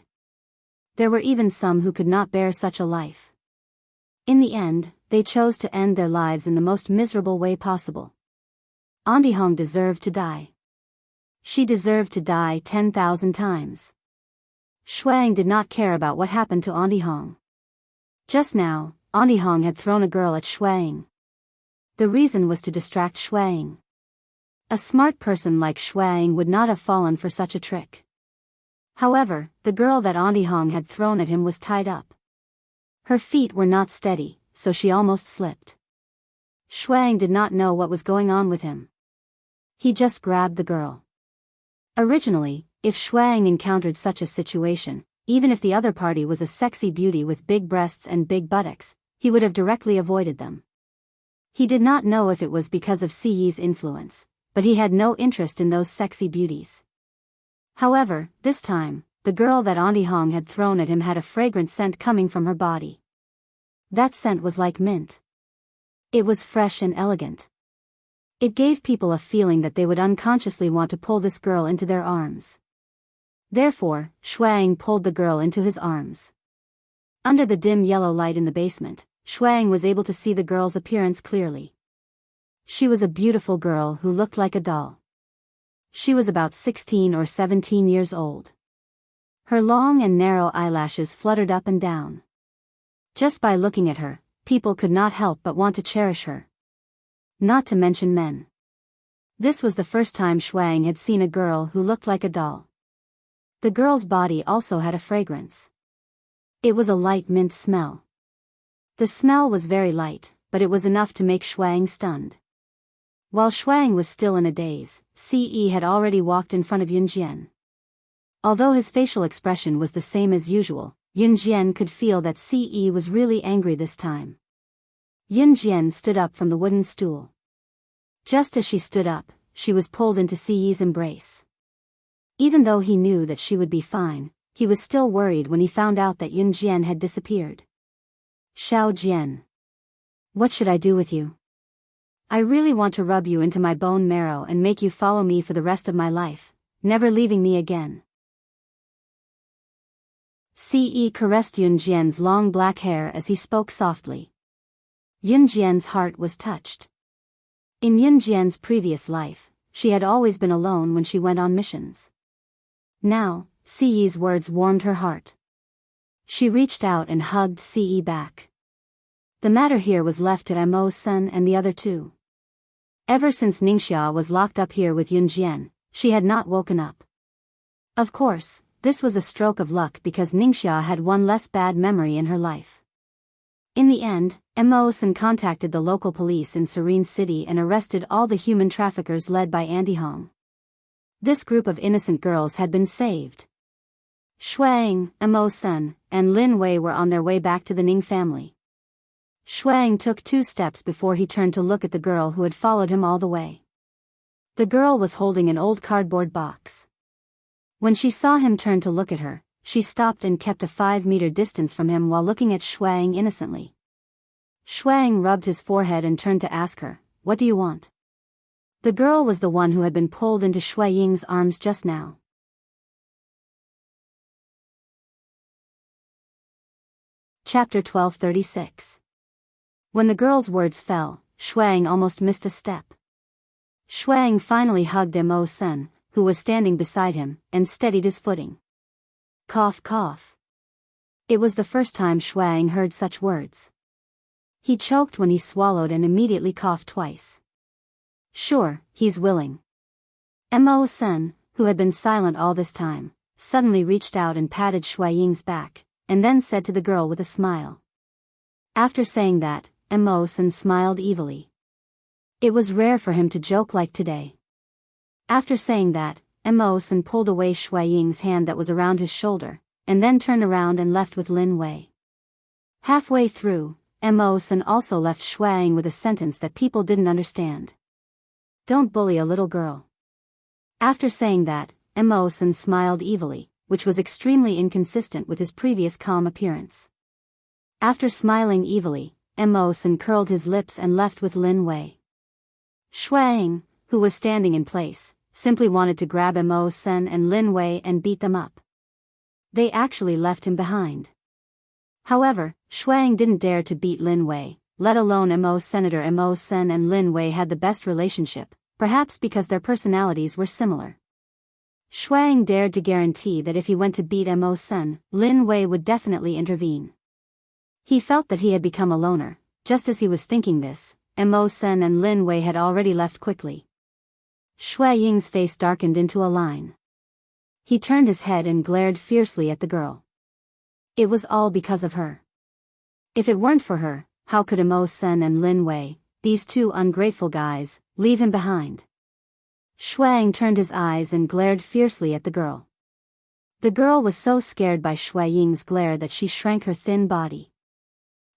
There were even some who could not bear such a life. In the end, they chose to end their lives in the most miserable way possible. Auntie Hong deserved to die. She deserved to die 10,000 times. Shuang did not care about what happened to Auntie Hong. Just now, Anihong had thrown a girl at Shuang. The reason was to distract Shuang. A smart person like Shuang would not have fallen for such a trick. However, the girl that Anihong had thrown at him was tied up. Her feet were not steady, so she almost slipped. Shuang did not know what was going on with him. He just grabbed the girl. Originally, if Shuang encountered such a situation, even if the other party was a sexy beauty with big breasts and big buttocks, he would have directly avoided them. He did not know if it was because of Siyi's influence, but he had no interest in those sexy beauties. However, this time, the girl that Anihong had thrown at him had a fragrant scent coming from her body. That scent was like mint. It was fresh and elegant. It gave people a feeling that they would unconsciously want to pull this girl into their arms. Therefore, Shuang pulled the girl into his arms. Under the dim yellow light in the basement, Shuang was able to see the girl's appearance clearly. She was a beautiful girl who looked like a doll. She was about 16 or 17 years old. Her long and narrow eyelashes fluttered up and down. Just by looking at her, people could not help but want to cherish her. Not to mention men. This was the first time Shuang had seen a girl who looked like a doll. The girl's body also had a fragrance. It was a light mint smell. The smell was very light, but it was enough to make Shuang stunned. While Shuang was still in a daze, Ce had already walked in front of Yunjian. Although his facial expression was the same as usual, Yunjian could feel that Ce was really angry this time. Yunjian stood up from the wooden stool. Just as she stood up, she was pulled into Ce's embrace. Even though he knew that she would be fine, he was still worried when he found out that Yunjian had disappeared. Xiao Jian. What should I do with you? I really want to rub you into my bone marrow and make you follow me for the rest of my life, never leaving me again. Ce caressed Yunjian's long black hair as he spoke softly. Yunjian's heart was touched. In Yunjian's previous life, she had always been alone when she went on missions. Now, Ce's words warmed her heart. She reached out and hugged Ce back. The matter here was left to Mo-san and the other two. Ever since Ningxia was locked up here with Yunjian, she had not woken up. Of course, this was a stroke of luck because Ningxia had one less bad memory in her life. In the end, Mo-san contacted the local police in Serene City and arrested all the human traffickers led by Anihong. This group of innocent girls had been saved. Shuang, Mo-san, and Lin Wei were on their way back to the Ning family. Shuang took 2 steps before he turned to look at the girl who had followed him all the way. The girl was holding an old cardboard box. When she saw him turn to look at her, she stopped and kept a 5-meter distance from him while looking at Shuang innocently. Shuang rubbed his forehead and turned to ask her, "What do you want?" The girl was the one who had been pulled into Shui Ying's arms just now. Chapter 1236. When the girl's words fell, Shuang almost missed a step. Shuang finally hugged Mo-san, who was standing beside him, and steadied his footing. Cough cough. It was the first time Shuang heard such words. He choked when he swallowed and immediately coughed twice. Sure, he's willing. Mo-san, who had been silent all this time, suddenly reached out and patted Shui Ying's back, and then said to the girl with a smile. After saying that, Mo-san smiled evilly. It was rare for him to joke like today. After saying that, Mo-san pulled away Shui Ying's hand that was around his shoulder, and then turned around and left with Lin Wei. Halfway through, Mo-san also left Shui Ying with a sentence that people didn't understand. Don't bully a little girl. After saying that, Mo-san smiled evilly, which was extremely inconsistent with his previous calm appearance. After smiling evilly, Mo-san curled his lips and left with Lin Wei. Shui Ying, who was standing in place, simply wanted to grab Mo-san and Lin Wei and beat them up. They actually left him behind. However, Shui Ying didn't dare to beat Lin Wei, let alone Senator Mo-san and Lin Wei had the best relationship, perhaps because their personalities were similar. Shui Ying dared to guarantee that if he went to beat Mo-san, Lin Wei would definitely intervene. He felt that he had become a loner. Just as he was thinking this, Mo Sen and Lin Wei had already left quickly. Shui Ying's face darkened into a line. He turned his head and glared fiercely at the girl. It was all because of her. If it weren't for her, how could Mo Sen and Lin Wei, these two ungrateful guys, leave him behind? Shuang turned his eyes and glared fiercely at the girl. The girl was so scared by Shui Ying's glare that she shrank her thin body.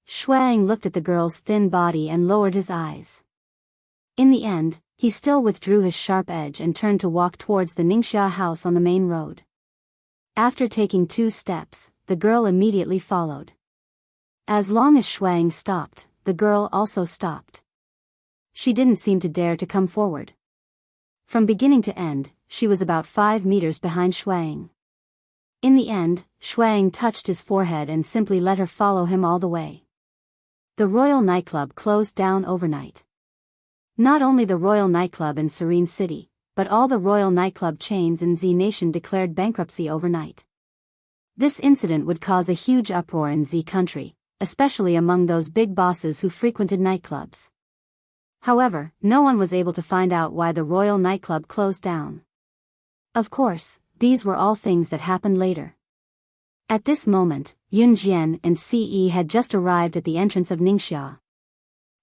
Shuang looked at the girl's thin body and lowered his eyes. In the end, he still withdrew his sharp edge and turned to walk towards the Ningxia house on the main road. After taking 2 steps, the girl immediately followed. As long as Shuang stopped, the girl also stopped. She didn't seem to dare to come forward. From beginning to end, she was about 5 meters behind Shuang. In the end, Shuang touched his forehead and simply let her follow him all the way. The Royal Nightclub closed down overnight. Not only the Royal Nightclub in Serene City, but all the Royal Nightclub chains in Z Nation declared bankruptcy overnight. This incident would cause a huge uproar in Z country, especially among those big bosses who frequented nightclubs. However, no one was able to find out why the Royal Nightclub closed down. Of course, these were all things that happened later. At this moment, Yun Jian and Ce had just arrived at the entrance of Ningxia.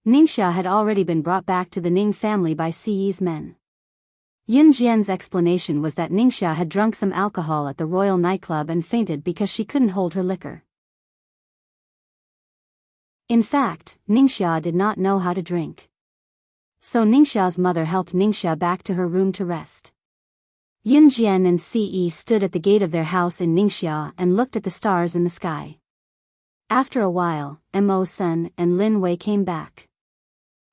Ningxia had already been brought back to the Ning family by Ce's men. Yun Jian's explanation was that Ningxia had drunk some alcohol at the Royal Nightclub and fainted because she couldn't hold her liquor. In fact, Ningxia did not know how to drink. So Ningxia's mother helped Ningxia back to her room to rest. Yun Jian and Ce stood at the gate of their house in Ningxia and looked at the stars in the sky. After a while, Mo Sen and Lin Wei came back.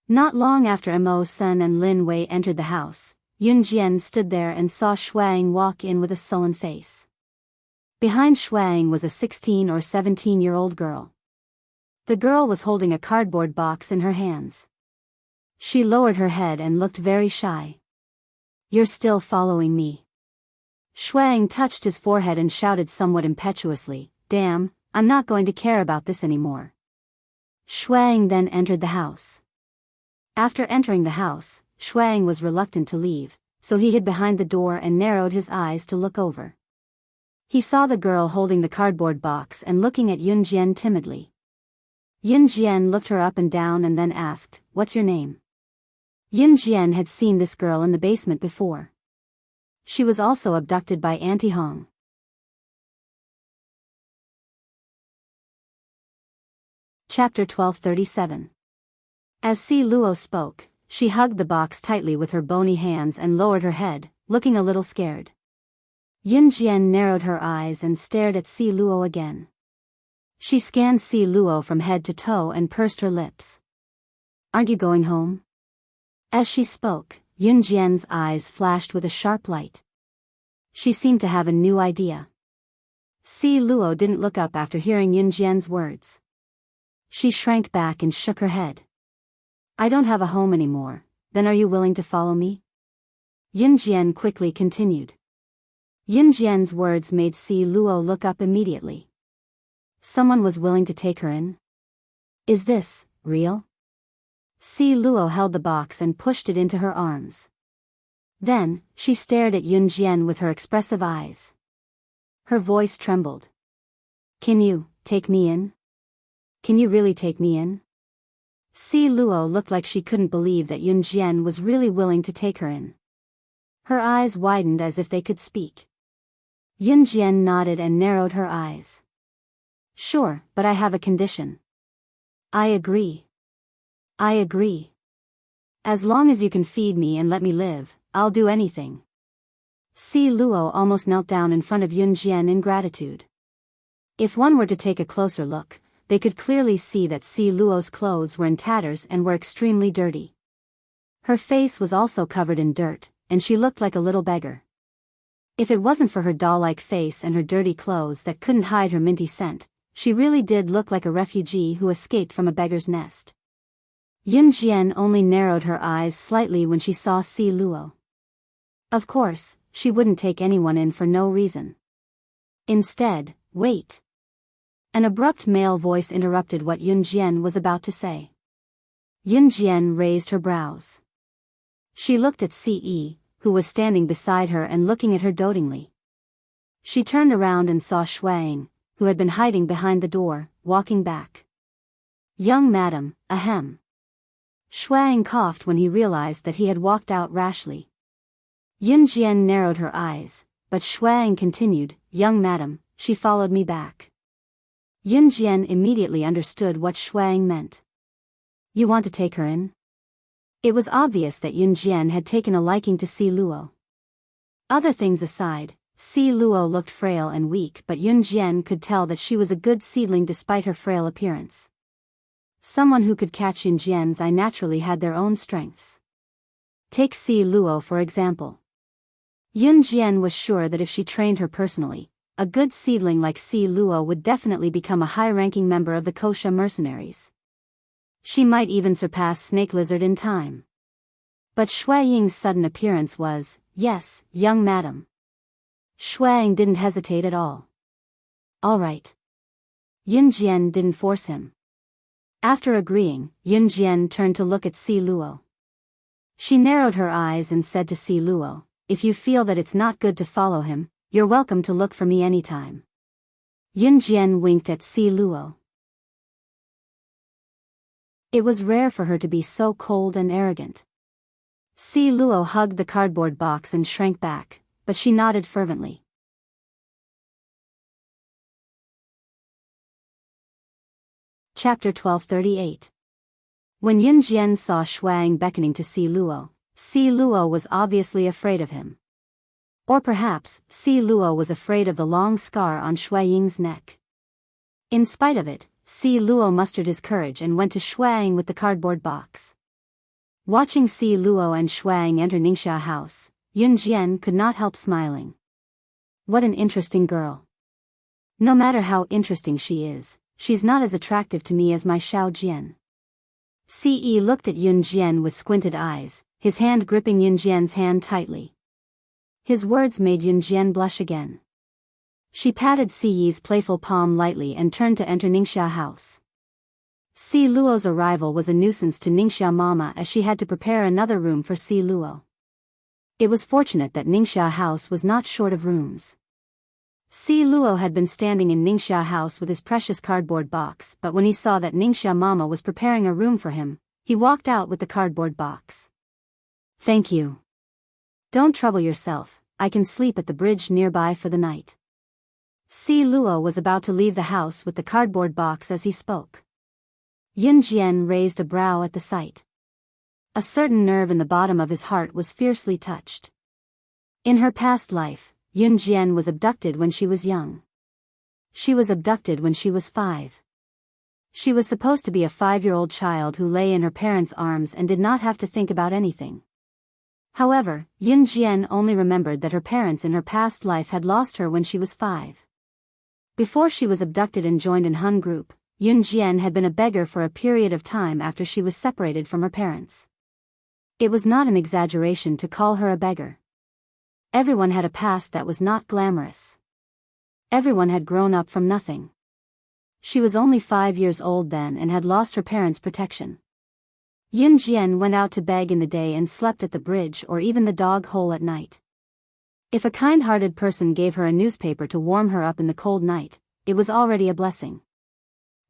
Not long after Mo Sen and Lin Wei entered the house, Yun Jian stood there and saw Shuang walk in with a sullen face. Behind Shuang was a 16 or 17-year-old girl. The girl was holding a cardboard box in her hands. She lowered her head and looked very shy. "You're still following me." Shuang touched his forehead and shouted somewhat impetuously, "Damn, I'm not going to care about this anymore." Shuang then entered the house. After entering the house, Shuang was reluctant to leave, so he hid behind the door and narrowed his eyes to look over. He saw the girl holding the cardboard box and looking at Yun Jian timidly. Yun Jian looked her up and down and then asked, "What's your name?" Yun Jian had seen this girl in the basement before. She was also abducted by Auntie Hong. Chapter 1237. As Si Luo spoke, she hugged the box tightly with her bony hands and lowered her head, looking a little scared. Yun Jian narrowed her eyes and stared at Si Luo again. She scanned Si Luo from head to toe and pursed her lips. "Aren't you going home?" As she spoke, Yun Jian's eyes flashed with a sharp light. She seemed to have a new idea. Si Luo didn't look up after hearing Yun Jian's words. She shrank back and shook her head. "I don't have a home anymore, then are you willing to follow me?" Yun Jian quickly continued. Yun Jian's words made Si Luo look up immediately. Someone was willing to take her in? Is this real? Si Luo held the box and pushed it into her arms. Then, she stared at Yun Jian with her expressive eyes. Her voice trembled. "Can you take me in? Can you really take me in?" Si Luo looked like she couldn't believe that Yun Jian was really willing to take her in. Her eyes widened as if they could speak. Yun Jian nodded and narrowed her eyes. "Sure, but I have a condition." "I agree. I agree. As long as you can feed me and let me live, I'll do anything." Si Luo almost knelt down in front of Yun Jian in gratitude. If one were to take a closer look, they could clearly see that Si Luo's clothes were in tatters and were extremely dirty. Her face was also covered in dirt, and she looked like a little beggar. If it wasn't for her doll-like face and her dirty clothes that couldn't hide her minty scent, she really did look like a refugee who escaped from a beggar's nest. Yun Jian only narrowed her eyes slightly when she saw Si Luo. Of course, she wouldn't take anyone in for no reason. Instead, wait. An abrupt male voice interrupted what Yun Jian was about to say. Yun Jian raised her brows. She looked at Ce, who was standing beside her and looking at her dotingly. She turned around and saw Shuang, who had been hiding behind the door, walking back. Young madam, ahem. Shuang coughed when he realized that he had walked out rashly. Yun Jian narrowed her eyes, but Shuang continued, young madam, she followed me back. Yun Jian immediately understood what Shuang meant. You want to take her in? It was obvious that Yun Jian had taken a liking to Si Luo. Other things aside, Si Luo looked frail and weak, but Yun Jian could tell that she was a good seedling despite her frail appearance. Someone who could catch Yun Jian's eye naturally had their own strengths. Take Si Luo for example. Yun Jian was sure that if she trained her personally, a good seedling like Si Luo would definitely become a high-ranking member of the Kosha mercenaries. She might even surpass Snake Lizard in time. But Shui Ying's sudden appearance was, yes, young madam. Shuang didn't hesitate at all. All right. Yun Jian didn't force him. After agreeing, Yun Jian turned to look at Si Luo. She narrowed her eyes and said to Si Luo, if you feel that it's not good to follow him, you're welcome to look for me anytime. Yun Jian winked at Si Luo. It was rare for her to be so cold and arrogant. Si Luo hugged the cardboard box and shrank back, but she nodded fervently. Chapter 1238. When Yun Jian saw Shuang beckoning to Si Luo was obviously afraid of him. Or perhaps, Si Luo was afraid of the long scar on Shui Ying's neck. In spite of it, Si Luo mustered his courage and went to Shuang with the cardboard box. Watching Si Luo and Shuang enter Ningxia house, Yun Jian could not help smiling. What an interesting girl. No matter how interesting she is, she's not as attractive to me as my Xiao Jian. Ce looked at Yun Jian with squinted eyes, his hand gripping Yun Jian's hand tightly. His words made Yun Jian blush again. She patted Ce's playful palm lightly and turned to enter Ningxia house. Si Luo's arrival was a nuisance to Ningxia Mama as she had to prepare another room for Si Luo. It was fortunate that Ningxia house was not short of rooms. Si Luo had been standing in Ningxia house with his precious cardboard box, but when he saw that Ningxia Mama was preparing a room for him, he walked out with the cardboard box. Thank you. Don't trouble yourself, I can sleep at the bridge nearby for the night. Si Luo was about to leave the house with the cardboard box as he spoke. Yun Jian raised a brow at the sight. A certain nerve in the bottom of his heart was fiercely touched. In her past life, Yun Jian was abducted when she was young. She was abducted when she was 5. She was supposed to be a 5-year-old child who lay in her parents' arms and did not have to think about anything. However, Yun Jian only remembered that her parents in her past life had lost her when she was 5. Before she was abducted and joined in Hun group, Yun Jian had been a beggar for a period of time after she was separated from her parents. It was not an exaggeration to call her a beggar. Everyone had a past that was not glamorous. Everyone had grown up from nothing. She was only 5 years old then and had lost her parents' protection. Yun Jian went out to beg in the day and slept at the bridge or even the dog hole at night. If a kind-hearted person gave her a newspaper to warm her up in the cold night, it was already a blessing.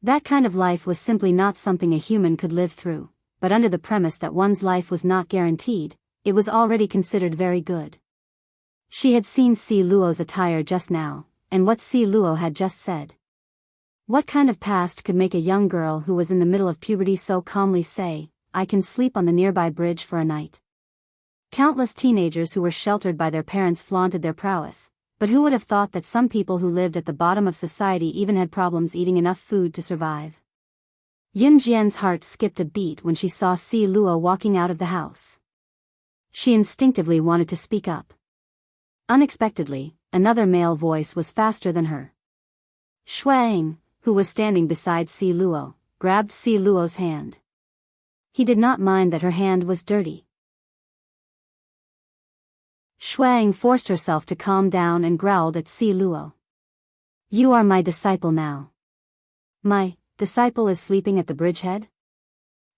That kind of life was simply not something a human could live through, but under the premise that one's life was not guaranteed, it was already considered very good. She had seen Si Luo's attire just now, and what Si Luo had just said. What kind of past could make a young girl who was in the middle of puberty so calmly say, I can sleep on the nearby bridge for a night? Countless teenagers who were sheltered by their parents flaunted their prowess, but who would have thought that some people who lived at the bottom of society even had problems eating enough food to survive? Yun Jian's heart skipped a beat when she saw Si Luo walking out of the house. She instinctively wanted to speak up. Unexpectedly, another male voice was faster than her. Shuang, who was standing beside Si Luo, grabbed Si Luo's hand. He did not mind that her hand was dirty. Shuang forced herself to calm down and growled at Si Luo. You are my disciple now. My disciple is sleeping at the bridgehead?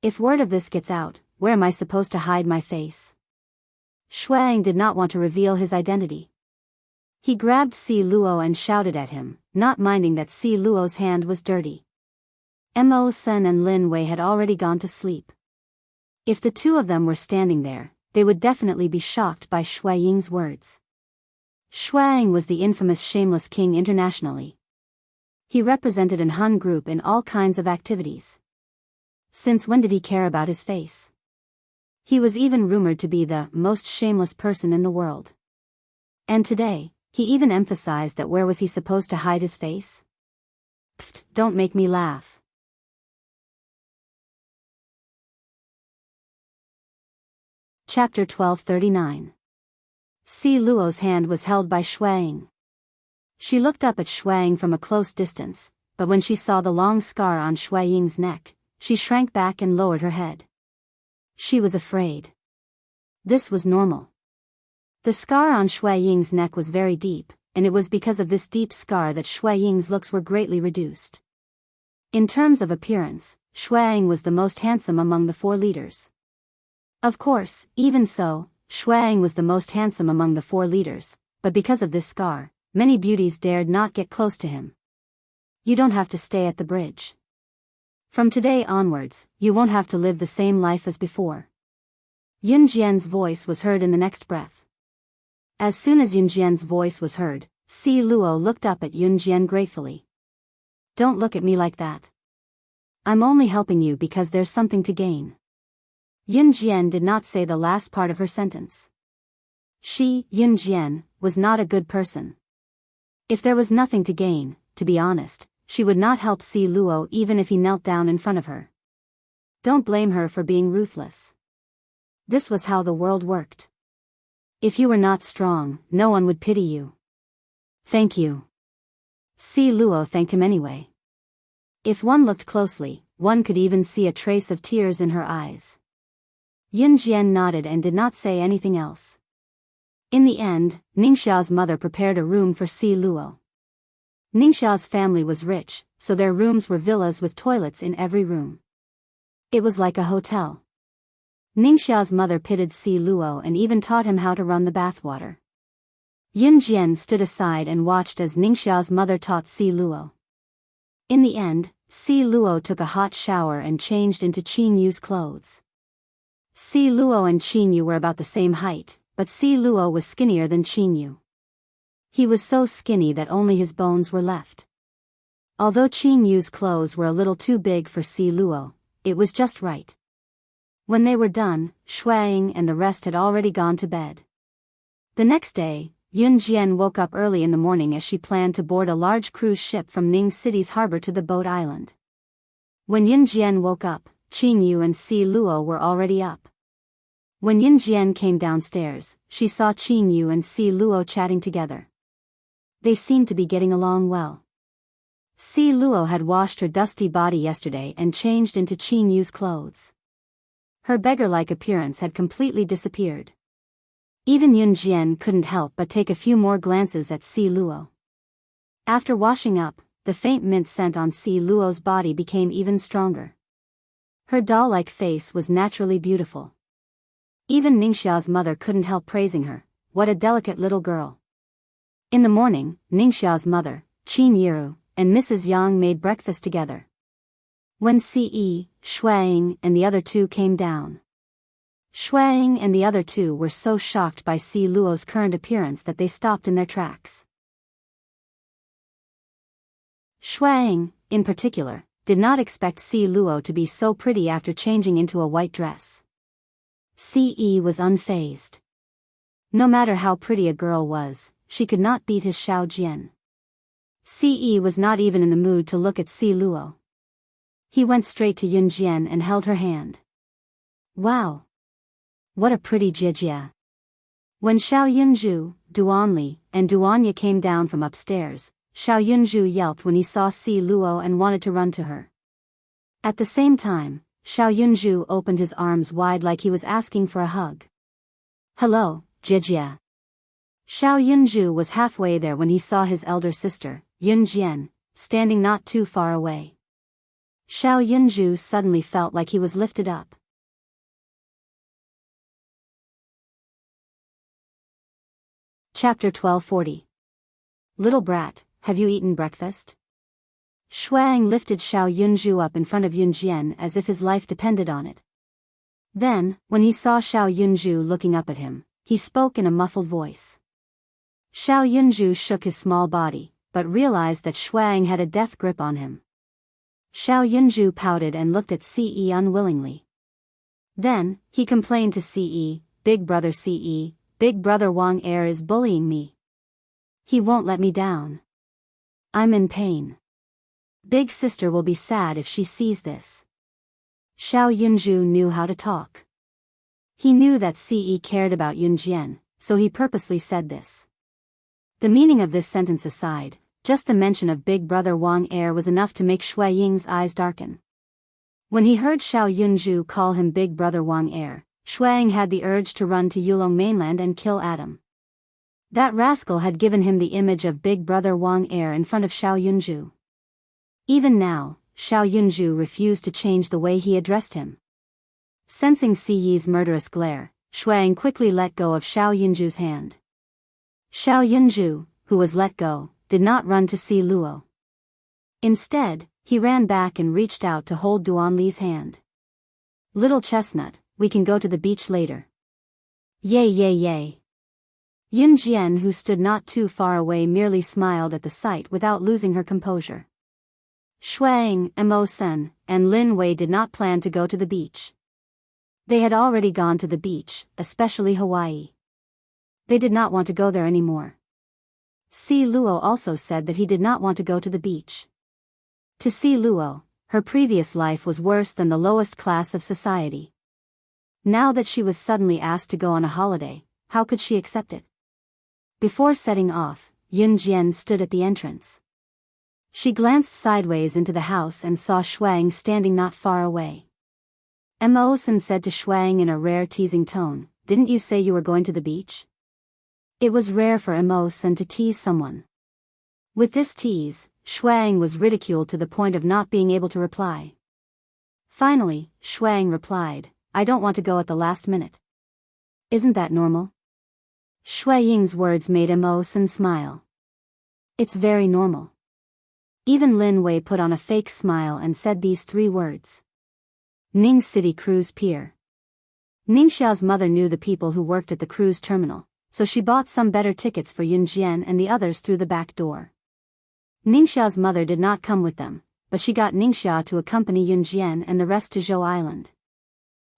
If word of this gets out, where am I supposed to hide my face? Shuang did not want to reveal his identity. He grabbed Si Luo and shouted at him, not minding that Si Luo's hand was dirty. Mo Sen and Lin Wei had already gone to sleep. If the two of them were standing there, they would definitely be shocked by Shui Ying's words. Shuang was the infamous shameless king internationally. He represented an Han group in all kinds of activities. Since when did he care about his face? He was even rumored to be the most shameless person in the world. And today, he even emphasized that where was he supposed to hide his face? Pfft, don't make me laugh. Chapter 1239. Si Luo's hand was held by Shuang. She looked up at Shuang from a close distance, but when she saw the long scar on Shui Ying's neck, she shrank back and lowered her head. She was afraid. This was normal. The scar on Shui Ying's neck was very deep, and it was because of this deep scar that Shui Ying's looks were greatly reduced. In terms of appearance, Shuang was the most handsome among the four leaders. Of course, even so, Shuang was the most handsome among the four leaders, but because of this scar, many beauties dared not get close to him. You don't have to stay at the bridge. From today onwards, you won't have to live the same life as before. Yun Jian's voice was heard in the next breath. As soon as Yun Jian's voice was heard, Si Luo looked up at Yun Jian gratefully. Don't look at me like that. I'm only helping you because there's something to gain. Yun Jian did not say the last part of her sentence. She, Yun Jian, was not a good person. If there was nothing to gain, to be honest, she would not help Si Luo even if he knelt down in front of her. Don't blame her for being ruthless. This was how the world worked. If you were not strong, no one would pity you. Thank you. Si Luo thanked him anyway. If one looked closely, one could even see a trace of tears in her eyes. Yun Jian nodded and did not say anything else. In the end, Ningxia's mother prepared a room for Si Luo. Ningxia's family was rich, so their rooms were villas with toilets in every room. It was like a hotel. Ningxia's mother pitied Si Luo and even taught him how to run the bathwater. Yun Jian stood aside and watched as Ningxia's mother taught Si Luo. In the end, Si Luo took a hot shower and changed into Qin Yu's clothes. Si Luo and Qin Yu were about the same height, but Si Luo was skinnier than Qin Yu. He was so skinny that only his bones were left. Although Qin Yu's clothes were a little too big for Si Luo, it was just right. When they were done, Shuang and the rest had already gone to bed. The next day, Yun Jian woke up early in the morning as she planned to board a large cruise ship from Ning City's harbor to the boat island. When Yun Jian woke up, Qin Yu and Si Luo were already up. When Yun Jian came downstairs, she saw Qin Yu and Si Luo chatting together. They seemed to be getting along well. Si Luo had washed her dusty body yesterday and changed into Qin Yu's clothes. Her beggar-like appearance had completely disappeared. Even Yun Jian couldn't help but take a few more glances at Si Luo. After washing up, the faint mint scent on Si Luo's body became even stronger. Her doll-like face was naturally beautiful. Even Ningxia's mother couldn't help praising her. What a delicate little girl. In the morning, Ningxia's mother, Qin Yiru, and Mrs. Yang made breakfast together. When Ce, Shuang, and the other two came down, Shuang and the other two were so shocked by Si Luo's current appearance that they stopped in their tracks. Shuang, in particular, did not expect Si Luo to be so pretty after changing into a white dress. Ce was unfazed. No matter how pretty a girl was, she could not beat his Xiao Jian. Ce was not even in the mood to look at Si Luo. He went straight to Yun Jian and held her hand. Wow! What a pretty Jijia! When Xiao Yunzhu, Duanli, and Duanya came down from upstairs, Xiao Yunzhu yelped when he saw Si Luo and wanted to run to her. At the same time, Xiao Yunzhu opened his arms wide like he was asking for a hug. Hello, Jijia. Xiao Yunzhu was halfway there when he saw his elder sister, Yun Jian, standing not too far away. Xiao Yunju suddenly felt like he was lifted up. Chapter 1240. Little brat, have you eaten breakfast? Shuang lifted Xiao Yunju up in front of Yunjian as if his life depended on it. Then, when he saw Xiao Yunju looking up at him, he spoke in a muffled voice. Xiao Yunju shook his small body, but realized that Shuang had a death grip on him. Xiao Yunju pouted and looked at Ce unwillingly. Then, he complained to Ce, Big brother Ce, Big brother Wang Er is bullying me. He won't let me down. I'm in pain. Big sister will be sad if she sees this. Xiao Yunju knew how to talk. He knew that Ce cared about Yunjian, so he purposely said this. The meaning of this sentence aside, just the mention of Big brother Wang Er was enough to make Shui Ying's eyes darken. When he heard Xiao Yunju call him Big brother Wang Er, Shuang had the urge to run to Yulong mainland and kill Adam. That rascal had given him the image of Big brother Wang Er in front of Xiao Yunju. Even now, Xiao Yunju refused to change the way he addressed him. Sensing Ci's murderous glare, Shuang quickly let go of Xiao Yunju's hand. Xiao Yunju, who was let go, did not run to see Luo. Instead, he ran back and reached out to hold Duan Li's hand. Little chestnut, we can go to the beach later. Yay yay yay. Yun Jian, who stood not too far away, merely smiled at the sight without losing her composure. Shuang, Mo Sen, and Lin Wei did not plan to go to the beach. They had already gone to the beach, especially Hawaii. They did not want to go there anymore. Si Luo also said that he did not want to go to the beach. To Si Luo, her previous life was worse than the lowest class of society. Now that she was suddenly asked to go on a holiday, how could she accept it? Before setting off, Yun Jian stood at the entrance. She glanced sideways into the house and saw Shuang standing not far away. Mo Sen said to Shuang in a rare teasing tone, "Didn't you say you were going to the beach?" It was rare for Mo Sen to tease someone. With this tease, Shuang was ridiculed to the point of not being able to reply. Finally, Shuang replied, "I don't want to go at the last minute." Isn't that normal? Shui Ying's words made Mo Sen smile. It's very normal. Even Lin Wei put on a fake smile and said these three words. Ning City Cruise Pier. Ningxiao's mother knew the people who worked at the cruise terminal, so she bought some better tickets for Yunjian and the others through the back door. Ningxiao's mother did not come with them, but she got Ningxia to accompany Yunjian and the rest to Zhou Island.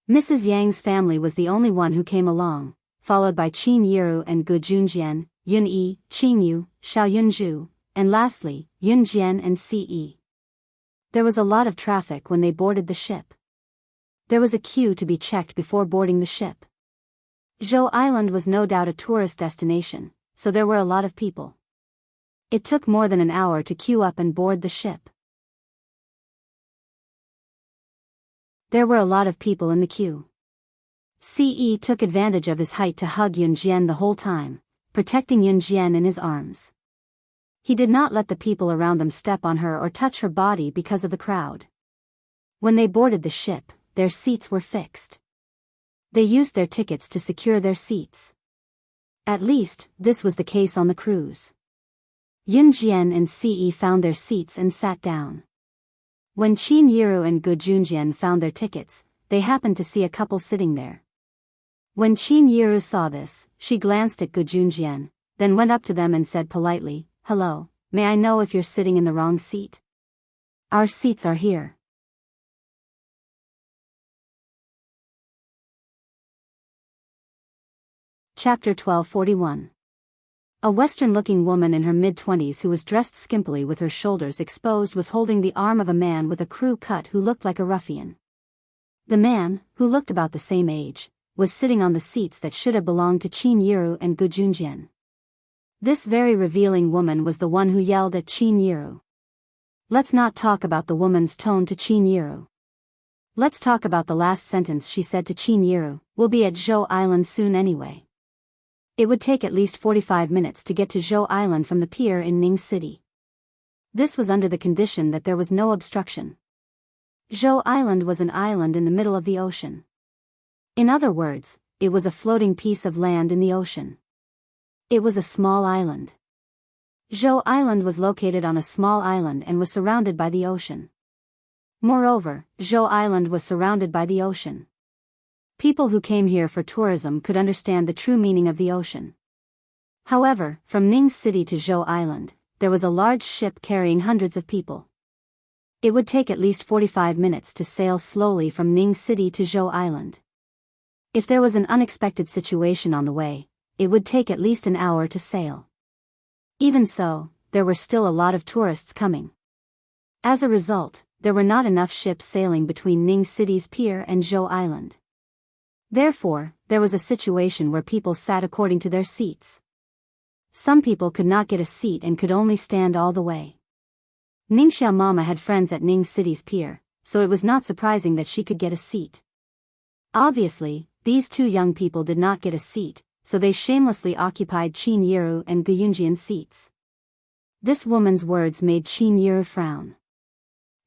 Mrs. Yang's family was the only one who came along, followed by Qin Yiru and Gu Junjian, Yun Yi, Qin Yu, Xiao Yunju, and lastly, Yunjian and Ce. There was a lot of traffic when they boarded the ship. There was a queue to be checked before boarding the ship. Zhou Island was no doubt a tourist destination, so there were a lot of people. It took more than an hour to queue up and board the ship. There were a lot of people in the queue. Ce took advantage of his height to hug Yunjian the whole time, protecting Yunjian in his arms. He did not let the people around them step on her or touch her body because of the crowd. When they boarded the ship, their seats were fixed. They used their tickets to secure their seats. At least, this was the case on the cruise. Yunjian and Ce found their seats and sat down. When Qin Yiru and Gu Junjian found their tickets, they happened to see a couple sitting there. When Qin Yiru saw this, she glanced at Gu Junjian, then went up to them and said politely, "Hello, may I know if you're sitting in the wrong seat?" "Our seats are here." Chapter 1241. A Western-looking woman in her mid-20s who was dressed skimpily with her shoulders exposed was holding the arm of a man with a crew cut who looked like a ruffian. The man, who looked about the same age, was sitting on the seats that should have belonged to Qin Yiru and Gu Junjian. This very revealing woman was the one who yelled at Qin Yiru. Let's not talk about the woman's tone to Qin Yiru. Let's talk about the last sentence she said to Qin Yiru, "We'll be at Zhou Island soon anyway." It would take at least 45 minutes to get to Zhou Island from the pier in Ning City. This was under the condition that there was no obstruction. Zhou Island was an island in the middle of the ocean. In other words, it was a floating piece of land in the ocean. It was a small island. Zhou Island was located on a small island and was surrounded by the ocean. Moreover, Zhou Island was surrounded by the ocean. People who came here for tourism could understand the true meaning of the ocean. However, from Ning City to Zhou Island, there was a large ship carrying hundreds of people. It would take at least 45 minutes to sail slowly from Ning City to Zhou Island. If there was an unexpected situation on the way, it would take at least an hour to sail. Even so, there were still a lot of tourists coming. As a result, there were not enough ships sailing between Ning City's pier and Zhou Island. Therefore, there was a situation where people sat according to their seats. Some people could not get a seat and could only stand all the way. Ningxia Mama had friends at Ning City's pier, so it was not surprising that she could get a seat. Obviously, these two young people did not get a seat, so they shamelessly occupied Qin Yiru and Gu Yunjian's seats. This woman's words made Qin Yiru frown.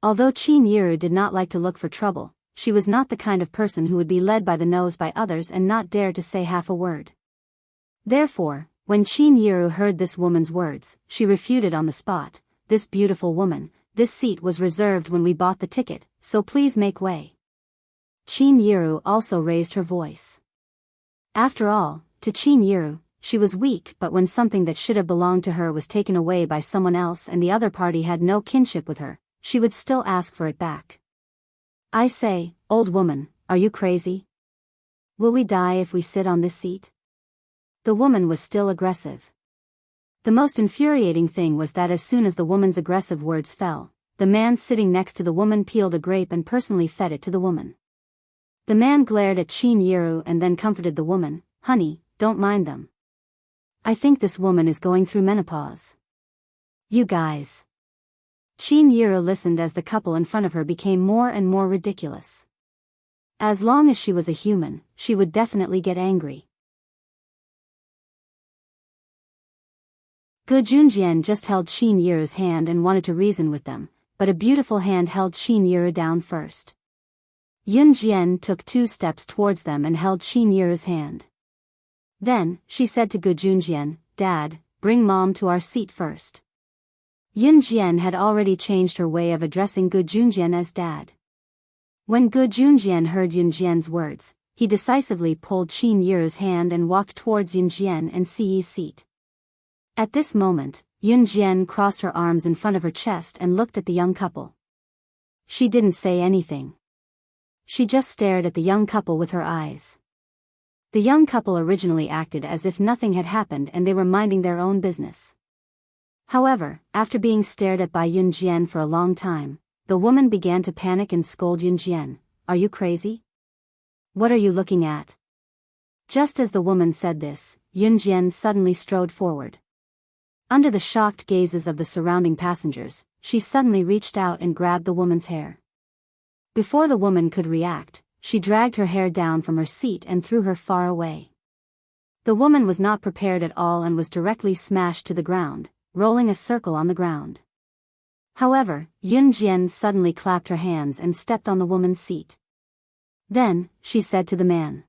Although Qin Yiru did not like to look for trouble, she was not the kind of person who would be led by the nose by others and not dare to say half a word. Therefore, when Qin Yiru heard this woman's words, she refuted on the spot. "This beautiful woman, this seat was reserved when we bought the ticket, so please make way." Qin Yiru also raised her voice. After all, to Qin Yiru, she was weak, but when something that should have belonged to her was taken away by someone else and the other party had no kinship with her, she would still ask for it back. "I say, old woman, are you crazy? Will we die if we sit on this seat?" The woman was still aggressive. The most infuriating thing was that as soon as the woman's aggressive words fell, the man sitting next to the woman peeled a grape and personally fed it to the woman. The man glared at Qin Yiru and then comforted the woman, "Honey, don't mind them. I think this woman is going through menopause. You guys." Qin Yiru listened as the couple in front of her became more and more ridiculous. As long as she was a human, she would definitely get angry. Gu Junjian just held Qin Yiru's hand and wanted to reason with them, but a beautiful hand held Qin Yiru down first. Yun Jian took 2 steps towards them and held Qin Yiru's hand. Then, she said to Gu Junjian, "Dad, bring Mom to our seat first." Yun Jian had already changed her way of addressing Gu Junjian as Dad. When Gu Junjian heard Yun Jian's words, he decisively pulled Qin Yiru's hand and walked towards Yun Jian and Siyi's seat. At this moment, Yun Jian crossed her arms in front of her chest and looked at the young couple. She didn't say anything. She just stared at the young couple with her eyes. The young couple originally acted as if nothing had happened and they were minding their own business. However, after being stared at by Yun Jian for a long time, the woman began to panic and scold Yun Jian, "Are you crazy? What are you looking at?" Just as the woman said this, Yun Jian suddenly strode forward. Under the shocked gazes of the surrounding passengers, she suddenly reached out and grabbed the woman's hair. Before the woman could react, she dragged her hair down from her seat and threw her far away. The woman was not prepared at all and was directly smashed to the ground, rolling a circle on the ground. However, Yun Jian suddenly clapped her hands and stepped on the woman's seat. Then, she said to the man,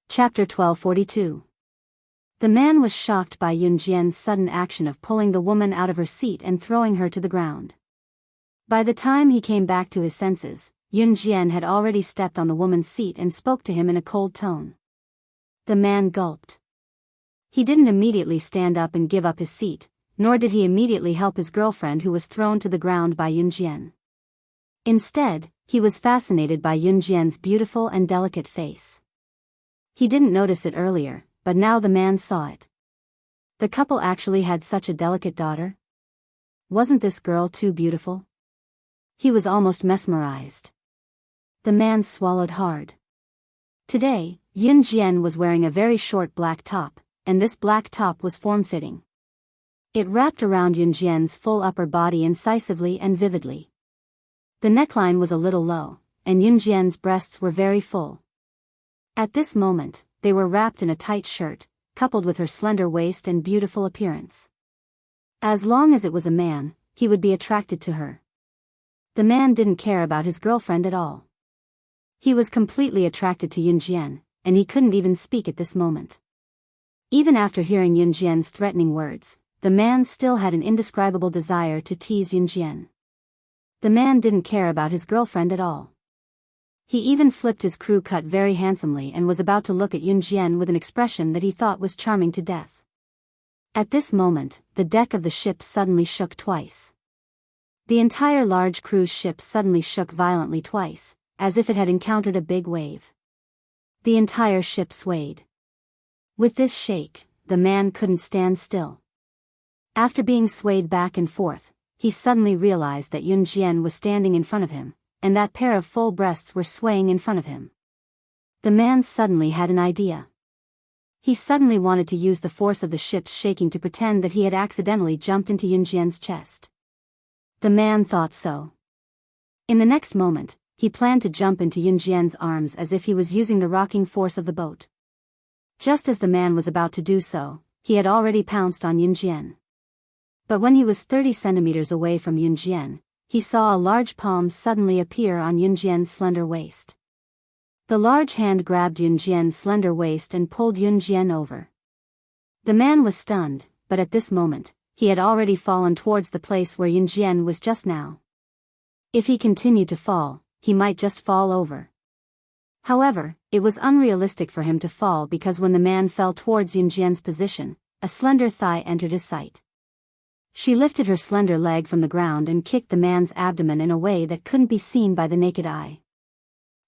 Chapter 1242. The man was shocked by Yun Jian's sudden action of pulling the woman out of her seat and throwing her to the ground. By the time he came back to his senses, Yun Jian had already stepped on the woman's seat and spoke to him in a cold tone. The man gulped. He didn't immediately stand up and give up his seat, nor did he immediately help his girlfriend who was thrown to the ground by Yun Jian. Instead, he was fascinated by Yun Jian's beautiful and delicate face. He didn't notice it earlier, but now the man saw it. The couple actually had such a delicate daughter? Wasn't this girl too beautiful? He was almost mesmerized. The man swallowed hard. Today, Yun Jian was wearing a very short black top, and this black top was form-fitting. It wrapped around Yun Jian's full upper body incisively and vividly. The neckline was a little low, and Yun Jian's breasts were very full. At this moment, they were wrapped in a tight shirt, coupled with her slender waist and beautiful appearance. As long as it was a man, he would be attracted to her. The man didn't care about his girlfriend at all. He was completely attracted to Yunjian, and he couldn't even speak at this moment. Even after hearing Yunjian's threatening words, the man still had an indescribable desire to tease Yunjian. The man didn't care about his girlfriend at all. He even flipped his crew cut very handsomely and was about to look at Yunjian with an expression that he thought was charming to death. At this moment, the deck of the ship suddenly shook twice. The entire large cruise ship suddenly shook violently twice, as if it had encountered a big wave. The entire ship swayed. With this shake, the man couldn't stand still. After being swayed back and forth, he suddenly realized that Yunjian was standing in front of him, and that pair of full breasts were swaying in front of him. The man suddenly had an idea. He suddenly wanted to use the force of the ship's shaking to pretend that he had accidentally jumped into Yunjian's chest. The man thought so. In the next moment, he planned to jump into Yunjian's arms as if he was using the rocking force of the boat. Just as the man was about to do so, he had already pounced on Yunjian. But when he was 30 centimeters away from Yunjian, he saw a large palm suddenly appear on Yunjian's slender waist. The large hand grabbed Yunjian's slender waist and pulled Yunjian over. The man was stunned, but at this moment, he had already fallen towards the place where Yunjian was just now. If he continued to fall, he might just fall over. However, it was unrealistic for him to fall because when the man fell towards Yunjian's position, a slender thigh entered his sight. She lifted her slender leg from the ground and kicked the man's abdomen in a way that couldn't be seen by the naked eye.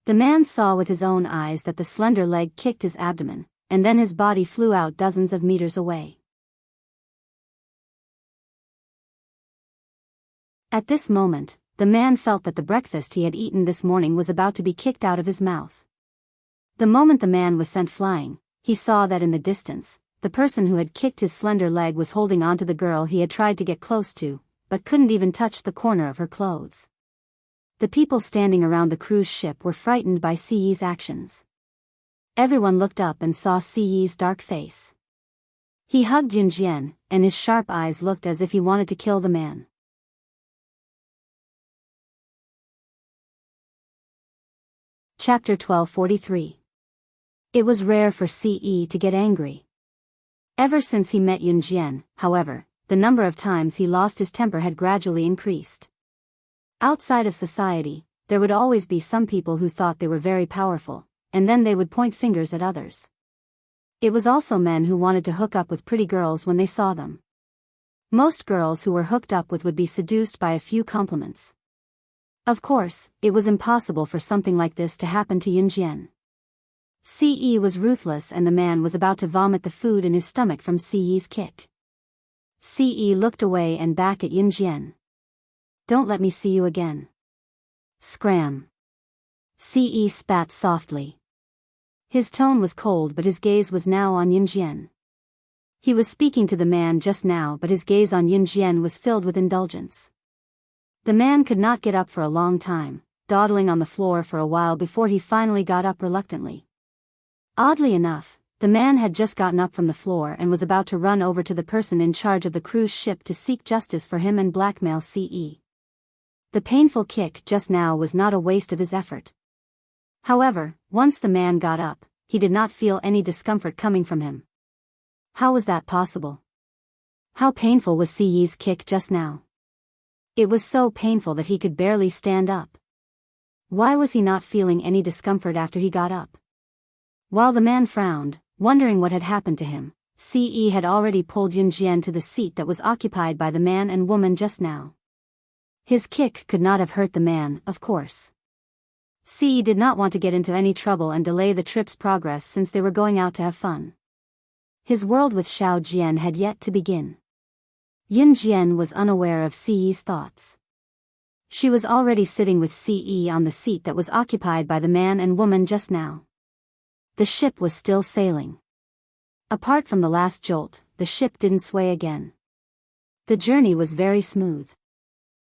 The man saw with his own eyes that the slender leg kicked his abdomen, and then his body flew out dozens of meters away. At this moment, the man felt that the breakfast he had eaten this morning was about to be kicked out of his mouth. The moment the man was sent flying, he saw that in the distance, the person who had kicked his slender leg was holding on to the girl he had tried to get close to, but couldn't even touch the corner of her clothes. The people standing around the cruise ship were frightened by Siyi's actions. Everyone looked up and saw Siyi's dark face. He hugged Yunjian, and his sharp eyes looked as if he wanted to kill the man. Chapter 1243. It was rare for Siyi to get angry. Ever since he met Yunjian, however, the number of times he lost his temper had gradually increased. Outside of society, there would always be some people who thought they were very powerful, and then they would point fingers at others. It was also men who wanted to hook up with pretty girls when they saw them. Most girls who were hooked up with would be seduced by a few compliments. Of course, it was impossible for something like this to happen to Yunjian. Siyi was ruthless and the man was about to vomit the food in his stomach from Siyi's kick. Siyi looked away and back at Yunjian. "Don't let me see you again." Scram. Siyi spat softly. His tone was cold but his gaze was now on Yunjian. He was speaking to the man just now but his gaze on Yunjian was filled with indulgence. The man could not get up for a long time, dawdling on the floor for a while before he finally got up reluctantly. Oddly enough, the man had just gotten up from the floor and was about to run over to the person in charge of the cruise ship to seek justice for him and blackmail Siyi. The painful kick just now was not a waste of his effort. However, once the man got up, he did not feel any discomfort coming from him. How was that possible? How painful was Siyi's kick just now? It was so painful that he could barely stand up. Why was he not feeling any discomfort after he got up? While the man frowned, wondering what had happened to him, Siyi had already pulled Yunjian to the seat that was occupied by the man and woman just now. His kick could not have hurt the man, of course. Siyi did not want to get into any trouble and delay the trip's progress since they were going out to have fun. His world with Xiao Jian had yet to begin. Yunjian was unaware of Siyi's thoughts. She was already sitting with Siyi on the seat that was occupied by the man and woman just now. The ship was still sailing. Apart from the last jolt, the ship didn't sway again. The journey was very smooth.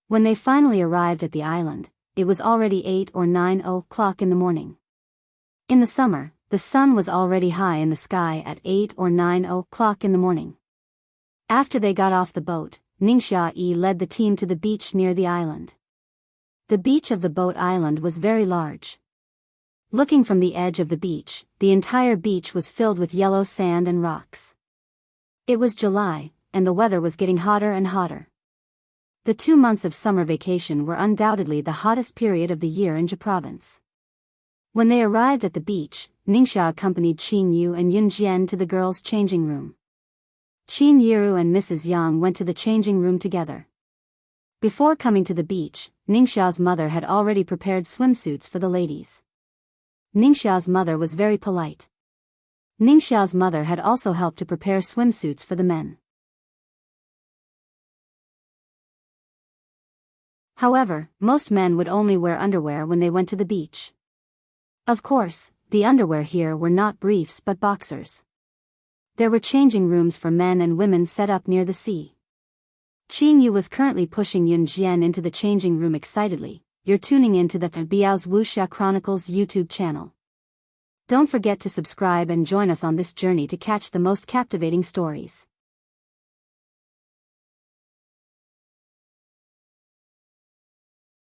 When they finally arrived at the island, it was already 8 or 9 o'clock in the morning. In the summer, the sun was already high in the sky at 8 or 9 o'clock in the morning. After they got off the boat, Ningxia Yi led the team to the beach near the island. The beach of the boat island was very large. Looking from the edge of the beach, the entire beach was filled with yellow sand and rocks. It was July, and the weather was getting hotter and hotter. The 2 months of summer vacation were undoubtedly the hottest period of the year in Zhe province. When they arrived at the beach, Ningxia accompanied Qin Yu and Yun Jian to the girls' changing room. Qin Yiru and Mrs. Yang went to the changing room together. Before coming to the beach, Ningxia's mother had already prepared swimsuits for the ladies. Ningxia's mother was very polite. Ningxia's mother had also helped to prepare swimsuits for the men. However, most men would only wear underwear when they went to the beach. Of course, the underwear here were not briefs but boxers. There were changing rooms for men and women set up near the sea. Qin Yu was currently pushing Yun Jian into the changing room excitedly. You're tuning into the Biyao's Wuxia Chronicles YouTube channel. Don't forget to subscribe and join us on this journey to catch the most captivating stories.